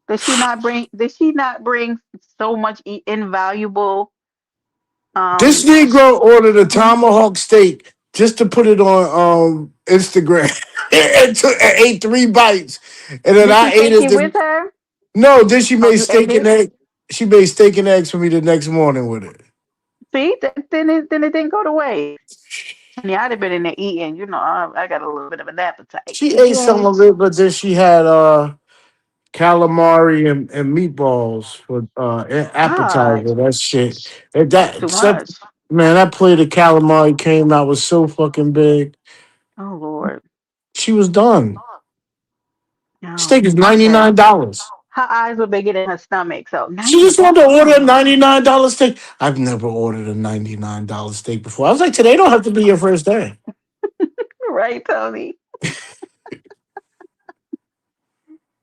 does she not bring? Does she not bring so much invaluable? This Um, Negro ordered a hmm? tomahawk steak just to put it on Instagram and ate 3 bites. And then Did I she ate take it. it with her? No, then she Oh, made you ate steak and it. egg. She made steak and eggs for me the next morning with it. See, then it didn't go to waste. And I'd have been in there eating. I got a little bit of an appetite. She ate some Okay. of it, but then she had calamari and meatballs for God, appetizer. That shit. And that's that too much. except man, that plate of calamari came out was so fucking big. Oh Lord. She was done. Steak No. is Okay. $99. Her eyes were bigger than her stomach. So She 90. just wanted to order a Oh, $99 steak. I've never ordered a $99 steak before. I was like, today don't have to be your first day. right, Tony.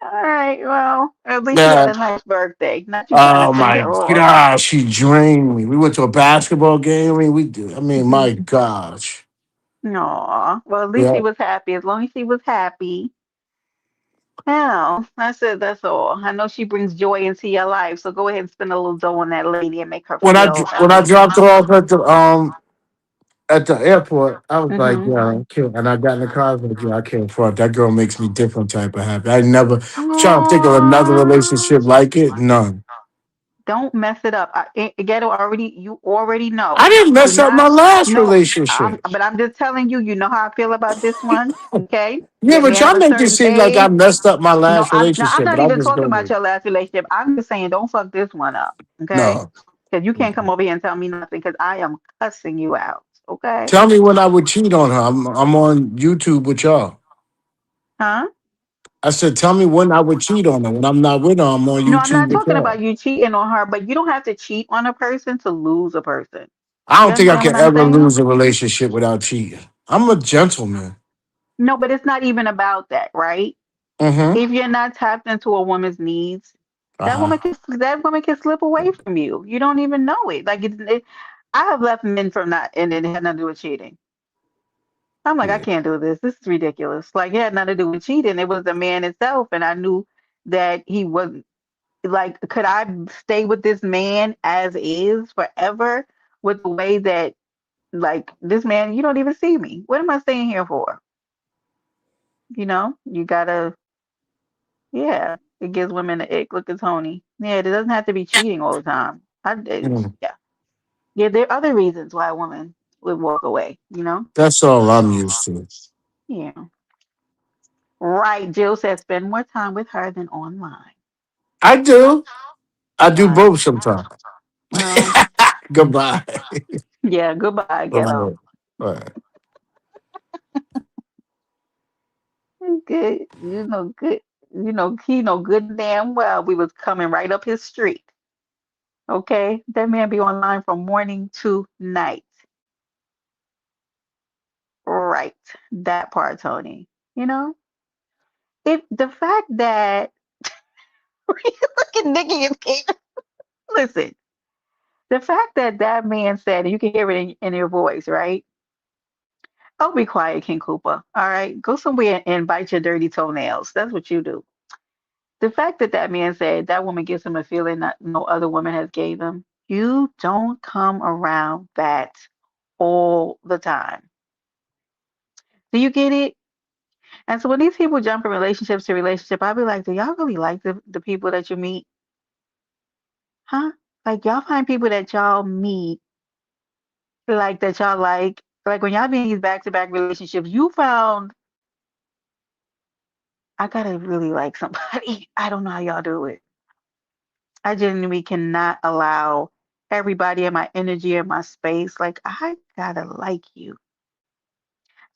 All right. Well, at least she had Yeah. a nice birthday. Not you trying to Oh send my her off. gosh, she drained me. We went to a basketball game. I mean, we do. I mean, my gosh. No. Well, at least Yeah. she was happy. As long as she was happy. Yeah, that's it. That's all. I know she brings joy into your life. So go ahead and spend a little dough on that lady and make her feel When I amazing. dropped her off at the airport, I was like, Mm-hmm. yeah, I can't. And I got in the car, I was like, yeah, I can't front. That girl makes me different type of happy. I never trying to think of another Aww. relationship like it. None. Don't mess it up. Ghetto already, you already know. I didn't Do mess up my not, last no, relationship. but I'm just telling you, you know how I feel about this one. Okay. Yeah, Let me but have y'all a make it certain seem like I age. messed up my No, last I'm relationship, not but I'll even just talking go about with your last relationship. I'm just saying, don't fuck this one up. Okay. no. Because you can't come over here and tell me nothing because I am cussing you out. Okay. Tell me when I would cheat on her. I'm on YouTube with y'all. Huh? I said, tell me when I would cheat on her. When I'm not with her, I'm on No, I'm YouTube not with talking y'all. about you cheating on her, but you don't have to cheat on a person to lose a person. I You don't think I understand can what I'm ever saying? lose a relationship without cheating. I'm a gentleman. No, but it's not even about that, right? Mm-hmm. If you're not tapped into a woman's needs, Uh-huh. that woman can slip away from you. You don't even know it. I have left men from not, and it had nothing to do with cheating. I'm like, I Yeah. can't do this. This is ridiculous. Like, it had nothing to do with cheating. It was the man itself, and I knew that he wasn't like. Could I stay with this man as is forever with the way that like this man? You don't even see me. What am I staying here for? You gotta. Yeah, it gives women the ick. Look at Tony. Yeah, it doesn't have to be cheating all the time. Mm. Yeah, yeah. There are other reasons why a woman would walk away. That's all I'm used to. Yeah. Right. Jill says spend more time with her than online. I do. I do Right. both sometimes. Well, Goodbye. yeah. Goodbye, All ghetto. right. All right. Good. Good. He know good and damn well we was coming right up his street. Okay, that man be online from morning to night. Right. That part, Tony. You know, if the fact that look at Nikki is listen, the fact that that man said, and you can hear it in your voice, right? Oh, be quiet, King Cooper. All right, go somewhere and bite your dirty toenails. That's what you do. The fact that that man said that woman gives him a feeling that no other woman has gave him. You don't come around that all the time. Do you get it? And so when these people jump from relationships to relationship, I be like, do y'all really like the people that you meet? Huh? Like y'all find people that y'all meet, like that y'all like when y'all be in these back to back relationships, you found I gotta really like somebody. I don't know how y'all do it. I genuinely cannot allow everybody in my energy and my space. Like I gotta like you.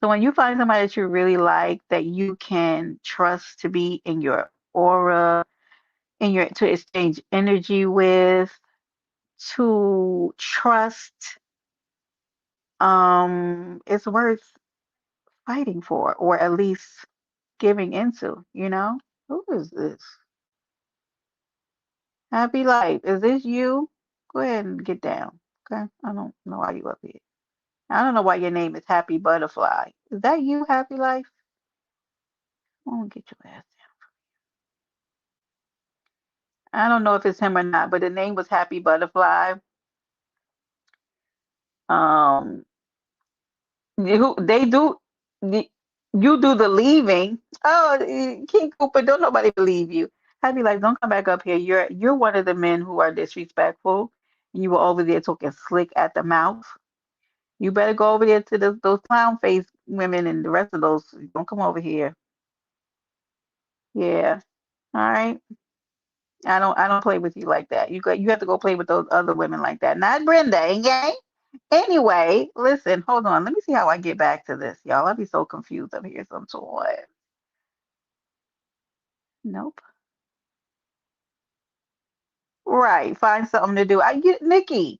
So when you find somebody that you really like, that you can trust to be in your aura, in your to exchange energy with, to trust, it's worth fighting for, or at least giving into, you know? Who is this? Happy Life. Is this you? Go ahead and get down. Okay. I don't know why you up here. I don't know why your name is Happy Butterfly. Is that you, Happy Life? I won't get your ass down. I don't know if it's him or not, but the name was Happy Butterfly. Um, they do the you do the leaving. Oh, King Cooper, don't nobody believe you. Happy Life, don't come back up here. You're one of the men who are disrespectful. You were over there talking slick at the mouth. You better go over there to those clown face women and the rest of those. Don't come over here. Yeah. All right. I don't play with you like that. You have to go play with those other women like that. Not Brenda, okay? Anyway, listen, hold on. Let me see how I get back to this, y'all. I'll be so confused up here sometimes. Nope. Right. Find something to do. I get Nikki.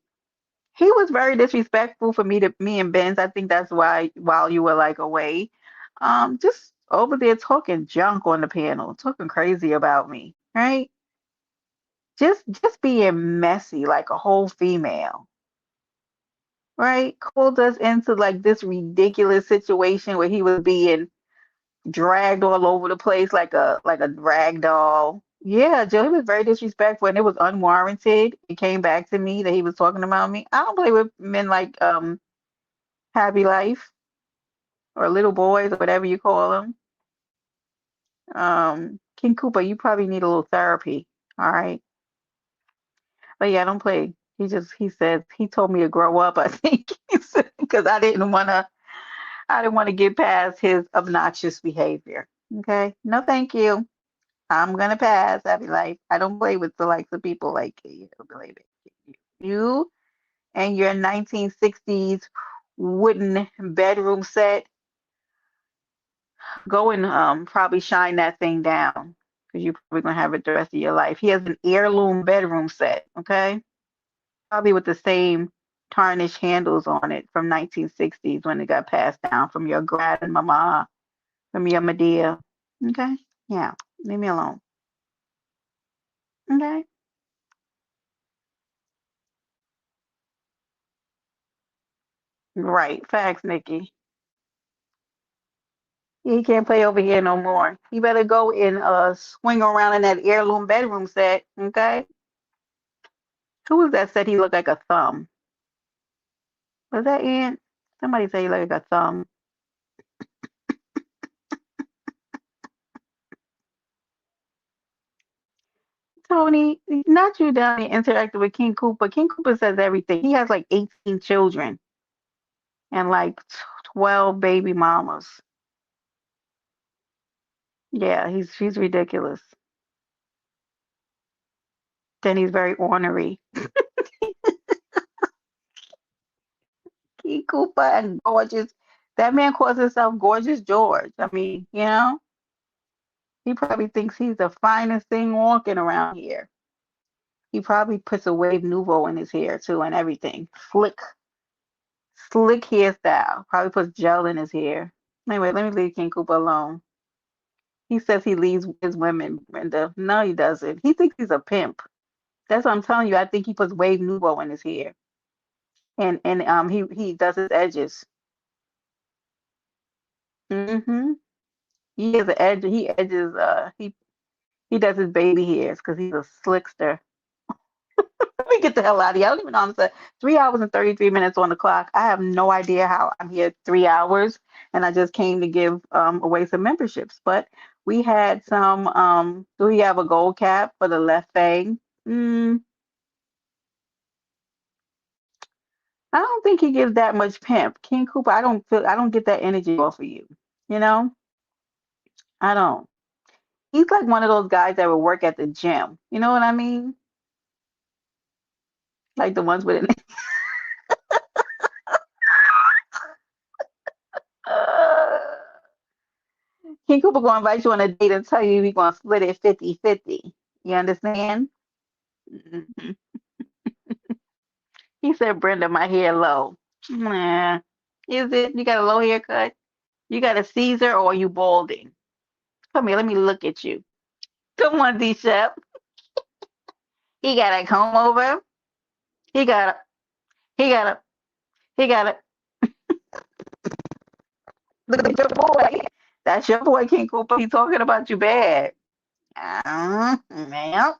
He was very disrespectful for me and Benz. I think that's why while you were like away, just over there talking junk on the panel, talking crazy about me, right? Just being messy like a whole female, right? Called us into like this ridiculous situation where he was being dragged all over the place like a rag doll. Yeah, Joe, he was very disrespectful and it was unwarranted. It came back to me that he was talking about me. I don't play with men like Happy Life or little boys or whatever you call them. King Cooper, you probably need a little therapy. All right. But yeah, don't play. He says he told me to grow up, I think. Because I didn't want to get past his obnoxious behavior. Okay. No, thank you. I'm gonna pass. Happy Life. I don't play with the likes of people like you. Believe it. You and your 1960s wooden bedroom set, go and probably shine that thing down because you're probably gonna have it the rest of your life. He has an heirloom bedroom set, okay? Probably with the same tarnished handles on it from 1960s when it got passed down from your grandmama, from your Medea. Okay? Yeah, leave me alone. Okay? Right. Facts, Nikki. He can't play over here no more. He better go and swing around in that heirloom bedroom set, okay? Who was that said he looked like a thumb? Was that Ian? Somebody say he looked like a thumb. Tony, not you down here interacting with King Cooper. King Cooper says everything. He has like 18 children and like 12 baby mamas. Yeah, he's ridiculous. Then he's very ornery. King Cooper and gorgeous. That man calls himself Gorgeous George. I mean, he probably thinks he's the finest thing walking around here. He probably puts a wave nouveau in his hair too and everything. Slick hairstyle. Probably puts gel in his hair. Anyway, let me leave King Cooper alone. He says he leaves his women, Brenda. No, he doesn't. He thinks he's a pimp. That's what I'm telling you. I think he puts wave nouveau in his hair. And he does his edges. Mm-hmm. He has an edge. He edges. He does his baby hairs because he's a slickster. Let me get the hell out of here. I don't even know. I'm saying 3 hours and 33 minutes on the clock. I have no idea how I'm here 3 hours, and I just came to give away some memberships. But we had some. Do we have a gold cap for the left fang? Mm, I don't think he gives that much pimp. King Cooper, I don't get that energy off of you. You know, I don't. He's like one of those guys that would work at the gym. You know what I mean? Like the ones with an King Cooper gonna invite you on a date and tell you we gonna split it 50-50. You understand? Mhm. He said, Brenda, my hair low. Nah. Is it? You got a low haircut? You got a Caesar or are you balding? Come here, let me look at you. Come on, D Shep. He got a comb over. He got a he got a he got a look at your boy. That's your boy, King Cooper. He talking about you bad. Man.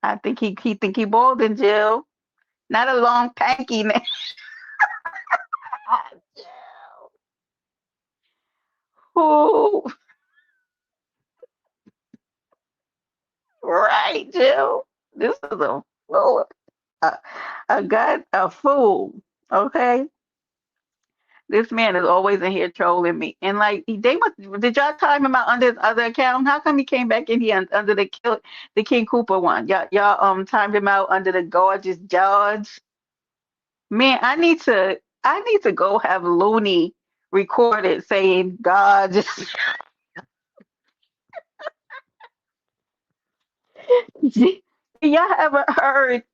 I think he balding, Jill. Not a long panky man. Ooh, right, Jill. This is a fool. A, a fool. Okay? This man is always in here trolling me. And like they must did y'all time him out under his other account? How come he came back in here under the King Cooper one? Y'all timed him out under the gorgeous George. Man, I need to go have Looney recorded saying God just y'all ever heard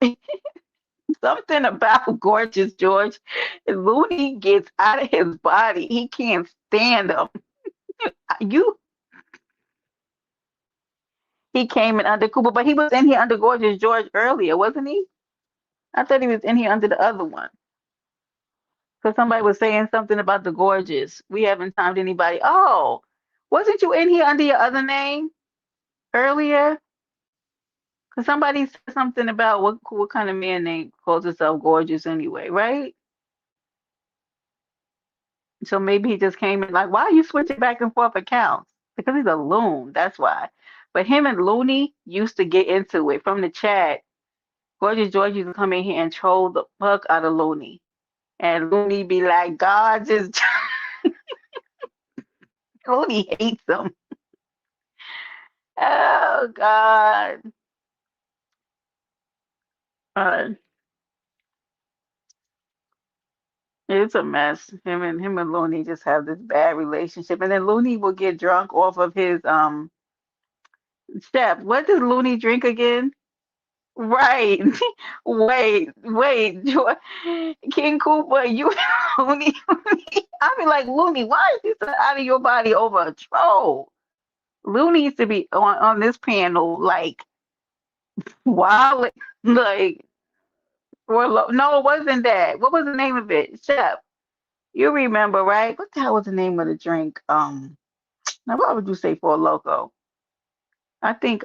something about Gorgeous George? Looney gets out of his body. He can't stand him. You He came in under Cooper, but he was in here under Gorgeous George earlier, wasn't he? I thought he was in here under the other one. Because somebody was saying something about the Gorgeous. We haven't timed anybody. Oh, wasn't you in here under your other name earlier? Because somebody said something about what kind of man name calls himself Gorgeous anyway, right? So maybe he just came in like, why are you switching back and forth accounts? Because he's a loon, that's why. But him and Looney used to get into it from the chat. Gorgeous George used to come in here and troll the fuck out of Looney. And Looney be like, God just Looney hates him. Oh God. Uh, it's a mess. Him and Looney just have this bad relationship. And then Looney will get drunk off of his step. What does Looney drink again? Right. Wait. King Cooper, you Looney. I be like, Looney, why is you so out of your body over a troll? Looney needs to be on this panel, like, wow, like, no, it wasn't that. What was the name of it? Chef, you remember, right? What the hell was the name of the drink? Now what would you say for a loco? I think,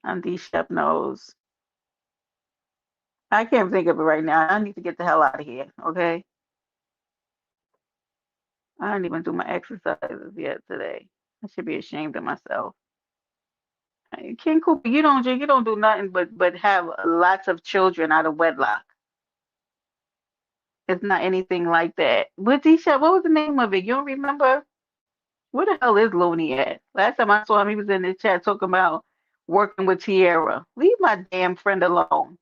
Auntie Chef knows. I can't think of it right now. I need to get the hell out of here, okay? I didn't even do my exercises yet today. I should be ashamed of myself. King Cooper, you don't drink, you don't do nothing but have lots of children out of wedlock. It's not anything like that. But Disha, what was the name of it? You don't remember? Where the hell is Looney at? Last time I saw him, he was in the chat talking about working with Tierra. Leave my damn friend alone.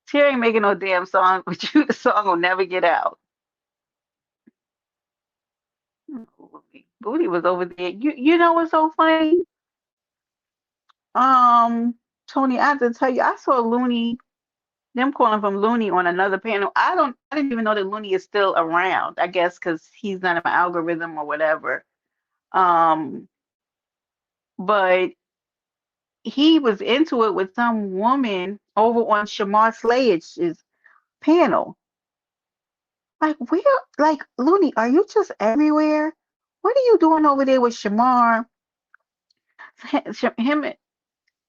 Tierra ain't making no damn song, but you the song will never get out. Booty was over there. You know what's so funny? Tony, I have to tell you, I saw Looney, them calling from Looney on another panel. I didn't even know that Looney is still around. I guess because he's not in my algorithm or whatever. Um, but he was into it with some woman over on Shamar Slage's panel. Like, where, like, Looney, are you just everywhere? What are you doing over there with Shamar? Him,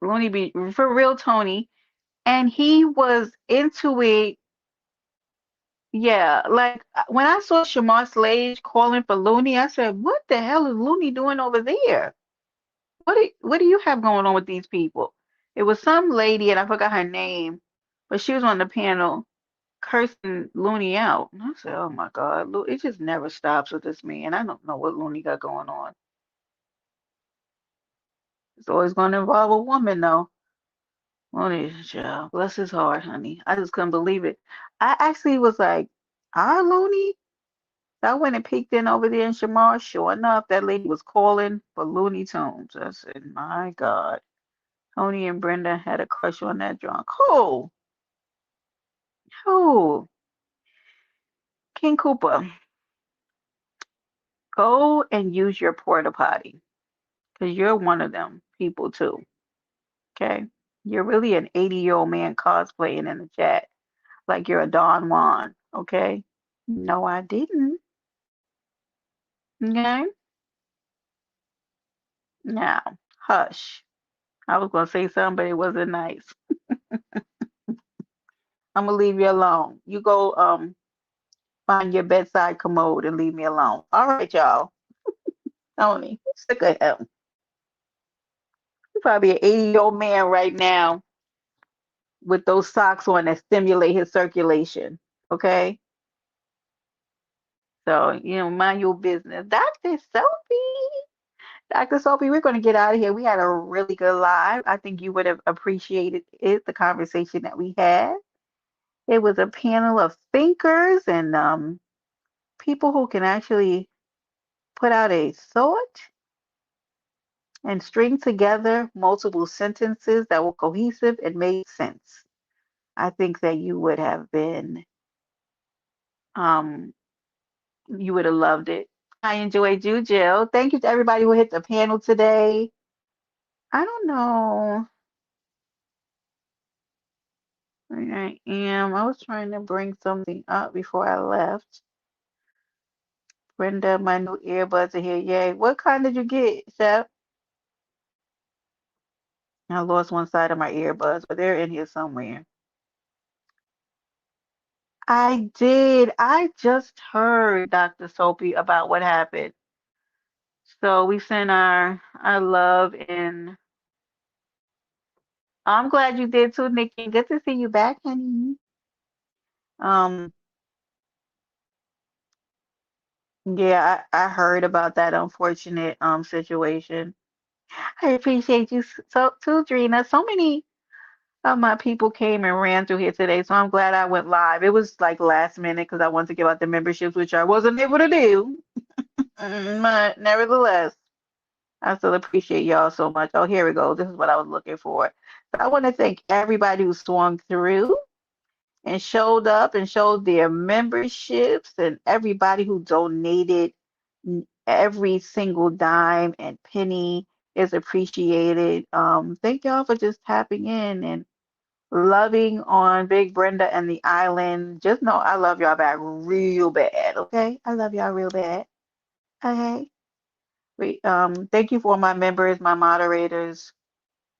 Looney be for real, Tony. And he was into it. Yeah, like when I saw Shamar Slade calling for Looney, I said, "What the hell is Looney doing over there? What do you have going on with these people?" It was some lady, and I forgot her name, but she was on the panel cursing Looney out. And I said, "Oh my God, it just never stops with this man. I don't know what Looney got going on. It's always going to involve a woman, though." Looney, child, bless his heart, honey. I just couldn't believe it. I actually was like, "Our Looney?" I went and peeked in over there in Shamar. Sure enough, that lady was calling for Looney Tunes. I said, my God. Tony and Brenda had a crush on that drunk. Who? Who? King Cooper, go and use your porta potty because you're one of them people too. Okay? You're really an 80-year-old man cosplaying in the chat like you're a Don Juan. Okay? No, I didn't. Okay? Now, hush. I was going to say something, but it wasn't nice. I'm gonna leave you alone. You go find your bedside commode and leave me alone. All right, y'all. Tony, I'm sick of him. He's probably an 80-year-old man right now with those socks on that stimulate his circulation. Okay? So, mind your business. Dr. Sophie. Dr. Sophie, we're going to get out of here. We had a really good live. I think you would have appreciated it, the conversation that we had. It was a panel of thinkers and people who can actually put out a thought and string together multiple sentences that were cohesive and made sense. I think that you would have loved it. I enjoyed you, Jill. Thank you to everybody who hit the panel today. I don't know. Where I am. I was trying to bring something up before I left. Brenda, my new earbuds are here. Yay. What kind did you get, Chef? I lost one side of my earbuds, but they're in here somewhere. I did. I just heard, Dr. Soapy, about what happened. So we sent our love and I'm glad you did too, Nikki. Good to see you back, honey. Yeah, I heard about that unfortunate situation. I appreciate you so too, Drina. So many of my people came and ran through here today, so I'm glad I went live. It was like last minute because I wanted to give out the memberships, which I wasn't able to do. But nevertheless, I still appreciate y'all so much. Oh, here we go. This is what I was looking for. So I want to thank everybody who swung through and showed up and showed their memberships and everybody who donated. Every single dime and penny is appreciated. Thank y'all for just tapping in and loving on Big Brenda and the island. Just know I love y'all back real bad, okay? I love y'all real bad. Okay. Thank you for my members, my moderators.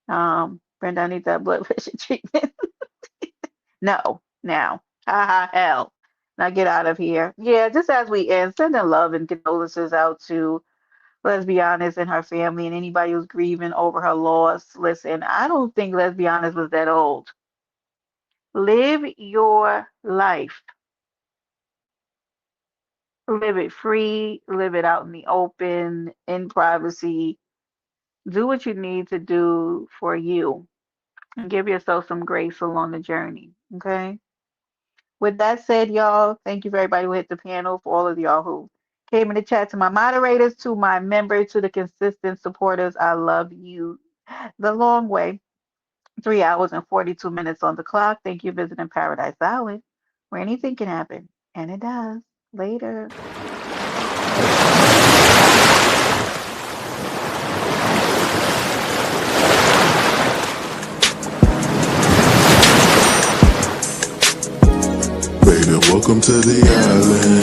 Brenda, I need that blood pressure treatment. No, now. Ha hell. Now get out of here. Yeah, just as we end, sending love and condolences out to Lesbianis and her family and anybody who's grieving over her loss. Listen, I don't think Lesbianis was that old. Live your life. Live it free, live it out in the open, in privacy. Do what you need to do for you and give yourself some grace along the journey. Okay? With that said, y'all, thank you for everybody who hit the panel, for all of y'all who came in the chat, to my moderators, to my members, to the consistent supporters. I love you the long way. 3 hours and 42 minutes on the clock. Thank you for visiting Paradise Island, where anything can happen. And it does. Later. Baby, welcome to the island.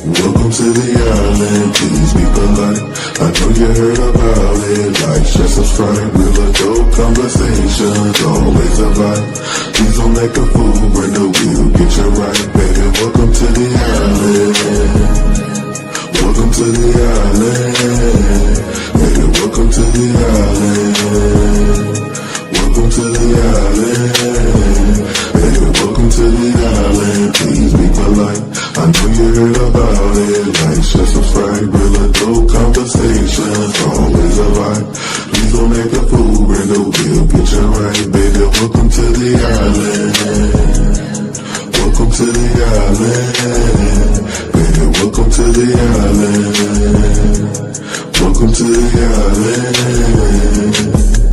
Welcome to the island, please be polite. I know you heard about it. Like, share, subscribe, real adult conversations, always a vibe. Please don't act a fool, Brenda will get you right. Baby, welcome to the island. Welcome to the island. Baby, welcome to the island. Welcome to the island. Baby, welcome to the island. Please be polite. I know you heard about it. Like, share, subscribe, real adult conversations, always a vibe. Please don't act a fool, Brenda will get you right. Baby, welcome to the island. welcome to the island. Baby, welcome to the island. Welcome to the island.